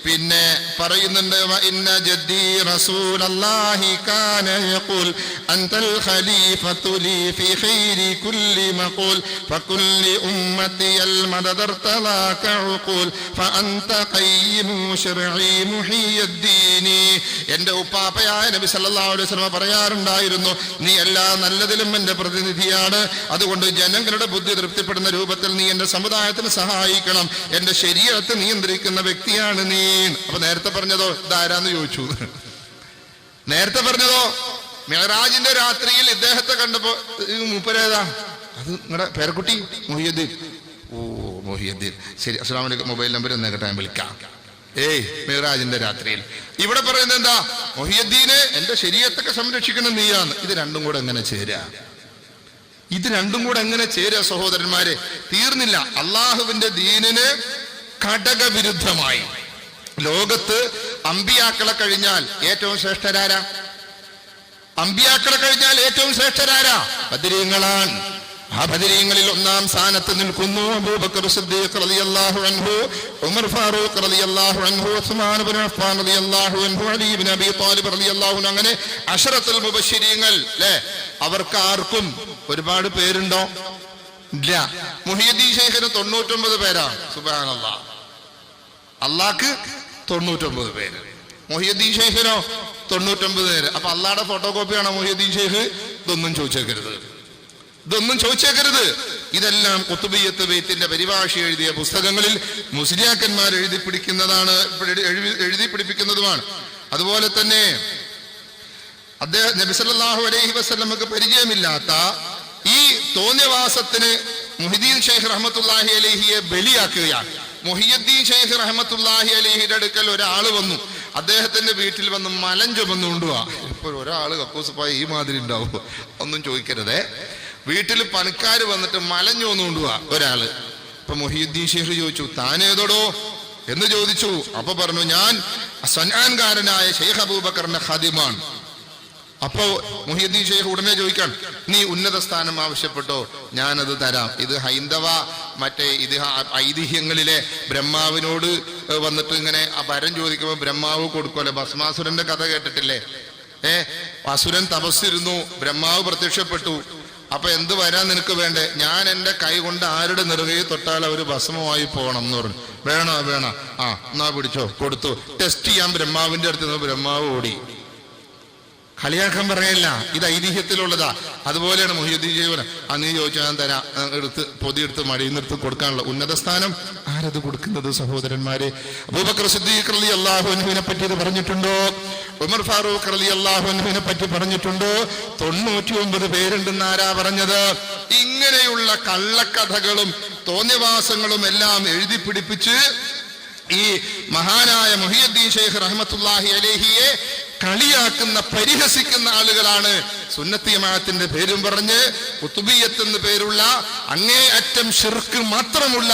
പിന്നെ പറയുന്നുണ്ട്, ഇന്ന ജദ്ദി റസൂലല്ലാഹി കാന യഖൂൽ അൻതൽ ഖലീഫതു ലീ ഫീ ഖൈരി കുല്ലി മഖൂൽ ഫകുല്ലി ഉമ്മത്തി അൽ മദദർതലാക ഉഖൂൽ ഫഅൻത ഖയ്യിമു ശർഈ മുഹിയുദ്ദീൻ. എൻ്റെ ഉപ്പാപ്പയായ നബി സല്ലല്ലാഹു അലൈഹി വസല്ലം പറയാറുണ്ടായിരുന്നു, നീ എല്ലാ നല്ലതിലും എൻ്റെ പ്രതിനിധിയാണ്. അതുകൊണ്ട് ജനങ്ങളുടെ ബുദ്ധി തൃപ്തിപ്പെടുന്ന രൂപത്തിൽ നീ എൻ്റെ സമുദായത്തിന് സഹായിക്കണം. എൻ്റെ ശരീഅത്ത് നിയന്ത്രിക്കുന്ന വ്യക്തിയാണ് നീ. അപ്പൊ നേരത്തെ പറഞ്ഞതോ ഇതാരാന്ന് ചോദിച്ചു. നേരത്തെ പറഞ്ഞതോ മിഅ്റാജിന്റെ രാത്രിയിൽ ഇദ്ദേഹത്തെ കണ്ടപ്പോ മൂപ്പരേതാ? അത് നിങ്ങളുടെ പേരക്കുട്ടി മുഹിയുദ്ദീൻ. ഓ മുഹിയുദ്ദീൻ, ശരി, അസ്സലാമു അലൈക്കും, മൊബൈൽ നമ്പർ എന്നേക്കട്ടെ, ഞാൻ വിളിക്കാം. മിഅ്റാജിന്റെ രാത്രിയിൽ ഇവിടെ പറയുന്നത് എന്താ? മുഹിയുദ്ദീനെ എന്റെ ശരീഅത്തൊക്കെ സംരക്ഷിക്കണം നീയാന്ന്. ഇത് രണ്ടും കൂടെ എങ്ങനെ ചേരാ? ഇത് രണ്ടും കൂടെ എങ്ങനെ ചേരാ സഹോദരന്മാരെ? തീർന്നില്ല. അള്ളാഹുവിന്റെ ദീനിന് ഘടകവിരുദ്ധമായി ലോകത്ത് അമ്പിയാക്കളെ കഴിഞ്ഞാൽ ഏറ്റവും ശ്രേഷ്ഠരാരാ? അമ്പിയാക്കളെ കഴിഞ്ഞാൽ ഏറ്റവും ശ്രേഷ്ഠരാരാ? ബദരീങ്ങളാണ്. ആ ബദരീങ്ങളിൽ ഒന്നാം സ്ഥാനത്ത് നിൽക്കുന്നു അബൂബക്കർ സിദ്ദീഖ് റളിയല്ലാഹു അൻഹു, ഉമർ ഫാറൂഖ് റളിയല്ലാഹു അൻഹു, ഉസ്മാൻ ഇബ്നു അഫ്ഫാൻ റളിയല്ലാഹു അൻഹു, അലി ഇബ്നു അബീ ത്വാലിബ് റളിയല്ലാഹു അൻഹു. അങ്ങനെ അശറത്തുൽ മുബശ്ശിരീങ്ങൾ അല്ലേ? അവർക്ക് ആർക്കും ഒരുപാട് പേരുണ്ടോ? ഇല്ല. മുഹ്യിദ്ദീൻ ശൈഖിന് 99 പേരാണ്. സുബ്ഹാനല്ലാഹ്. അള്ളാഹ്ക്ക് 99 പേര്, മുഹ്യിദ്ദീൻ ശൈഖിനോ 99 പേര്. അപ്പൊ അള്ളാഹുടെ ഫോട്ടോ കോപ്പിയാണോ മുഹ്യിദ്ദീൻ ശൈഖ്? ഇതൊന്നും ചോദിച്ചേക്കരുത്, ഇതൊന്നും ചോദിച്ചേക്കരുത്. ഇതെല്ലാം ഖുത്ബിയ്യത്ത് ബൈത്തിന്റെ പരിഭാഷ എഴുതിയ പുസ്തകങ്ങളിൽ മുസ്ലിയാക്കന്മാർ എഴുതി പിടിപ്പിക്കുന്നതുമാണ്. അതുപോലെ തന്നെ അദ്ദേഹം നബി സല്ലല്ലാഹു അലൈഹി വസല്ലമക്ക് പരിചയമില്ലാത്ത ഈ തോന്നിയവാസത്തിന് മുഹ്യിദ്ദീൻ ശൈഖ് റഹ്മത്തുള്ളാഹി അലൈഹിയെ ബലിയാക്കുകയാണ്. മുഹ്യിദ്ദീൻ ശൈഖ് റഹ്മത്തുള്ളാഹി അലൈഹിയുടെ അടുക്കൽ ഒരാൾ വന്നു. അദ്ദേഹത്തിന്റെ വീട്ടിൽ വന്ന് മലം ചുമന്നു കൊണ്ടുപോവാ. ഇപ്പോൾ ഒരാള് കക്കൂസപ്പായ ഈ മാതിരി ഉണ്ടാവും, ഒന്നും ചോദിക്കരുതേ. വീട്ടിൽ പണിക്കാര് വന്നിട്ട് മലം ചുമന്നു കൊണ്ടുപോവാ ഒരാള്. അപ്പൊ മുഹിയുദ്ദീൻ ഷേഖ് ചോദിച്ചു, താനേതോടോ എന്ന് ചോദിച്ചു. അപ്പൊ പറഞ്ഞു, ഞാൻ സൻആൻകാരനായ ഷെയ്ഖ് അബൂബക്കറിന്റെ ഖാദിമാണ്. അപ്പോ മുഹിയുദ്ദീൻ ഷെയ്ഖ് ഉടനെ ചോദിക്കാൻ, നീ ഉന്നത സ്ഥാനം ആവശ്യപ്പെട്ടോ, ഞാനത് തരാം. ഇത് ഹൈന്ദവ മറ്റേ ഐതിഹ്യങ്ങളിലെ ബ്രഹ്മാവിനോട് വന്നിട്ട് ഇങ്ങനെ ആ വരം ചോദിക്കുമ്പോൾ ബ്രഹ്മാവ് കൊടുക്കുമല്ലോ. ഭസ്മാസുരന്റെ കഥ കേട്ടിട്ടില്ലേ? അസുരൻ തപസ്സിരുന്നു, ബ്രഹ്മാവ് പ്രത്യക്ഷപ്പെട്ടു. അപ്പൊ എന്ത് വരാൻ നിനക്ക് വേണ്ടേ? ഞാൻ എന്റെ കൈ കൊണ്ട് ആരുടെ നെറുകയിൽ തൊട്ടാൽ അവര് ഭസ്മമായി പോകണം എന്ന് പറഞ്ഞു. വേണോ? ആ എന്നാ പിടിച്ചോ, കൊടുത്തു. ടെസ്റ്റ് ചെയ്യാൻ ബ്രഹ്മാവിന്റെ അടുത്ത് നിന്ന് ബ്രഹ്മാവ് ഓടി. കളിയാക്കാൻ പറയല്ല, ഇത് ഐതിഹ്യത്തിലുള്ളതാ. അതുപോലെയാണ് മുഹിയുദ്ദീൻ ഷെയ്ഖ്, നീ ചോദിച്ചാൽ ഞാൻ തരാം, പൊതിയെടുത്ത് മടിയിൽ നിർത്തി കൊടുക്കാനുള്ള ഉന്നത സ്ഥാനം ആരത് കൊടുക്കുന്നത്? സഹോദരന്മാരെ, അബൂബക്കർ സിദ്ദീഖ് റളിയല്ലാഹു അൻഹുവിനെ പറ്റി ഇത് പറഞ്ഞിട്ടുണ്ടോ? ഉമർ ഫാറൂഖ് റളിയല്ലാഹു അൻഹുവിനെ പറ്റി പറഞ്ഞിട്ടുണ്ടോ? 99 പേരുണ്ടെന്ന് ആരാ പറഞ്ഞത്? ഇങ്ങനെയുള്ള കള്ളക്കഥകളും തോന്നിവാസങ്ങളും എല്ലാം എഴുതി പിടിപ്പിച്ച് ഈ മഹാനായ മുഹിയുദ്ദീൻ ഷെയ്ഖ് റഹ്മത്തുള്ളാഹി അലൈഹിയെ കളിയാക്കുന്ന, പരിഹസിക്കുന്ന ആളുകളാണ് സുന്നത്തി ജമാഅത്തിന്റെ പേരും പറഞ്ഞ് ഖുതുബിയ്യത്ത് എന്ന് പേരുള്ള അങ്ങേയറ്റം ശിർക്ക് മാത്രമുള്ള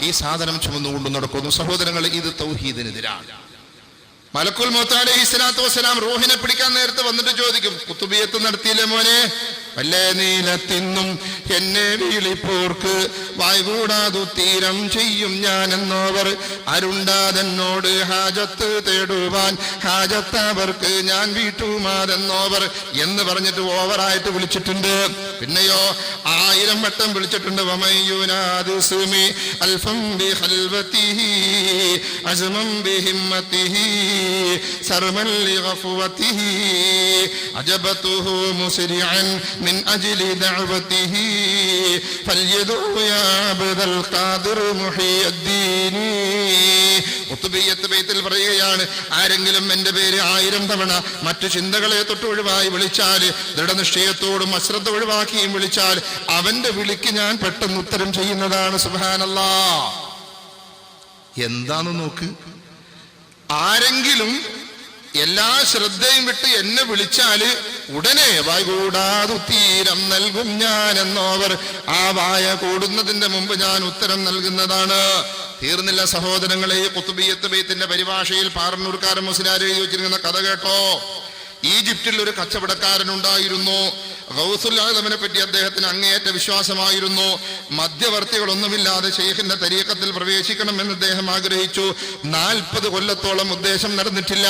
ഈ സാധനം ചുമന്നുകൊണ്ട് നടക്കുന്നു. സഹോദരങ്ങൾ, ഇത് തൗഹീദിനെതിരാണ്. മലക്കുൽ മൗത്ത് അലൈഹി സ്വലാത്തു വസ്സലാം റൂഹിനെ പിടിക്കാൻ നേരത്തെ വന്നിട്ട് ചോദിക്കും, ഖുതുബിയ്യത്ത് നടത്തിയില്ലേ മോനെ? വല്ലേ നീലത്തിന്നും എന്നെ വിളിപ്പോർക്ക് വായ്കൂടാതു തീരം ചെയ്യും ഞാൻ എന്നോവർ അരുണ്ടാതെന്നോട് ഹാജത്ത് തേടുവാൻ ഹാജത്ത് അവർക്ക് ഞാൻ വീട്ടുമാതെന്നോവർ എന്ന് പറഞ്ഞിട്ട് ഓവറായിട്ട് വിളിച്ചിട്ടുണ്ട്. പിന്നെയോ 1000 വട്ടം വിളിച്ചിട്ടുണ്ട്. من أجل دعوته فليدعو يا عبد القادر محي الدين. ഖുതുബിയ്യത്ത് ബൈത്തിൽ പറയുകയാണ്, ആരെങ്കിലും എന്റെ പേര് 1000 തവണ മറ്റു ചിന്തകളെ തൊട്ട് ഒഴിവായി വിളിച്ചാൽ, ദൃഢനിശ്ചയത്തോടും അശ്രദ്ധ ഒഴിവാക്കിയും വിളിച്ചാൽ അവന്റെ വിളിക്ക് ഞാൻ പെട്ടെന്ന് ഉത്തരം ചെയ്യുന്നതാണ്. സുബ്ഹാനല്ലാഹ്. എന്താന്ന് നോക്ക്, ആരെങ്കിലും എല്ലാ ശ്രദ്ധയും വിട്ട് എന്നെ വിളിച്ചാല് ഉടനെ വായ്കൂടാതു തീരം നൽകും ഞാൻ എന്നോവർ. ആ വായ കൂടുന്നതിന്റെ മുമ്പ് ഞാൻ ഉത്തരം നൽകുന്നതാണ്. തീർന്നില്ല സഹോദരങ്ങളെ. ഖുതുബിയ്യത്ത് ബൈത്തിന്റെ പരിഭാഷയിൽ പാറന്നൂർക്കാരൻ മുസ്ലിയാർ എഴുതി വെച്ചിരിക്കുന്ന കഥ കേട്ടോ. ഈജിപ്തിൽ ഒരു കച്ചവടക്കാരനുണ്ടായിരുന്നു. ഗൗസുൽ ആലമിനെ പറ്റി അദ്ദേഹത്തിന് അങ്ങേയറ്റ വിശ്വാസമായിരുന്നു. മധ്യവർത്തികളൊന്നുമില്ലാതെ ഷെയ്ഖിന്റെ തരീഖത്തിൽ പ്രവേശിക്കണം എന്ന് അദ്ദേഹം ആഗ്രഹിച്ചു. 40 കൊല്ലത്തോളം ഉദ്ദേശം നടന്നിട്ടില്ല.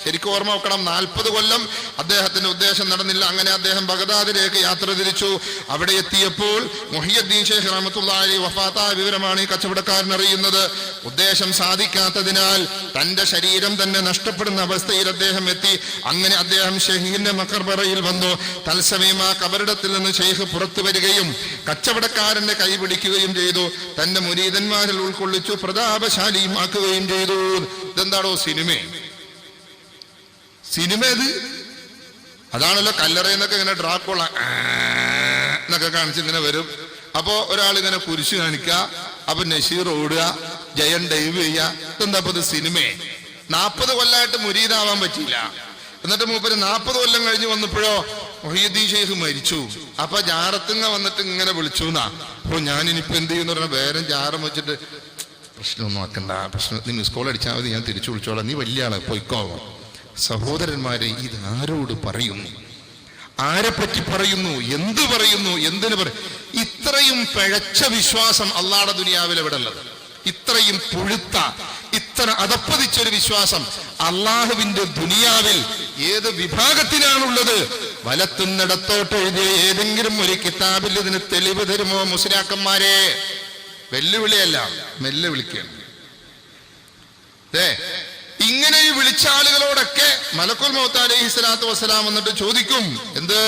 ശരിക്കും ഓർമ്മ വെക്കണം, 40 കൊല്ലം അദ്ദേഹത്തിന്റെ ഉദ്ദേശം നടന്നില്ല. അങ്ങനെ അദ്ദേഹം ബഗ്ദാദിലേക്ക് യാത്ര തിരിച്ചു. അവിടെ എത്തിയപ്പോൾ മുഹിയുദ്ദീൻ ഷെയ്ഖ് റഹ്മത്തുള്ളാഹി അലൈഹി വഫാത്തായ വിവരമാണ് ഈ കച്ചവടക്കാരൻ അറിയുന്നത്. ഉദ്ദേശം സാധിക്കാത്തതിനാൽ തന്റെ ശരീരം തന്നെ നഷ്ടപ്പെടുന്ന അവസ്ഥയിൽ അദ്ദേഹം എത്തി. അങ്ങനെ അദ്ദേഹം ഷെയ്ഖിന്റെ മഖബറയിൽ വന്നു. തത്സമയം ആ കബറിടത്തിൽ നിന്ന് ഷെയ്ഖ് പുറത്തു വരികയും കച്ചവടക്കാരന്റെ കൈ പിടിക്കുകയും ചെയ്തു. തന്റെ മുരീദന്മാരിൽ ഉൾക്കൊള്ളിച്ചു പ്രതാപശാലിയുമാക്കുകയും ചെയ്തു. ഇതെന്താണോ സിനിമ ഇത്? അതാണല്ലോ കല്ലറയെന്നൊക്കെ ഇങ്ങനെ ഡ്രാക്കുള എന്നൊക്കെ കാണിച്ച് ഇങ്ങനെ വരും. അപ്പോ ഒരാൾ ഇങ്ങനെ കുരിശ് കാണിക്കുക, അപ്പൊ നഷീർ ഓടുക, ജയൻ ഡൈവ് ചെയ്യുക. ഇതെന്താ ഇത് സിനിമയെ? 40 കൊല്ലമായിട്ട് മുരീദാവാൻ പറ്റിയില്ല. എന്നിട്ട് മൂപ്പര് 40 കൊല്ലം കഴിഞ്ഞ് വന്നപ്പോഴോ മുഹിയുദ്ദീൻ ഷെയ്ഖ് മരിച്ചു. അപ്പൊ ജാറത്തുങ്ങ വന്നിട്ട് ഇങ്ങനെ വിളിച്ചു എന്നാ. അപ്പൊ ഞാനിനിപ്പോ എന്ത് ചെയ്യുന്ന പറഞ്ഞാൽ വേറെ ജാറം വെച്ചിട്ട്, പ്രശ്നമൊന്നും ആക്കണ്ട, പ്രശ്നം നീ മിസ് കോൾ അടിച്ചാൽ മതി, ഞാൻ തിരിച്ചു വിളിച്ചോളാം, നീ വലിയ ആളെ പൊയ്ക്കോ. സഹോദരന്മാരെ, ഇത് ആരോട് പറയുന്നു? ആരെപ്പറ്റി പറയുന്നു? എന്ത് പറയുന്നു? എന്തിനു പറയും? ഇത്രയും പിഴച്ച വിശ്വാസം അള്ളാഹുവിന്റെ ദുനിയാവിൽ എവിടെ ഉള്ളത്? ഇത്രയും പുഴുത്ത, ഇത്ര അതപ്പതിച്ചൊരു വിശ്വാസം അള്ളാഹുവിന്റെ ദുനിയാവിൽ ഏത് വിഭാഗത്തിനാണുള്ളത്? വലത്തുന്നിടത്തോട്ട് എഴുതിയ ഏതെങ്കിലും ഒരു കിതാബിൽ ഇതിന് തെളിവ് തരുമോ മുസ്ലിയാക്കന്മാരെ? വെല്ലുവിളിയല്ല, മെല്ലെ വിളിക്കുകയാണ്. ഇങ്ങനെ ഈ വിളിച്ച ആളുകളോടൊക്കെ മലക്കുൽ മൗത്ത് അലൈഹി സ്വലാത്തു വസ്സലാം വന്നിട്ട് ചോദിക്കും, എന്ത്?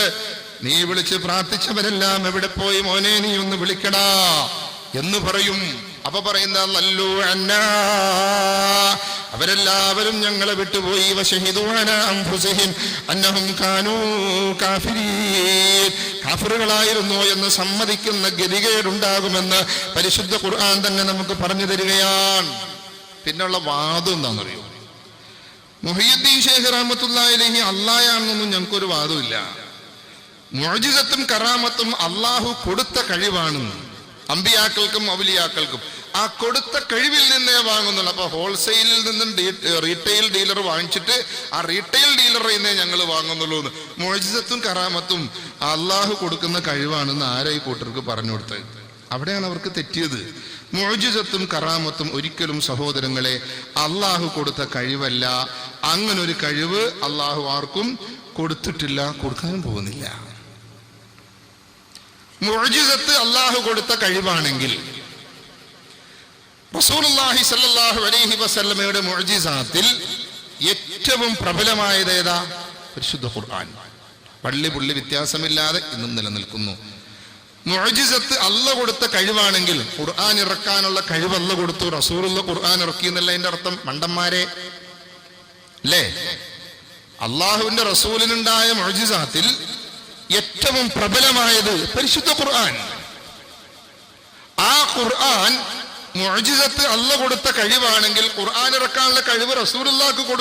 നീ വിളിച്ച് പ്രാർത്ഥിച്ചവരെല്ലാം എവിടെ പോയി മോനെ, നീ ഒന്ന് വിളിക്കടാ എന്ന് പറയും. അപ്പൊ പറയുന്ന ലല്ലു അന്നാ, അവരെല്ലാവരും ഞങ്ങളെ വിട്ടുപോയി. വശഹിദു അലാ അൻഫുസിഹിം അന്നഹും കാനൂ കാഫിരീൻ, കാഫിറുകളായിരുന്നു എന്ന് സമ്മതിക്കുന്ന ഗതികേടുണ്ടാകുമെന്ന് പരിശുദ്ധ ഖുർആൻ തന്നെ നമുക്ക് പറഞ്ഞു തരികയാണ്. പിന്നുള്ള വാദം എന്താണെന്നറിയോ? മുഹയ്യിദ്ദീൻ ഷേഖ് റഹ്മത്തുള്ളാഹി അലൈഹി അല്ലാഹയാണെന്നൊന്നും ഞങ്ങൾക്കൊരു വാദമില്ല. മുഅ്ജിസത്തും കറാമത്തും അള്ളാഹു കൊടുത്ത കഴിവാണ് അമ്പിയാക്കൾക്കും ഔലിയാക്കൾക്കും. ആ കൊടുത്ത കഴിവിൽ നിന്നേ വാങ്ങുന്നുള്ളൂ. അപ്പൊ ഹോൾസെയിലിൽ നിന്നും റീറ്റെയിൽ ഡീലർ വാങ്ങിച്ചിട്ട് ആ റീറ്റെയിൽ ഡീലറിൽ നിന്നേ ഞങ്ങൾ വാങ്ങുന്നുള്ളൂ എന്ന്. മുഅ്ജിസത്തും കറാമത്തും അള്ളാഹു കൊടുക്കുന്ന കഴിവാണെന്ന് ആരാ ഈ കൂട്ടർക്ക് പറഞ്ഞു കൊടുത്തത്? അവിടെയാണ് അവർക്ക് തെറ്റിയത്. മുഅ്ജിസത്തും കറാമത്തും ഒരിക്കലും സഹോദരങ്ങളെ അള്ളാഹു കൊടുത്ത കഴിവല്ല. അങ്ങനൊരു കഴിവ് അള്ളാഹു ആർക്കും കൊടുത്തിട്ടില്ല, കൊടുക്കാനും പോകുന്നില്ല. മുഅ്ജിസത്ത് അള്ളാഹു കൊടുത്ത കഴിവാണെങ്കിൽ റസൂലുള്ളാഹി സ്വല്ലല്ലാഹു അലൈഹി വസല്ലമയുടെ മുഅ്ജിസാത്തിൽ ഏറ്റവും പ്രബലമായത് ഏതാ? പരിശുദ്ധ ഖുർആൻ. പള്ളി പുള്ളി വ്യത്യാസമില്ലാതെ ഇന്നും നിലനിൽക്കുന്നു. മുഅ്ജിസത്ത് അല്ലാഹു കൊടുത്ത കഴിവാണെങ്കിൽ ഖുർആൻ ഇറക്കാനുള്ള കഴിവ് അല്ലാഹു കൊടുത്തു, റസൂലുള്ള ഖുർആൻ ഇറക്കി എന്നല്ല അതിന്റെ അർത്ഥം. മണ്ടന്മാരെ അല്ലേ? അള്ളാഹുവിന്റെ റസൂലിനുണ്ടായ മുഅ്ജിസാത്തിൽ ഏറ്റവും പ്രബലമായത് പരിശുദ്ധ ഖുർആൻ. ആ ഖുർആൻ മുഅ്ജിസത്ത് അല്ലാഹു കൊടുത്ത കഴിവാണെങ്കിൽ ഖുർആൻ ഇറക്കാനുള്ള കഴിവ് റസൂലുള്ളാഹിക്ക് കൊടുത്തു.